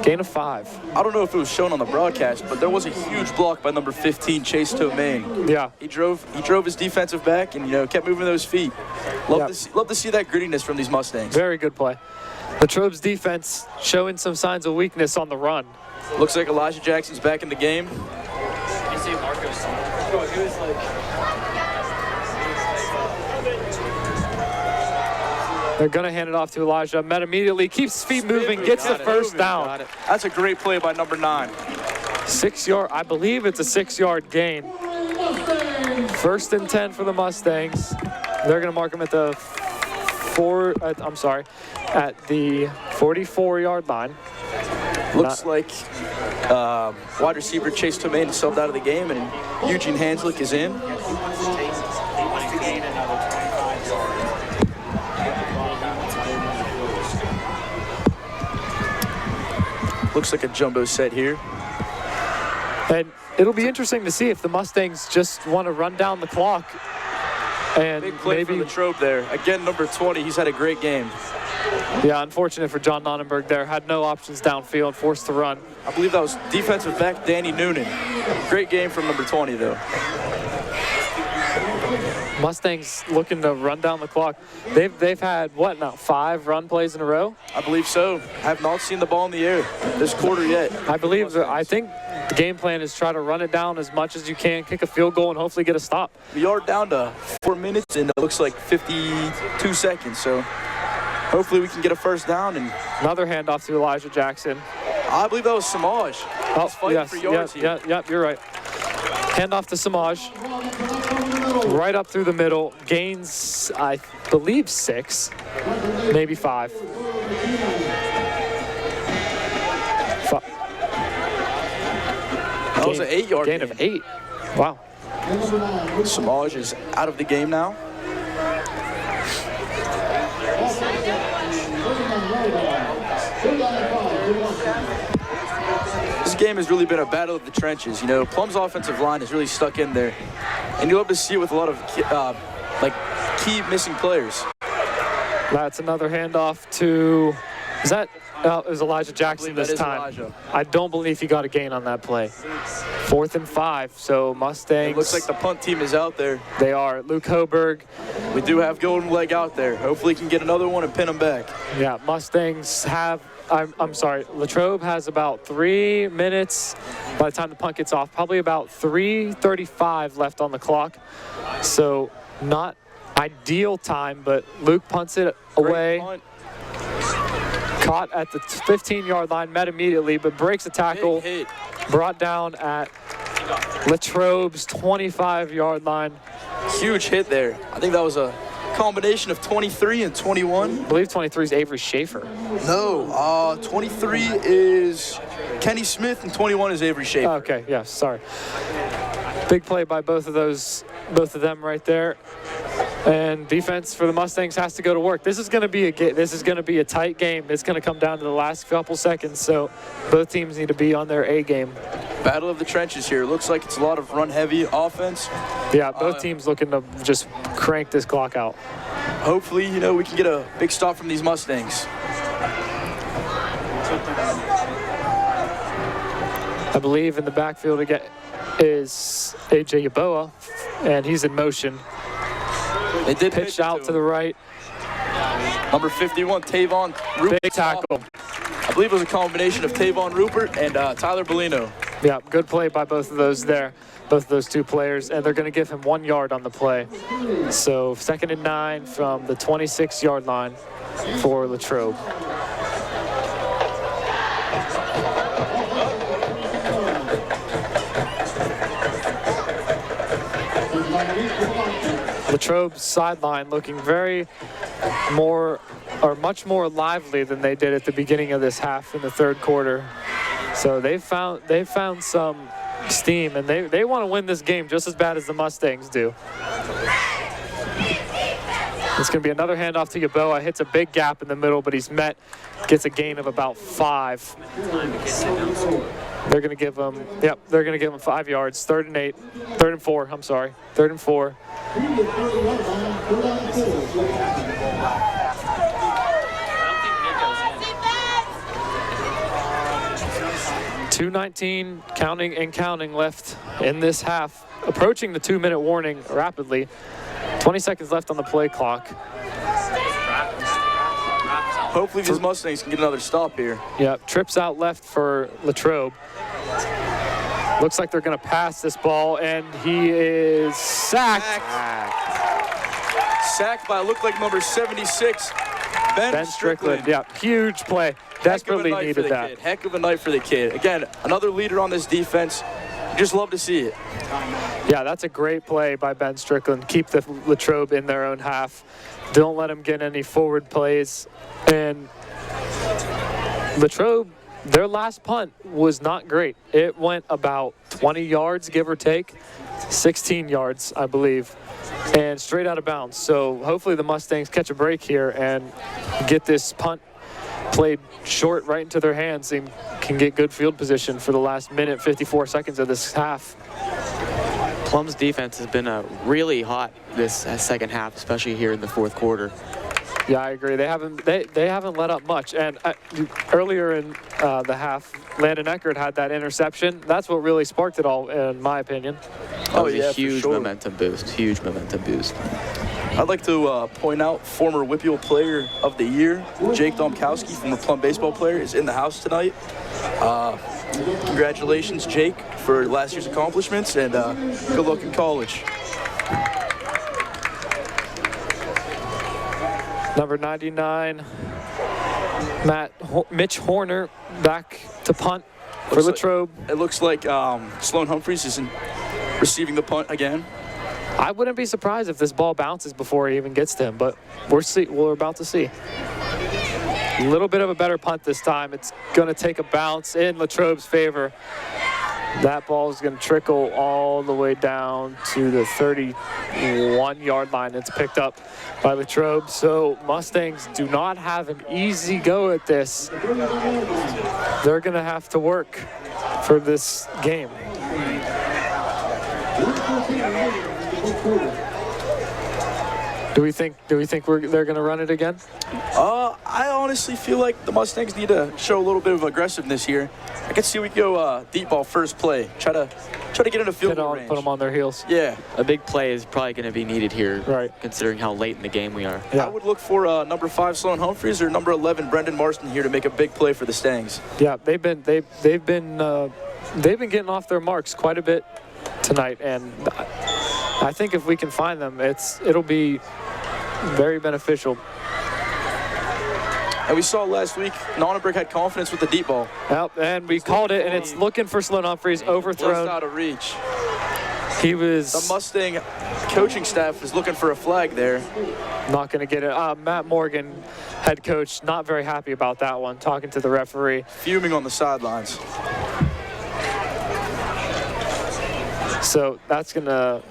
Gain of 5. I don't know if it was shown on the broadcast, but there was a huge block by number 15, Chase Tomaine. Yeah. He drove his defensive back and kept moving those feet. Love to see that grittiness from these Mustangs. Very good play. Latrobe's defense showing some signs of weakness on the run. Looks like Elijah Jackson's back in the game. You see Marcos. He was like. They're going to hand it off to Elijah. Met immediately, keeps his feet moving, gets the first down. That's a great play by number 9. 6 yard, I believe it's a 6-yard gain. First and 10 for the Mustangs. They're going to mark him at the at the 44-yard line. Looks like wide receiver Chase Tomaine subbed out of the game, and Eugene Hanslick is in. Looks like a jumbo set here. And it'll be interesting to see if the Mustangs just want to run down the clock. And Big play maybe for Latrobe there. Again, number 20, he's had a great game. Yeah, unfortunate for John Nonnenberg there. Had no options downfield, forced to run. I believe that was defensive back Danny Noonan. Great game from number 20, though. Mustangs looking to run down the clock. They've had, what now, 5 run plays in a row? I believe so. Have not seen the ball in the air this quarter yet. I think the game plan is try to run it down as much as you can, kick a field goal, and hopefully get a stop. We are down to 4 minutes, and it looks like 52 seconds, so hopefully we can get a first down. And another handoff to Elijah Jackson. I believe that was Samaj. Oh, fighting for yards here. Yep, you're right. Handoff to Samaj. Right up through the middle. Gains, I believe, 6, maybe 5. That was an 8-yard gain of 8. Wow. Samaj is out of the game now. This game has really been a battle of the trenches. You know, Plum's offensive line is really stuck in there. And you'll have to see it with a lot of key missing players. That's another handoff to, it was Elijah Jackson this time. Elijah. I don't believe he got a gain on that play. 4th and 5, so Mustangs. It looks like the punt team is out there. They are. Luke Hoberg. We do have Golden Leg out there. Hopefully he can get another one and pin him back. Yeah, Mustangs have, I'm sorry, Latrobe has about 3 minutes by the time the punt gets off, probably about 3:35 left on the clock. So not ideal time, but Luke punts it away. Caught at the 15-yard line, met immediately, but breaks a tackle. Big hit. Brought down at Latrobe's 25-yard line. Huge hit there. I think that was a combination of 23 and 21. I believe 23 is Avery Schaefer. No, 23 is Kenny Smith and 21 is Avery Schaefer. Okay, yeah, sorry. Big play by both of them right there. And defense for the Mustangs has to go to work. This is going to be a tight game. It's going to come down to the last couple seconds, so both teams need to be on their A game. Battle of the trenches here. Looks like it's a lot of run-heavy offense. Yeah, both teams looking to just crank this clock out. Hopefully, you know, we can get a big stop from these Mustangs. I believe in the backfield again is A.J. Yaboa, and he's in motion. They did pitch out to the right. Number 51, Tavon Rupert. Big tackle. I believe it was a combination of Tavon Rupert and Tyler Bellino. Yeah, good play by both of those there, both of those two players, and they're going to give him 1 yard on the play. So 2nd and 9 from the 26-yard line for Latrobe. Latrobe's sideline looking much more lively than they did at the beginning of this half in the 3rd quarter. So they've found some steam, and they want to win this game just as bad as the Mustangs do. It's going to be another handoff to Yaboa. Hits a big gap in the middle, but gets a gain of about 5. They're going to give him 5 yards. 3rd and 4, I'm sorry. 3rd and 4. 2:19 counting left in this half. Approaching the 2-minute warning rapidly. 20 seconds left on the play clock. Hopefully these Mustangs can get another stop here. Yeah, trips out left for Latrobe. Looks like they're going to pass this ball, and he is sacked. Sacked by, looked like number 76, Ben Strickland, yeah, huge play. Desperately needed that. Kid. Heck of a night for the kid. Again, another leader on this defense. Just love to see it. Yeah, that's a great play by Ben Strickland. Keep the Latrobe in their own half. Don't let them get any forward plays. And Latrobe, their last punt was not great. It went about 20 yards, give or take, 16 yards, I believe, and straight out of bounds. So hopefully the Mustangs catch a break here and get this punt played short right into their hands and can get good field position for the last minute, 54 seconds of this half. Plum's defense has been really hot this second half, especially here in the fourth quarter. Yeah, I agree. They haven't let up much. And earlier in the half, Landon Eckert had that interception. That's what really sparked it all, in my opinion. That was a huge momentum boost. Huge momentum boost. I'd like to point out former Whippeal Player of the Year, Jake Domkowski, former Plum baseball player, is in the house tonight. Congratulations, Jake, for last year's accomplishments, and good luck in college. Number 99, Mitch Horner back to punt for Latrobe. It looks like Sloan Humphreys is receiving the punt again. I wouldn't be surprised if this ball bounces before he even gets to him, but we're about to see. A little bit of a better punt this time. It's going to take a bounce in Latrobe's favor. That ball is going to trickle all the way down to the 31-yard line. It's picked up by Latrobe. So Mustangs do not have an easy go at this. They're going to have to work for this game. Do we think they're going to run it again? I honestly feel like the Mustangs need to show a little bit of aggressiveness here. I can see we go deep ball first play. Try to get in a field goal range. Put them on their heels. Yeah. A big play is probably going to be needed here, right? Considering how late in the game we are. Yeah. I would look for number 5 Sloan Humphreys or number 11 Brendan Marston here to make a big play for the Stangs. Yeah, they've been getting off their marks quite a bit tonight, and I think if we can find them, it'll be very beneficial. And we saw last week, Nonnenberg had confidence with the deep ball. Yep, and we called it, and it's looking for Sloan Humphreys, overthrown. Just out of reach. He was... The Mustang coaching staff was looking for a flag there. Not going to get it. Matt Morgan, head coach, not very happy about that one, talking to the referee. Fuming on the sidelines. So that's going to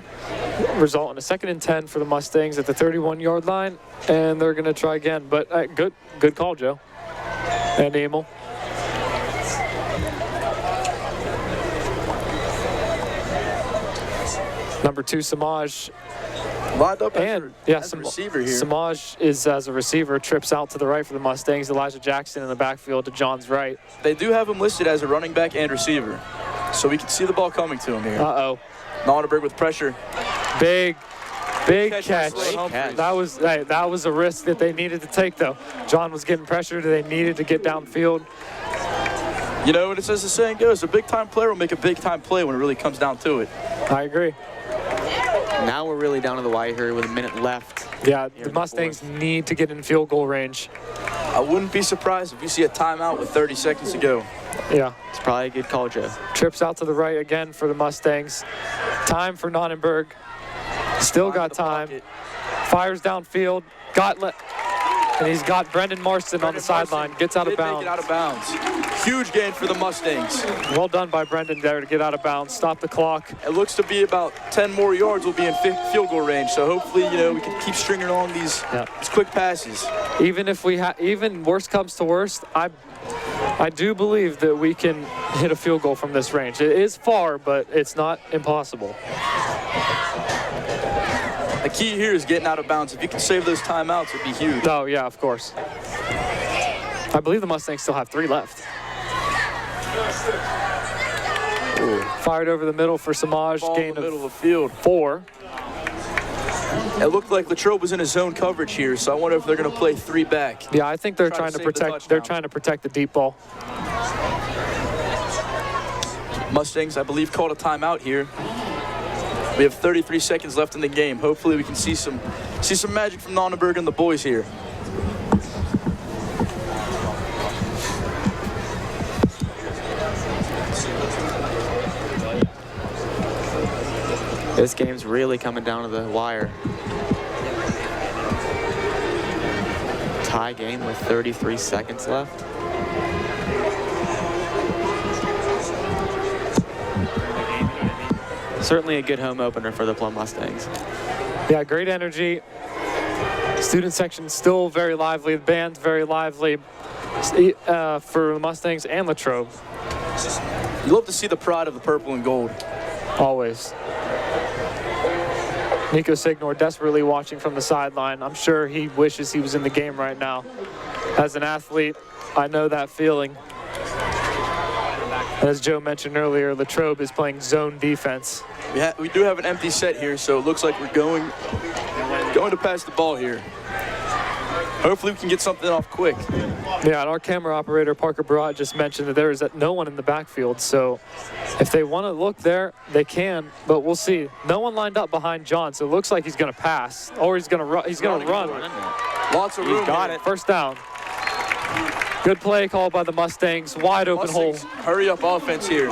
result in a 2nd and 10 for the Mustangs at the 31-yard line, and they're going to try again. But good call, Joe and Emil. Number 2, Samaj. Lined up And as a receiver here. Samaj is as a receiver, trips out to the right for the Mustangs. Elijah Jackson in the backfield to John's right. They do have him listed as a running back and receiver, so we can see the ball coming to him here. Uh-oh. Nonnenberg with pressure. Big catch. That That was a risk that they needed to take, though. John was getting pressured. They needed to get downfield. You know, and it's as the saying goes, a big-time player will make a big-time play when it really comes down to it. I agree. Now we're really down to the wire here with a minute left. Yeah, the Mustangs need to get in field goal range. I wouldn't be surprised if you see a timeout with 30 seconds to go. Yeah. It's probably a good call, Joe. Trips out to the right again for the Mustangs. Time for Nonnenberg. Still got time. Fires downfield. And he's got Brendan Marston on the sideline. Gets out of bounds. Get out of bounds. Huge gain for the Mustangs. Well done by Brendan there to get out of bounds. Stop the clock. It looks to be about 10 more yards. We'll be in field goal range. So hopefully, you know, we can keep stringing along these quick passes. Even if even worst comes to worst, I do believe that we can hit a field goal from this range. It is far, but it's not impossible. The key here is getting out of bounds. If you can save those timeouts, it'd be huge. Oh, yeah, of course. I believe the Mustangs still have 3 left. Ooh. Fired over the middle for Samaj. Ball Gain in the middle of the field. 4. It looked like Latrobe was in a zone coverage here, so I wonder if they're going to play 3 back. Yeah, I think they're trying to protect. They're trying to protect the deep ball. Mustangs, I believe, called a timeout here. We have 33 seconds left in the game. Hopefully, we can see some magic from Nonnenberg and the boys here. This game's really coming down to the wire. Tie game with 33 seconds left. Certainly a good home opener for the Plum Mustangs. Yeah, great energy. Student section still very lively. The band's very lively for the Mustangs and Latrobe. You love to see the pride of the purple and gold. Always. Nico Signor desperately watching from the sideline. I'm sure he wishes he was in the game right now. As an athlete, I know that feeling. As Joe mentioned earlier, Latrobe is playing zone defense. We do have an empty set here, so it looks like we're going to pass the ball here. Hopefully we can get something off quick. Yeah, and our camera operator, Parker Barat, just mentioned that there is no one in the backfield, so if they want to look there, they can, but we'll see. No one lined up behind John, so it looks like he's going to pass, or he's going to run. He's going to run. Lots of room. He's got it. First down. Good play called by the Mustangs. Wide open hole. Hurry up offense here.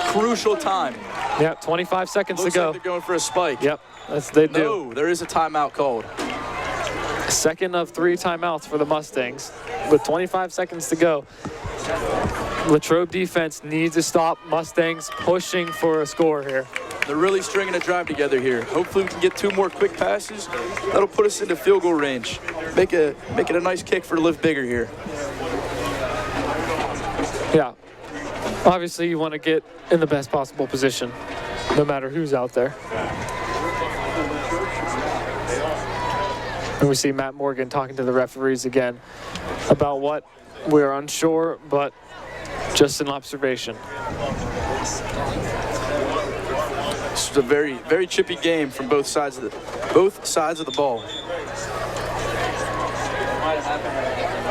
Crucial time. Yep, 25 seconds Looks to go. like they're going for a spike. Yep, they do. No, there is a timeout called. Second of 3 timeouts for the Mustangs with 25 seconds to go. Latrobe defense needs to stop Mustangs pushing for a score here. They're really stringing a drive together here. Hopefully we can get 2 more quick passes. That'll put us into field goal range. Make it a nice kick for Live Bigger here. Yeah. Obviously you want to get in the best possible position, no matter who's out there. And we see Matt Morgan talking to the referees again about what we're unsure, but just an observation. It's a very, very chippy game from both sides of the ball.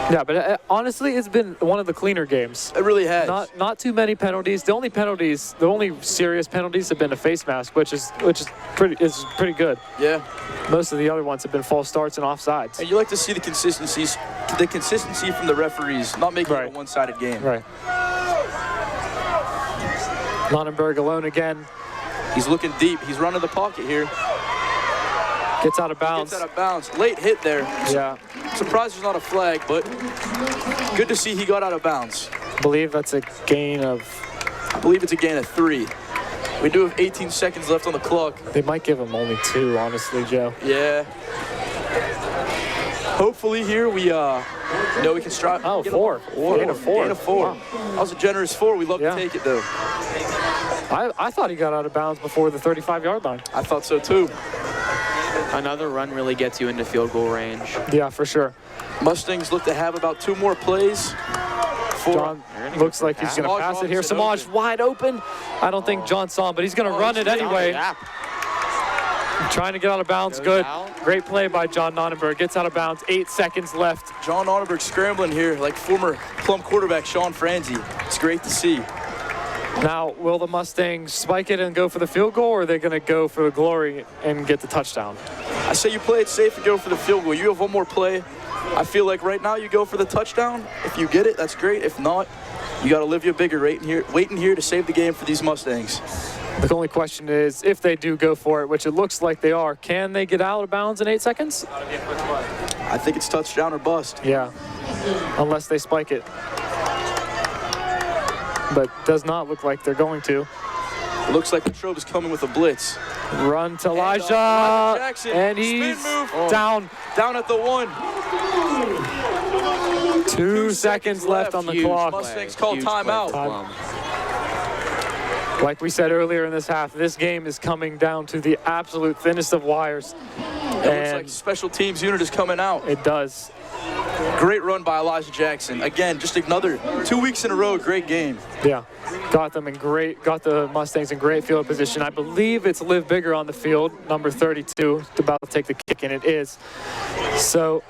Yeah, but honestly, it's been one of the cleaner games. It really has. Not too many penalties. The only serious penalties have been a face mask, which is pretty good. Yeah. Most of the other ones have been false starts and offsides. And you like to see the consistency from the referees, not making it a one-sided game. Right. Lonnenberg alone again. He's looking deep. He's running the pocket here. Gets out of bounds. Late hit there. Yeah. Surprised there's not a flag, but good to see he got out of bounds. I believe that's a gain of... I believe it's a gain of 3. We do have 18 seconds left on the clock. They might give him only 2, honestly, Joe. Yeah. Hopefully here we we can strive. Oh, 4. Gain of 4. Gain of 4. Wow. That was a generous 4. We love to take it though. I thought he got out of bounds before the 35-yard line. I thought so too. Another run really gets you into field goal range. Yeah, for sure. Mustangs look to have about 2 more plays. John looks like he's going to pass it here. Samaj wide open. I don't think John saw him, but he's going to run it anyway. Trying to get out of bounds. Good. Great play by John Nonnenberg. Gets out of bounds. 8 seconds left. John Nonnenberg scrambling here like former Plum quarterback Sean Franzi. It's great to see. Now, will the Mustangs spike it and go for the field goal, or are they going to go for the glory and get the touchdown? I say you play it safe and go for the field goal. You have one more play. I feel like right now you go for the touchdown. If you get it, that's great. If not, you got to live your bigger waiting here to save the game for these Mustangs. The only question is, if they do go for it, which it looks like they are, can they get out of bounds in 8 seconds? I think it's touchdown or bust. Yeah, unless they spike it. But does not look like they're going to. It looks like Latrobe is coming with a blitz. Run to Elijah, Jackson. and he's down. Down at the 1. 2 seconds left on the clock. Mustangs call timeout. Like we said earlier in this half, this game is coming down to the absolute thinnest of wires. It looks like special teams unit is coming out. It does. Great run by Elijah Jackson. Again, just another 2 weeks in a row, great game. Yeah, got the Mustangs in great field position. I believe it's Live Bigger on the field, number 32, about to take the kick, and it is. So,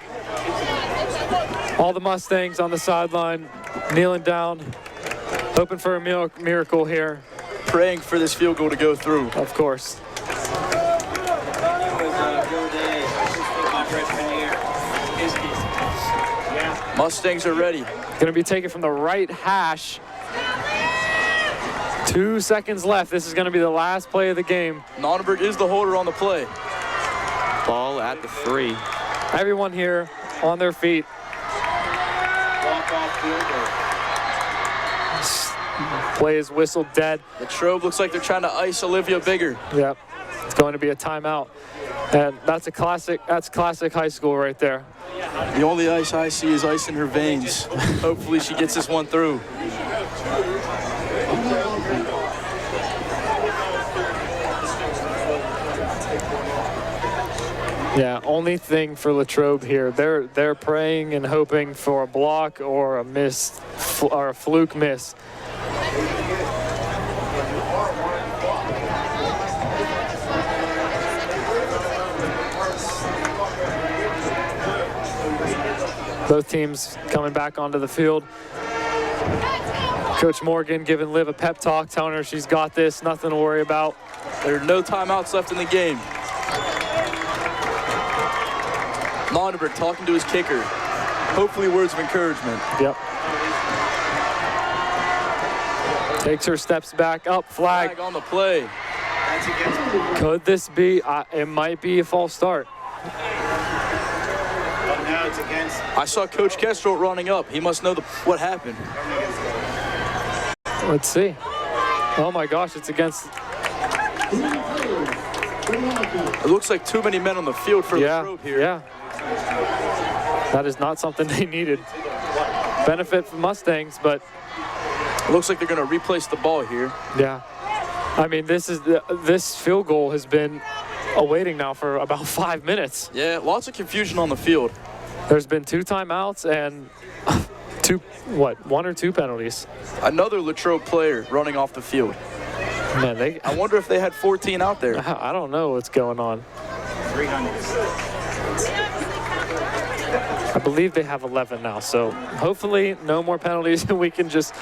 all the Mustangs on the sideline, kneeling down, hoping for a miracle here. Praying for this field goal to go through. Of course. Mustangs are ready. Going to be taken from the right hash. 2 seconds left. This is going to be the last play of the game. Nonneberg is the holder on the play. Ball at the 3. Everyone here on their feet. Play is whistled dead. Latrobe looks like they're trying to ice Olivia Bigger. Yep, it's going to be a timeout. And that's classic high school right there. The only ice I see is ice in her veins. Hopefully she gets this one through. Yeah, only thing for Latrobe here, they're praying and hoping for a block or a miss or a fluke miss. Both teams coming back onto the field. Coach Morgan giving Liv a pep talk, telling her she's got this, nothing to worry about. There are no timeouts left in the game. Nonneberg talking to his kicker. Hopefully words of encouragement. Yep. Takes her steps back up, flag. On the play. Could this be, it might be a false start. I saw Coach Kestrel running up. He must know what happened. Let's see. Oh my gosh, it's against. It looks like too many men on the field for Latrobe here. Yeah. That is not something they needed. Benefit for Mustangs, but it looks like they're going to replace the ball here. Yeah. I mean, this field goal has been awaiting now for about 5 minutes. Yeah, lots of confusion on the field. There's been 2 timeouts and 1 or 2 penalties. Another Latrobe player running off the field. Man, I wonder if they had 14 out there. I don't know what's going on. 300. I believe they have 11 now, so hopefully no more penalties and we can just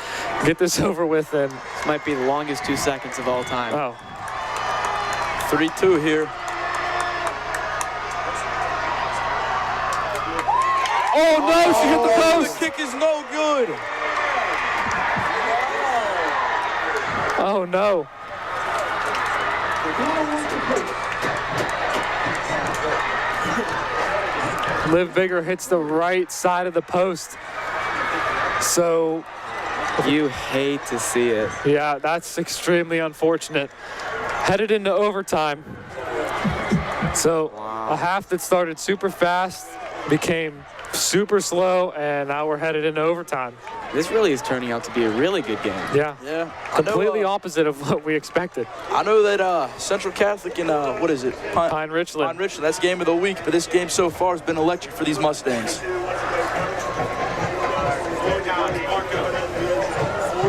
get this over with. And this might be the longest 2 seconds of all time. Oh. 3-2 here. Oh no, she hit the post! The kick is no good. Oh no. Liv Bigger hits the right side of the post. So you hate to see it. Yeah, that's extremely unfortunate. Headed into overtime. So a half that started super fast became super slow, and now we're headed into overtime. This really is turning out to be a really good game. Yeah. Yeah. Completely opposite of what we expected. I know that Central Catholic and what is it? Pine Richland. Pine Richland. That's game of the week, but this game so far has been electric for these Mustangs. 4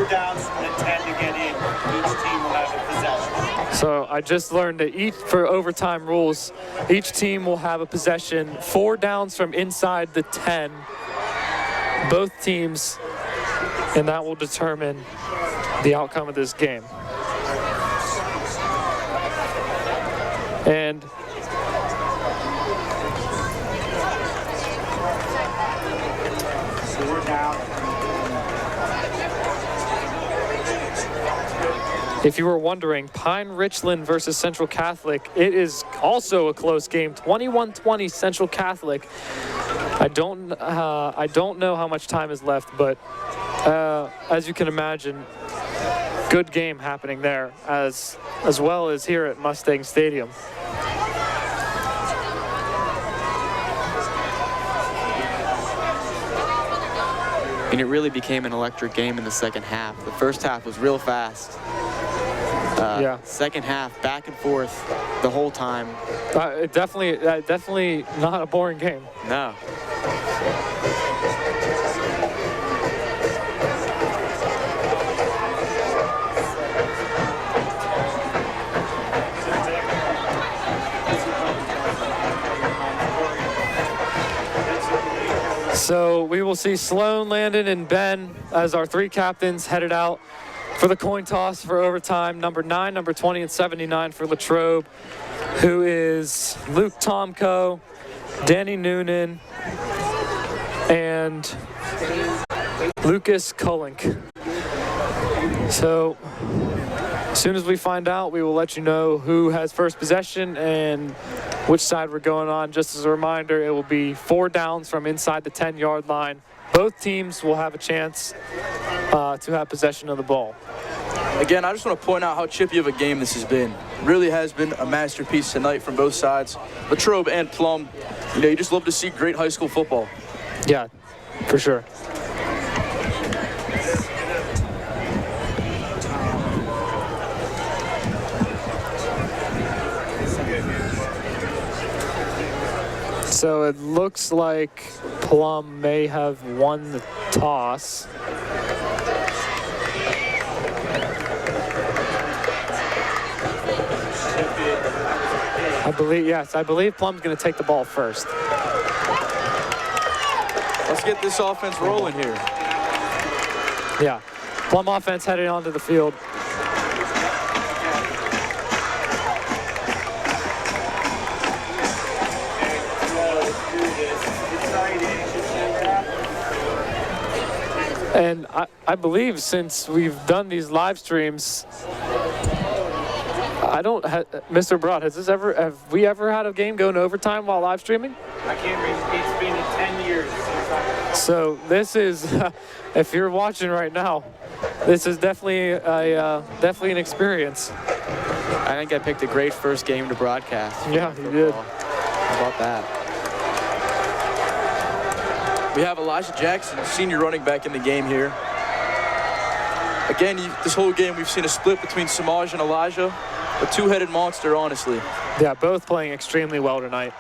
downs from the 10 to get in. Each team will have a possession. So I just learned that for overtime rules, each team will have a possession 4 downs from inside the 10. Both teams, and that will determine the outcome of this game. And if you were wondering, Pine Richland versus Central Catholic, it is also a close game, 21-20 Central Catholic. I don't know how much time is left, but as you can imagine, good game happening there, as well as here at Mustang Stadium. And it really became an electric game in the second half. The first half was real fast. Yeah. Second half, back and forth the whole time. Definitely not a boring game. No. So we will see Sloan, Landon, and Ben as our 3 captains headed out for the coin toss for overtime. Number 9, number 20, and 79 for Latrobe, who is Luke Tomko, Danny Noonan, and Lucas Kolink. So As soon as we find out, we will let you know who has first possession and which side we're going on. Just as a reminder, it will be 4 downs from inside the 10-yard line. Both teams will have a chance to have possession of the ball. Again, I just want to point out how chippy of a game this has been. It really has been a masterpiece tonight from both sides. Latrobe and Plum, you know, you just love to see great high school football. Yeah, for sure. So it looks like Plum may have won the toss. I believe Plum's going to take the ball first. Let's get this offense rolling here. Yeah, Plum offense heading onto the field. And I believe since we've done these live streams, Mr. Broad, have we ever had a game go in overtime while live streaming? I can't remember. It's been 10 years since So this is, if you're watching right now, this is definitely an experience. I think I picked a great first game to broadcast. Yeah, you did. How about that? We have Elijah Jackson, senior running back in the game here. Again, this whole game we've seen a split between Samaj and Elijah. A two-headed monster, honestly. Yeah, both playing extremely well tonight.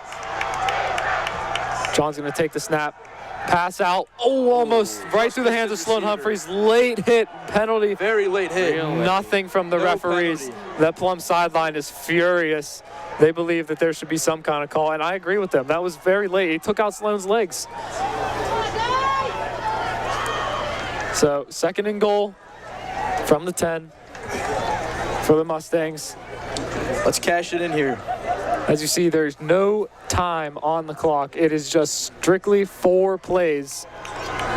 John's going to take the snap. Pass out. Oh, almost right through the hands of Sloan Humphreys. Late hit penalty. Very late hit. Nothing from the referees. Penalty. That Plum sideline is furious. They believe that there should be some kind of call, and I agree with them. That was very late. He took out Sloan's legs. So, 2nd and goal from the 10 for the Mustangs. Let's cash it in here. As you see, there's no time on the clock. It is just strictly 4 plays.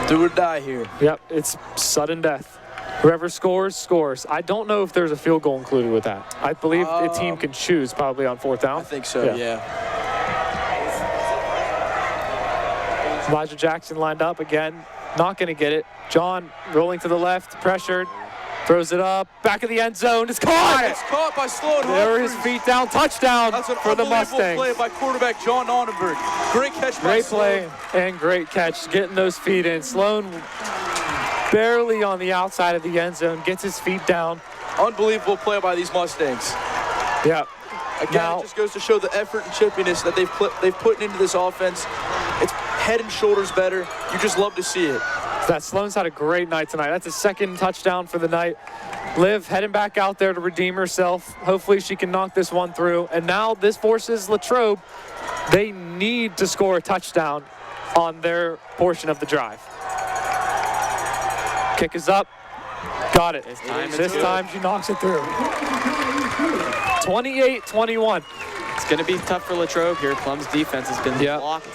Do or die here. Yep, it's sudden death. Whoever scores, scores. I don't know if there's a field goal included with that. I believe the team can choose probably on 4th down. I think so, yeah. Elijah Jackson lined up again. Not going to get it. John rolling to the left, pressured. Throws it up, back of the end zone. It's caught! It's caught by Sloan Humphreys. There are his feet down. Touchdown That's an for the Mustangs. play by quarterback John Nonnenberg. Great catch by Great Sloan. play and great catch, getting those feet in. Sloan barely on the outside of the end zone, gets his feet down. Unbelievable play by these Mustangs. Yeah. Again, it just goes to show the effort and chippiness that they've put into this offense. It's head and shoulders better. You just love to see it. That Sloan's had a great night tonight. That's his 2nd touchdown for the night. Liv heading back out there to redeem herself. Hopefully she can knock this one through. And now this forces Latrobe. They need to score a touchdown on their portion of the drive. Kick is up. Got it. This time she knocks it through. 28-21. It's going to be tough for Latrobe here. Plum's defense has been blocked.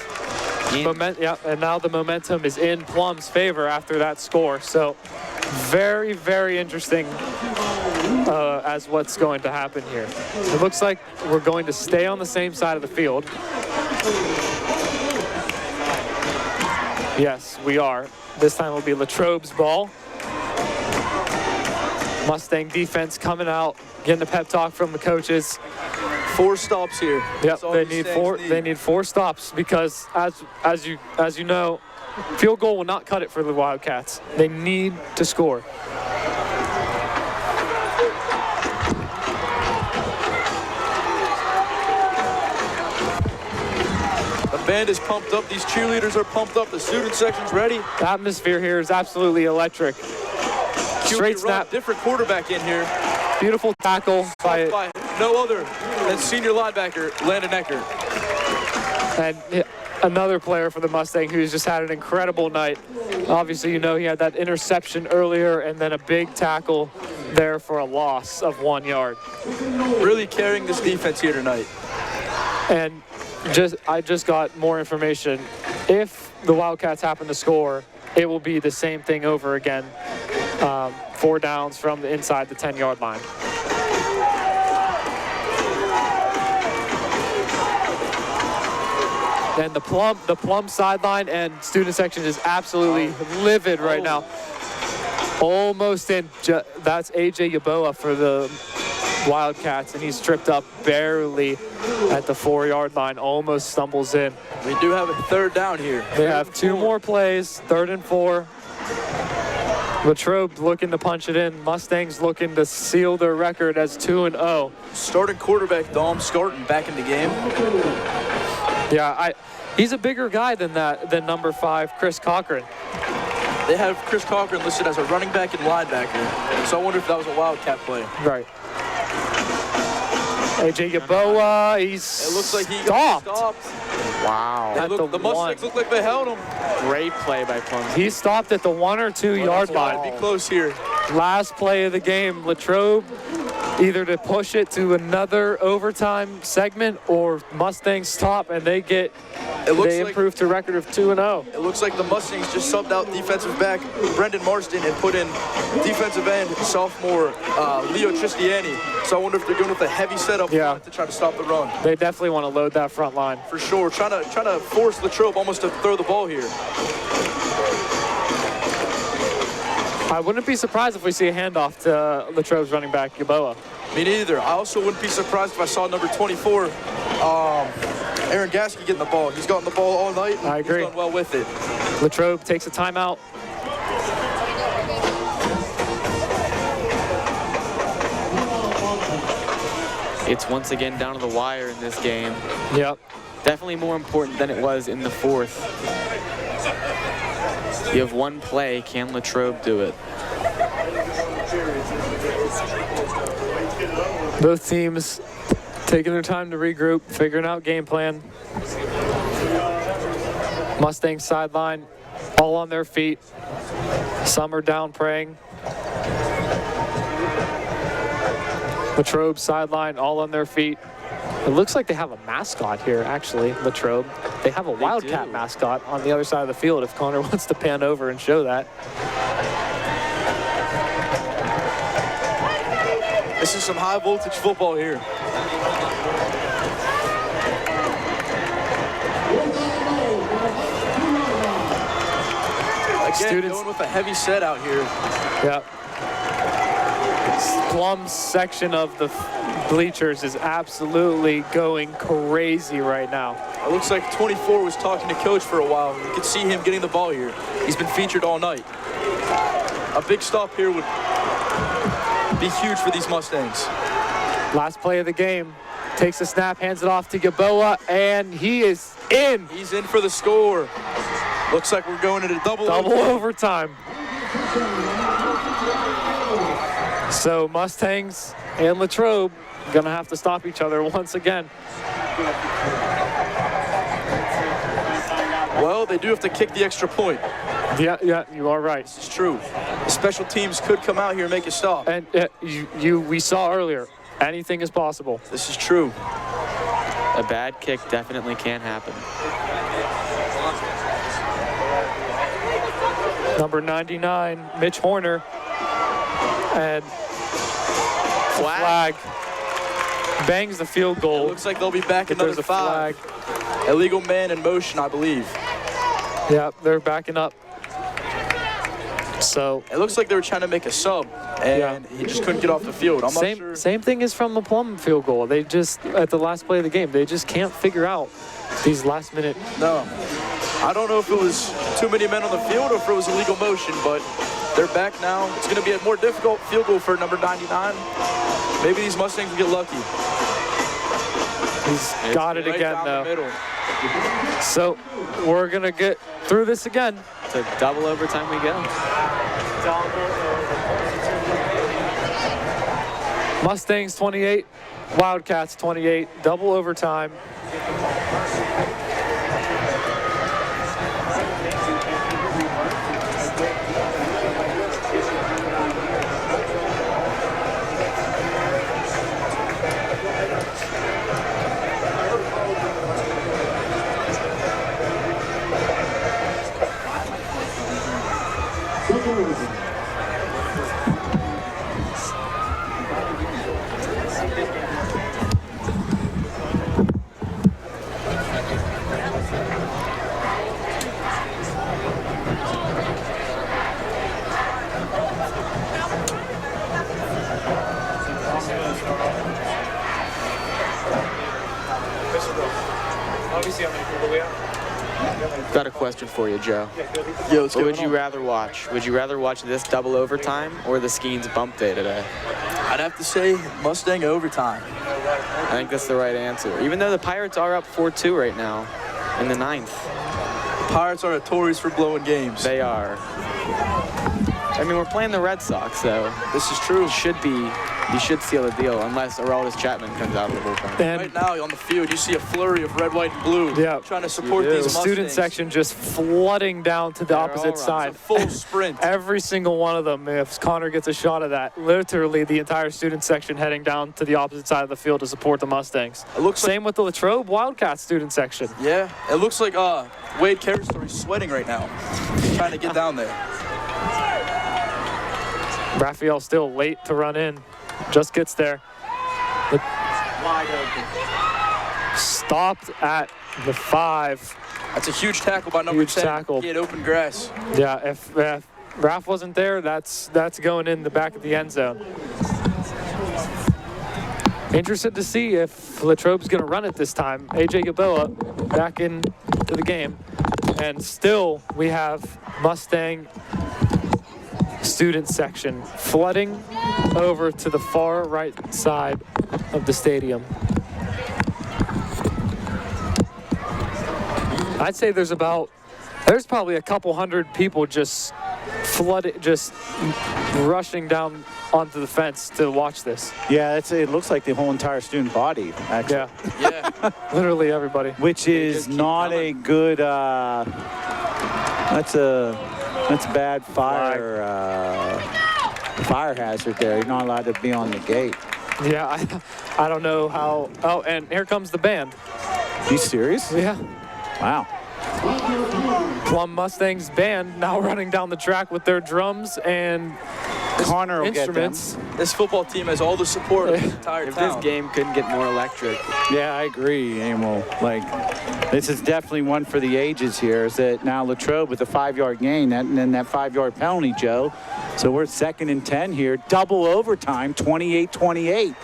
And now the momentum is in Plum's favor after that score. So very, very interesting as what's going to happen here. It looks like we're going to stay on the same side of the field. Yes, we are. This time it will be Latrobe's ball. Mustang defense coming out, getting the pep talk from the coaches. 4 stops here. Yep, they need 4. They need 4 stops because, as you know, field goal will not cut it for the Wildcats. They need to score. The band is pumped up. These cheerleaders are pumped up. The student section's ready. The atmosphere here is absolutely electric. Straight snap. Different quarterback in here. Beautiful tackle by no other than senior linebacker Landon Eckert. And another player for the Mustang who's just had an incredible night. Obviously, you know, he had that interception earlier and then a big tackle there for a loss of 1 yard. Really carrying this defense here tonight. And I just got more information. If the Wildcats happen to score, it will be the same thing over again. 4 downs from inside the 10-yard line. And the Plum sideline and student section is absolutely livid right now. Almost in. That's AJ Yaboa for the Wildcats, and he's tripped up barely at the 4-yard line. Almost stumbles in. We do have a third down here. They have 2 more plays, 3rd and 4. Latrobe looking to punch it in. Mustangs looking to seal their record as 2-0. Starting quarterback Dom Scarton back in the game. Yeah, he's a bigger guy than number 5, Chris Cochran. They have Chris Cochran listed as a running back and linebacker, so I wonder if that was a Wildcat play. Right. AJ Yaboa, it looks like he stopped. Wow. The Mustangs look like they held him. Great play by Plum. He stopped at the 1 or 2 yard line. Be close here. Last play of the game, Latrobe either to push it to another overtime segment or Mustangs stop and they improve to a record of 2-0. It looks like the Mustangs just subbed out defensive back Brendan Marston and put in defensive end sophomore Leo Tristiani. So I wonder if they're going with a heavy setup to try to stop the run. They definitely want to load that front line. For sure, trying to force Latrobe almost to throw the ball here. I wouldn't be surprised if we see a handoff to Latrobe's running back, Yaboa. Me neither. I also wouldn't be surprised if I saw number 24, Aaron Gasky getting the ball. He's gotten the ball all night. I agree. He's done well with it. Latrobe takes a timeout. It's once again down to the wire in this game. Yep. Definitely more important than it was in the 4th. You have 1 play. Can Latrobe do it? Both teams taking their time to regroup, figuring out game plan. Mustang sideline, all on their feet. Some are down praying. Latrobe sideline, all on their feet. It looks like they have a mascot here, actually, Latrobe. They have a Wildcat mascot on the other side of the field if Connor wants to pan over and show that. This is some high voltage football here. Again, going with a heavy set out here. Yep. Plum's section of the bleachers is absolutely going crazy right now. It looks like 24 was talking to coach for a while. You could see him getting the ball here. He's been featured all night. A big stop here would be huge for these Mustangs. Last play of the game. Takes a snap, hands it off to Yaboa, and he is in. He's in for the score. Looks like we're going into double overtime. So Mustangs and Latrobe gonna have to stop each other once again. Well, they do have to kick the extra point. Yeah, you are right. This is true. The special teams could come out here and make a stop. And we saw earlier, anything is possible. This is true. A bad kick definitely can happen. Number 99, Mitch Horner, and flag bangs the field goal. It looks like they'll be back another 5. Flag. Illegal man in motion, I believe. Yeah, they're backing up. So it looks like they were trying to make a sub, and he just couldn't get off the field. I'm not sure. Same thing is from the Plum field goal. They just, at the last play of the game, they just can't figure out these last minute. No. I don't know if it was too many men on the field or if it was illegal motion, but they're back now. It's going to be a more difficult field goal for number 99. Maybe these Mustangs will get lucky. He's got it again, though. So we're going to get through this again. To double overtime we go. Mustangs 28, Wildcats 28, double overtime. see how many people we have? Got a question for you, Joe. Yo, what's What going would you on? rather watch? Would you rather watch this double overtime or the Skeens bump day today? I'd have to say Mustang overtime. I think that's the right answer. Even though the Pirates are up 4-2 right now in the 9th. Pirates are notorious for blowing games. They are. I mean, we're playing the Red Sox, so This is true. you should seal the deal unless Aroldis Chapman comes out of the bullpen. And Right now on the field, you see a flurry of red, white, and blue. Yeah. Trying to support You do. these the student Mustangs. section just flooding down to the They're all opposite running. side. It's a full sprint. Every single one of them, if Connor gets a shot of that, literally the entire student section heading down to the opposite side of the field to support the Mustangs. It looks like, Same with the Latrobe Wildcats student section. yeah, it looks like Wade Carey's sweating right now, trying to get down there. Raphael still late to run in, just gets there. Wide open. Stopped at the 5. That's a huge tackle by number Huge 10. tackle. He had open grass. Yeah, if Raph wasn't there, that's going in the back of the end zone. Interested to see if Latrobe's going to run it this time. AJ Yaboa back into the game. And still, we have Mustang student section flooding over to the far right side of the stadium. I'd say there's probably a couple hundred people just flooded, just rushing down onto the fence to watch this. Yeah, it looks like the whole entire student body, actually. Yeah, Yeah. literally everybody. Which is just keep not a coming. good, that's bad fire hazard there. You're not allowed to be on the gate. Yeah, I don't know how. Oh, and here comes the band. You serious? Yeah. Wow. Plum Mustangs band now running down the track with their drums and Connor will get them. instruments. This football team has all the support of the entire If town. this game couldn't get more electric, Yeah, I agree, Emil. Like, this is definitely one for the ages here. Is that now Latrobe with a 5-yard gain and then that 5-yard penalty, Joe. So we're 2nd and 10 here. Double overtime, 28-28.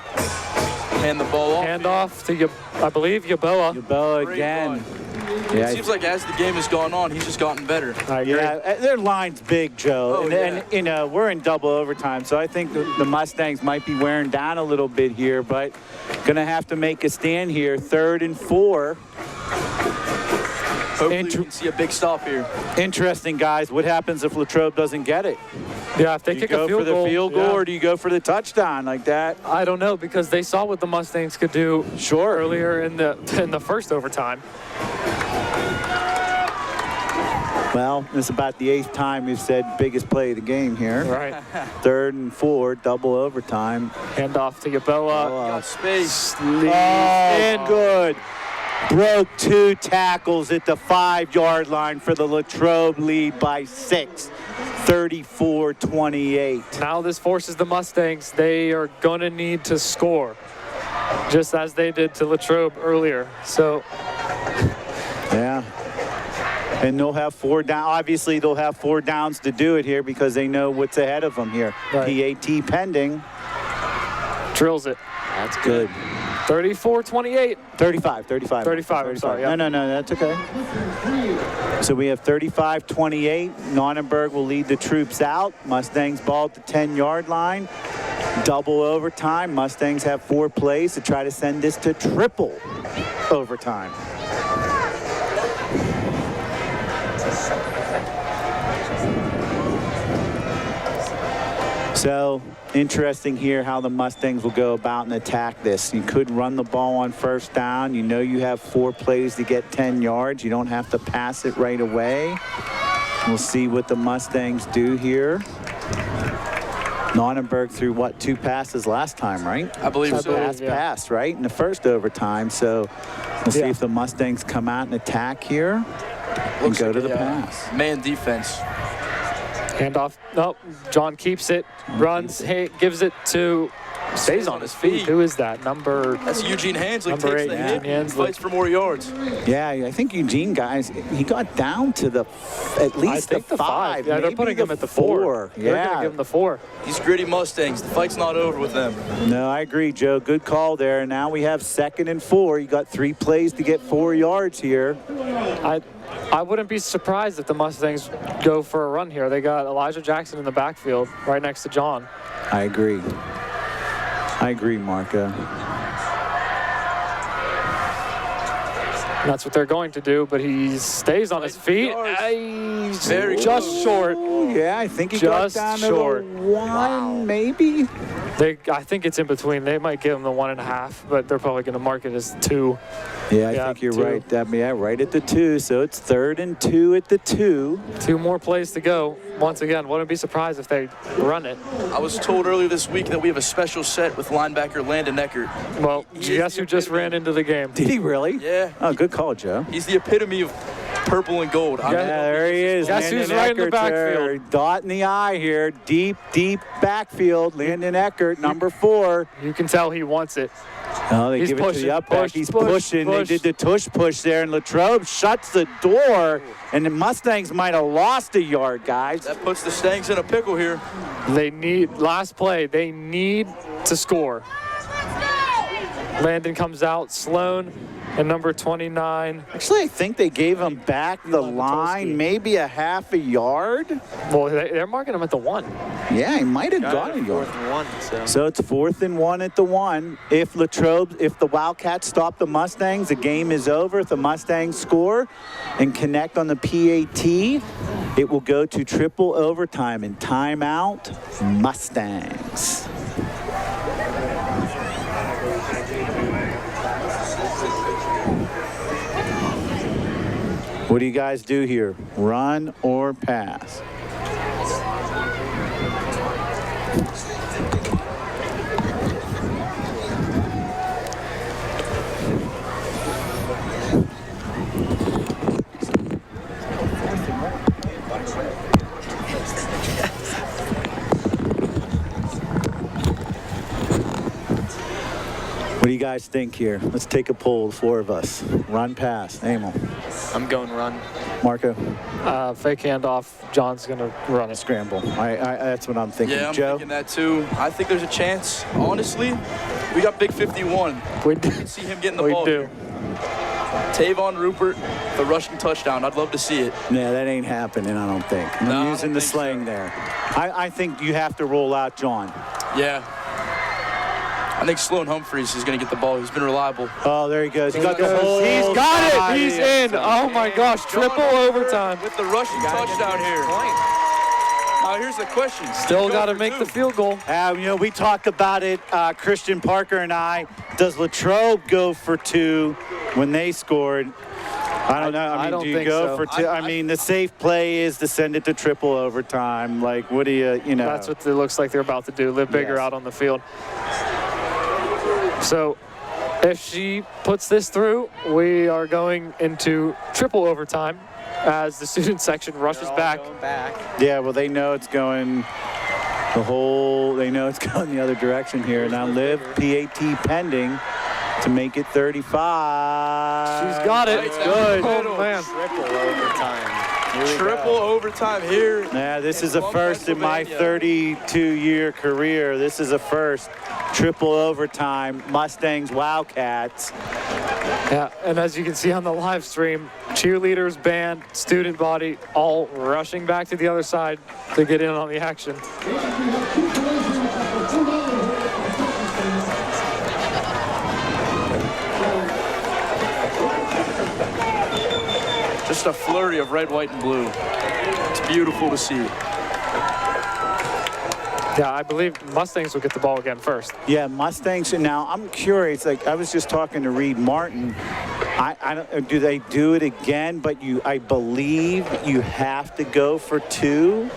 Hand the ball off. Hand off to, I believe, Yaboa. Yaboa Great again. run. Yeah, It seems like as the game has gone on, he's just gotten better. I agree. yeah, their line's big, Joe. Oh, and you know, we're in double overtime, so I think the Mustangs might be wearing down a little bit here, but gonna have to make a stand here. 3rd and 4. Hopefully we can see a big stop here. Interesting, guys. What happens if Latrobe doesn't get it? Yeah, if they Do you kick go a field for the goal, field goal yeah. or do you go for the touchdown like that? I don't know, because they saw what the Mustangs could do Sure. earlier in the first overtime. Well, this is about the 8th time we've said biggest play of the game here. Right. 3rd and 4, double overtime. Hand off to Yaboa. Got space. Sleeves in. Good. Broke 2 tackles at the 5-yard line for the Latrobe lead by 6. 34-28. Now this forces the Mustangs. They are going to need to score, just as they did to Latrobe earlier. So, Yeah. And they'll have 4 down. Obviously, they'll have 4 downs to do it here because they know what's ahead of them here. Right. PAT pending. drills it. That's good. 34-28. 35. 35, I'm sorry, yeah. No, that's okay. So we have 35-28. Nonnenberg will lead the troops out. Mustangs ball at the 10-yard line. Double overtime. Mustangs have 4 plays to try to send this to triple overtime. So interesting here how the Mustangs will go about and attack this. You could run the ball on first down. You know you have 4 plays to get 10 yards. You don't have to pass it right away. We'll see what the Mustangs do here. Nonnenberg threw, what, 2 passes last time, right? I believe so. Pass, right, in the first overtime. So we'll see if the Mustangs come out and attack here and go to the pass. Man defense. Handoff. Nope. John keeps it. Runs. Hey, gives it to stays on his feet. Who is that? That's Eugene Hansley. Number Takes 8, the hit, Eugene Hansley. fights for more yards. Yeah, I think Eugene, guys, he got down to at least I think the 5. Yeah, they're maybe putting him at the 4. Yeah. They're going to give him the 4. These gritty Mustangs, the fight's not over with them. No, I agree, Joe. Good call there. Now we have 2nd and 4. You got 3 plays to get 4 yards here. I wouldn't be surprised if the Mustangs go for a run here. They got Elijah Jackson in the backfield right next to John. I agree. I agree, Marco. That's what they're going to do, but he stays on his feet. He's just short. Yeah, I think he Just got down short. to the 1, maybe. I think it's in between. They might give him the 1.5, but they're probably going to mark it as 2. Yeah, I think you're 2. right. Yeah, right at the 2. So it's 3rd and 2 at the 2. 2 more plays to go. Once again, wouldn't be surprised if they run it. I was told earlier this week that we have a special set with linebacker Landon Eckert. Well, guess who just ran into the game? Did he really? Yeah. Oh, good call, Joe. He's the epitome of purple and gold. Yeah, there he is. Guess who's right in the backfield? Dot in the eye here. Deep backfield. Landon Eckert, number 4. You can tell he wants it. Oh, they He's give it to pushing, the up back. push, He's push, pushing. push. They did the tush push there, and Latrobe shuts the door, and the Mustangs might have lost a yard, guys. That puts the Stangs in a pickle here. They need, last play, they need to score. Landon comes out, Sloan, and number 29. Actually, I think they gave him back the line, maybe a half a yard. Well, they're marking him at the 1. Yeah, he might have got a yard. 4th and 1. So it's 4th and 1 at the 1. If the Wildcats stop the Mustangs, the game is over. If the Mustangs score and connect on the PAT, it will go to triple overtime and timeout Mustangs. What do you guys do here? Run or pass? What do you guys think here? Let's take a poll, the 4 of us. Run, pass. Emil. I'm going run. Marco. Fake handoff. John's going to run it. Scramble. That's what I'm thinking. Yeah, I'm Joe? thinking that too. I think there's a chance. Honestly, we got Big 51. We do. I can see him getting the We ball. do. Tavon Rupert, the rushing touchdown. I'd love to see it. Yeah, that ain't happening, I don't think. No, I I'm don't using the think slang so. there. I think you have to roll out John. Yeah. I think Sloan Humphreys is going to get the ball. He's been reliable. Oh, there he goes. He got the whole He's got side. it. He's in. Oh, my gosh. Triple overtime. With the rushing touchdown here. Now, here's the question. Still got to make the field goal. We talked about it, Christian Parker and I. Does Latrobe go for 2 when they scored? I don't know. I don't do you think go so. for 2? The safe play is to send it to triple overtime. Like, what do you know? That's what it looks like they're about to do. Live bigger Yes. out on the field. So if she puts this through, we are going into triple overtime as the student section rushes back. Yeah, well, they know it's going they know it's going the other direction here. Now Liv, PAT pending to make it 35. She's got it. Right Good. down the middle. Oh, man. Triple overtime. Triple overtime here. Yeah, this is a Plum, first in my Pennsylvania. 32-year career. This is a first. Triple overtime. Mustangs, Wildcats. Yeah, and as you can see on the live stream, cheerleaders, band, student body, all rushing back to the other side to get in on the action. Just a flurry of red, white, and blue. It's beautiful to see. Yeah, I believe Mustangs will get the ball again first. Yeah, Mustangs. Now, I'm curious. Like, I was just talking to Reed Martin. I don't, do they do it again? But I believe you have to go for 2.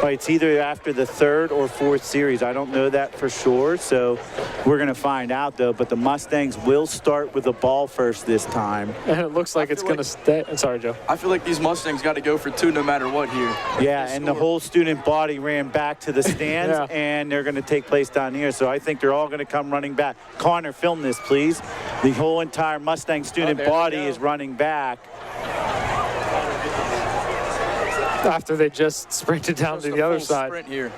Right, it's either after the 3rd or 4th series. I don't know that for sure, so we're going to find out, though. But the Mustangs will start with the ball first this time. And it looks like it's going to stay. I'm sorry, Joe. I feel like these Mustangs got to go for 2 no matter what here. Yeah, and the whole student body ran back to the stands, Yeah. and they're going to take place down here. So I think they're all going to come running back. Connor, film this, please. The whole entire Mustang student body is running back. After they just sprinted down to the other side. Sprint here.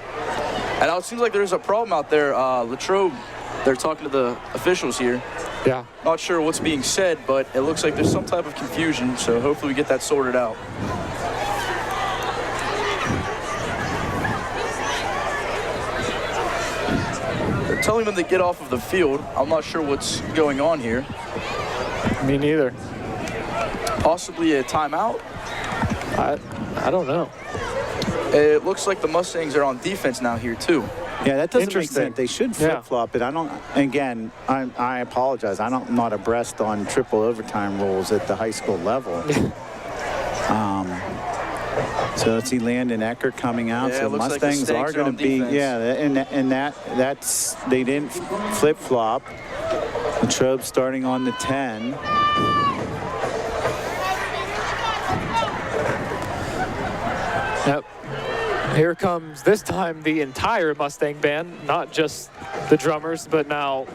And it seems like there's a problem out there. Latrobe, they're talking to the officials here. Yeah. Not sure what's being said, but it looks like there's some type of confusion, so hopefully we get that sorted out. They're telling them to get off of the field. I'm not sure what's going on here. Me neither. Possibly a timeout? I don't know. It looks like the Mustangs are on defense now here, too. Yeah, that doesn't make Interesting. sense. They should flip-flop it. I don't, again, I apologize. I'm not abreast on triple overtime rules at the high school level. So let's see Landon Eckert coming out. Yeah, So it looks like the Mustangs are Stanks are going on to be, defense. and that's, they didn't flip-flop. Latrobe starting on the 10. Yep. Here comes, this time, the entire Mustang band, not just the drummers, but now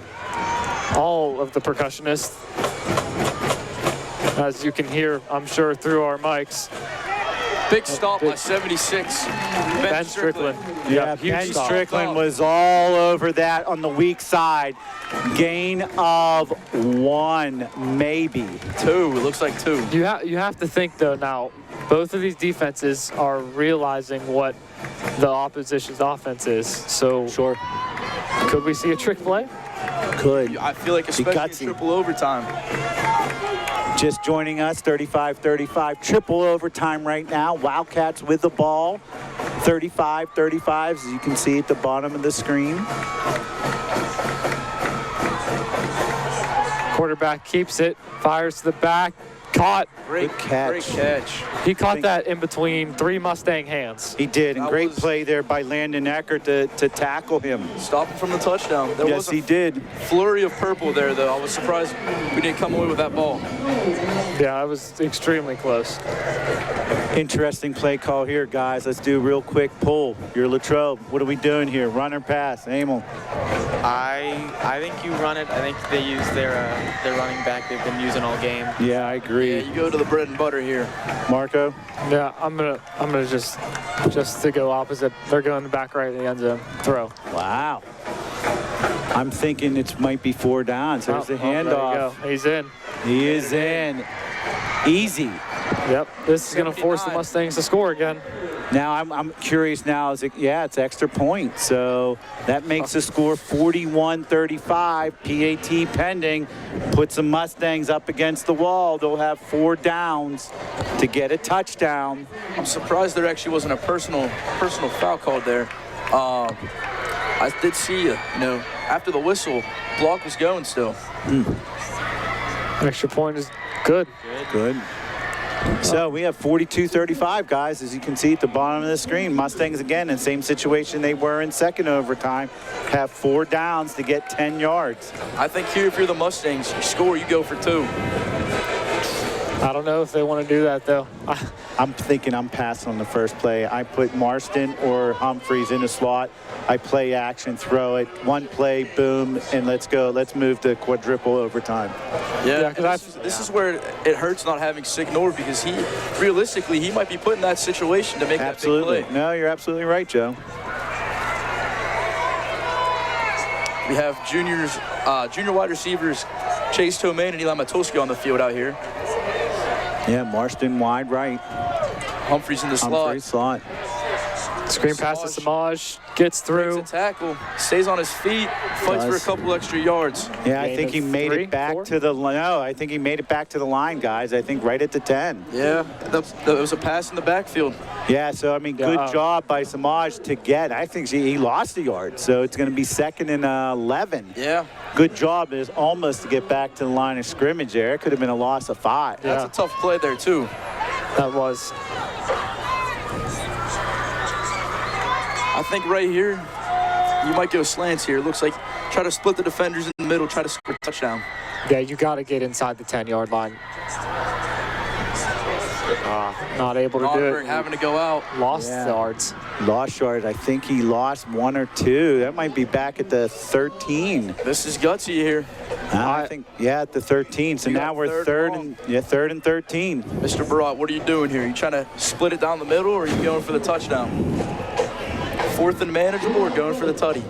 all of the percussionists. As you can hear, I'm sure, through our mics. Big stop by 76. Ben Strickland. Yeah, huge Ben stop. Strickland was all over that on the weak side. Gain of 1, maybe. 2, it looks like 2. You have to think, though, now, both of these defenses are realizing what the opposition's offense is. So, Sure. could we see a trick play? Could. I feel like especially in gutsy. triple overtime. Just joining us, 35-35, triple overtime right now. Wildcats with the ball, 35-35, as you can see at the bottom of the screen. Quarterback keeps it, fires to the back, caught. Great catch. Great catch. He caught that in between 3 Mustang hands. He did, and That great was- play there by Landon Eckert to tackle him. Stop him from the touchdown. There Yes, was a he did. flurry of purple there, though. I was surprised we didn't come away with that ball. Yeah, it was extremely close. Interesting play call here, guys. Let's do a real quick pull. You're Latrobe. What are we doing here? Run or pass? Emil. I think you run it. I think they use their running back they've been using all game. Yeah, I agree. Yeah, you go to the bread and butter here. Marco? Yeah, I'm gonna just to go opposite. They're going back right in the end zone. Throw. Wow. I'm thinking it might be 4 downs. There's the there you handoff. go. He's in. He is in. Easy. Yep. This is gonna force the 79. Mustangs to score again. Now I'm curious now, is it, yeah, it's extra point. So that makes the score 41-35. PAT pending. Puts the Mustangs up against the wall. They'll have 4 downs to get a touchdown. I'm surprised there actually wasn't a personal foul called there. I did see, after the whistle, block was going still. Extra point is good. Good. So we have 42-35, guys, as you can see at the bottom of the screen. Mustangs, again, in the same situation they were in second overtime, have 4 downs to get 10 yards. I think here, if you're the Mustangs, you score, you go for 2. I don't know if they want to do that though. I'm thinking I'm passing on the first play. I put Marston or Humphreys in a slot. I play action, throw it, 1 play, boom, and let's go. Let's move to quadruple overtime. Yeah, and this is where it hurts not having Signor, because realistically, he might be put in that situation to make Absolutely. that big play. No, you're absolutely right, Joe. We have junior wide receivers Chase Tomain and Eli Matulski on the field out here. Yeah, Marston wide right. Humphreys in the slot. Humphreys slot. Screen pass to Samaj, gets through. Makes a tackle, stays on his feet, fights for a couple extra yards. Yeah, I Gain think of he made 3, it back 4? to the no. I think he made it back to the line, guys. I think right at the 10. Yeah, that was a pass in the backfield. Yeah, so I mean, good job by Samaj to get. I think he lost a yard, so it's going to be 2nd and 11. Yeah. Good job is almost to get back to the line of scrimmage there. It could have been a loss of 5. That's a tough play there too. That was. I think right here, you might go slants here. It looks like try to split the defenders in the middle, try to score a touchdown. Yeah, you got to get inside the 10-yard line. Not able to do Nonberg it. having to go out. Lost yards. Lost yards. I think he lost 1 or 2. That might be back at the 13. This is gutsy here. I think, yeah, at the 13. So You now got we're third third and 13. Mr. Barat, what are you doing here? You trying to split it down the middle, or are you going for the touchdown? 4th and manageable, or going for the tutty?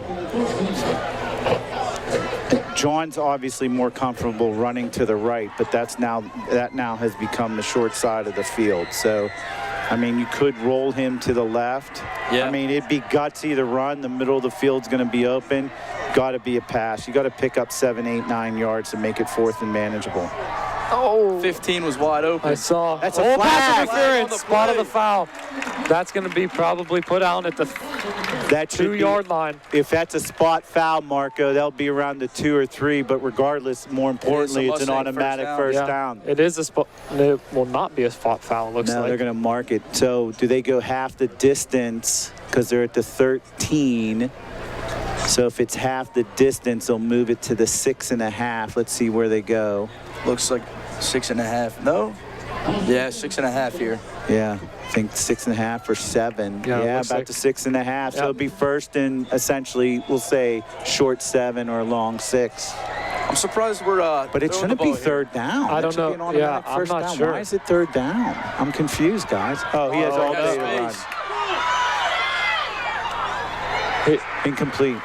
John's obviously more comfortable running to the right, but that now has become the short side of the field. So, I mean, you could roll him to the left. Yeah. I mean, it'd be gutsy to run. The middle of the field's going to be open. Got to be a pass. You got to pick up 7, 8, 9 yards to make it 4th and manageable. Oh, 15 was wide open. I saw. That's a pass flag. interference. Spot of the foul. That's going to be probably put out at the That should 2-yard line. If that's a spot foul, Marco, that'll be around the 2 or 3. But regardless, more importantly, it's an Mustang automatic first down. It is a spot. It will not be a spot foul, it looks No, like. they're going to mark it. So do they go half the distance because they're at the 13? So if it's half the distance, they'll move it to the 6.5. Let's see where they go. Looks like 6.5. No? Yeah, 6.5 here. Yeah, I think 6.5 or 7. Yeah, it Yeah, looks about like- to 6.5. So Yep. it'll be first and essentially, we'll say short 7 or long 6. I'm surprised we're But it throwing shouldn't the be ball here. third down. I That don't should be know. an automatic Yeah, I'm first not down. sure. Why is it third down? I'm confused, guys. Oh, he has all got day to run. space. Incomplete.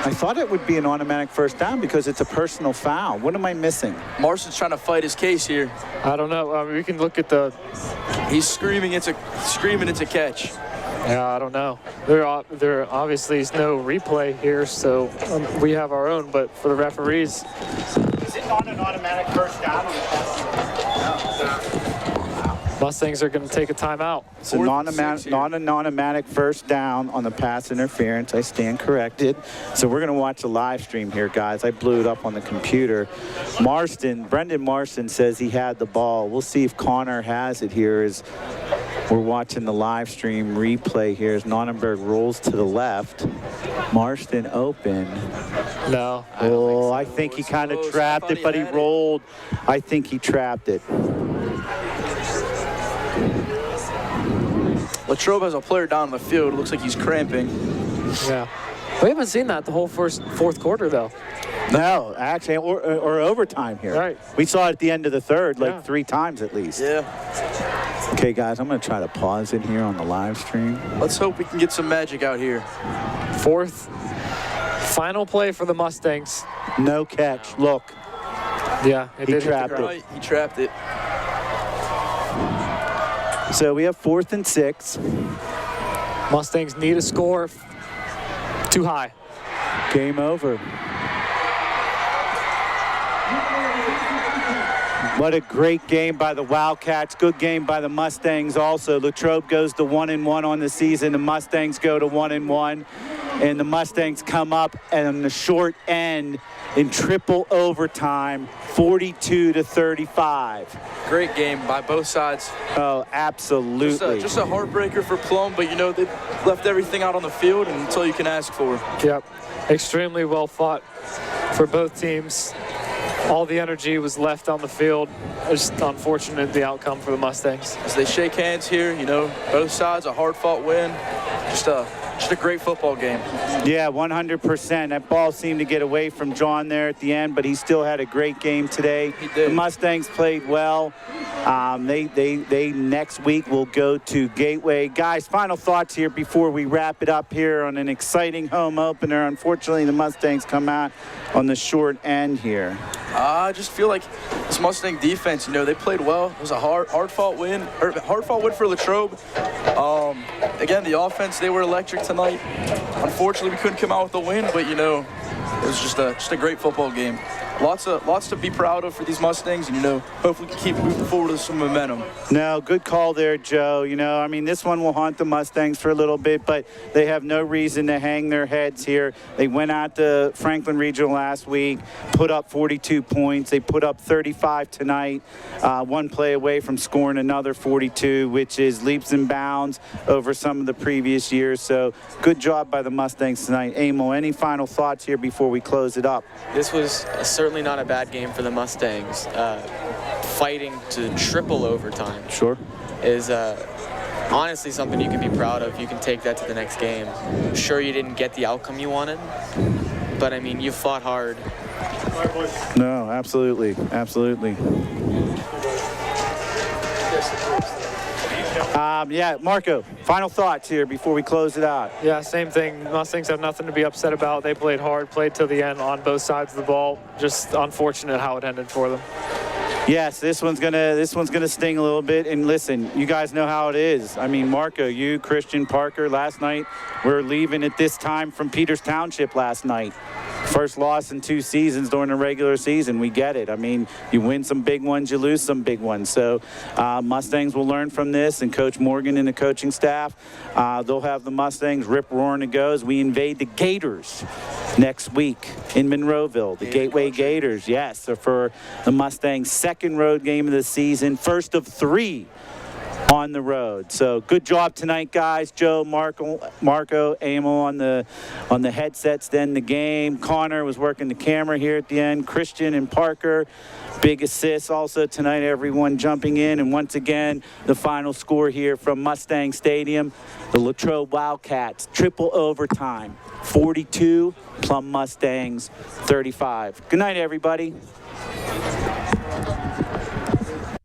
I thought it would be an automatic first down because it's a personal foul. What am I missing? Marston's trying to fight his case here. I don't know. We can look at the. He's screaming it's a catch. Yeah, I don't know. There obviously is no replay here, so we have our own. But for the referees, Is it not an automatic first down? Mustangs are going to take a timeout. It's a non-automatic first down on the pass interference. I stand corrected. So we're going to watch a live stream here, guys. I blew it up on the computer. Brendan Marston says he had the ball. We'll see if Connor has it here as we're watching the live stream replay here as Nonnenberg rolls to the left. Marston open. No. Oh, I think he kind of trapped it, but he rolled. I think he trapped it. Latrobe has a player down on the field. It looks like he's cramping. Yeah. We haven't seen that the whole fourth quarter, though. No, actually, or overtime here. Right. We saw it at the end of the third, like Yeah. 3 times at least. Yeah. Okay, guys, I'm going to try to pause it here on the live stream. Let's hope we can get some magic out here. Fourth, final play for the Mustangs. No catch. Look. Yeah, it He did hit the trapped ground. Right, he trapped it. So we have 4th and 6. Mustangs need a score. Too high. Game over. What a great game by the Wildcats. Good game by the Mustangs also. Latrobe goes to 1-1 on the season. The Mustangs go to 1-1. And the Mustangs come up on the short end in triple overtime, 42-35. Great game by both sides. Oh, absolutely. Just a heartbreaker for Plum, but you know, they left everything out on the field, and that's all you can ask for. Yep. Extremely well fought for both teams. All the energy was left on the field. Just unfortunate the outcome for the Mustangs. As they shake hands here, you know, both sides, a hard-fought win. Just a great football game. Yeah, 100%. That ball seemed to get away from John there at the end, but he still had a great game today. He did. The Mustangs played well. They next week will go to Gateway. Guys, final thoughts here before we wrap it up here on an exciting home opener. Unfortunately, the Mustangs come out on the short end here. I just feel like this Mustang defense, you know, they played well. It was a hard-fought win for Latrobe. Again, the offense, they were electric tonight. Unfortunately, we couldn't come out with a win, but, you know, it was just a great football game. lots to be proud of for these Mustangs, and hopefully we can keep moving forward with some momentum. No, good call there, Joe. I mean, this one will haunt the Mustangs for a little bit, but they have no reason to hang their heads here. They went out to Franklin Regional last week, put up 42 points. They put up 35 tonight, one play away from scoring another 42, which is leaps and bounds over some of the previous years. So good job by the Mustangs tonight. Emil, any final thoughts here before we close it up? This was certainly not a bad game for the Mustangs. Fighting to triple overtime is honestly something you can be proud of. You can take that to the next game. Sure, you didn't get the outcome you wanted, but I mean, you fought hard. No, absolutely. Yeah, Marco, final thoughts here before we close it out. Yeah, same thing. Mustangs have nothing to be upset about. They played hard, played till the end on both sides of the ball. Just unfortunate how it ended for them. Yes, this one's gonna sting a little bit. And listen, you guys know how it is. I mean, Marco, you, Christian, Parker, last night, we're leaving at this time from Peters Township last night. First loss in 2 seasons during the regular season. We get it. I mean, you win some big ones, you lose some big ones. So Mustangs will learn from this, and Coach Morgan and the coaching staff, they'll have the Mustangs rip-roaring to go as we invade the Gators next week in Monroeville. The Gateway Gators, yes. So for the Mustangs' second road game of the season, first of 3 on the road. So good job tonight, guys. Joe, Marco, Emil on the headsets, then the game. Connor was working the camera here at the end. Christian and Parker, big assists also tonight, everyone jumping in. And once again, the final score here from Mustang Stadium, the Latrobe Wildcats, triple overtime, 42, Plum Mustangs, 35. Good night, everybody.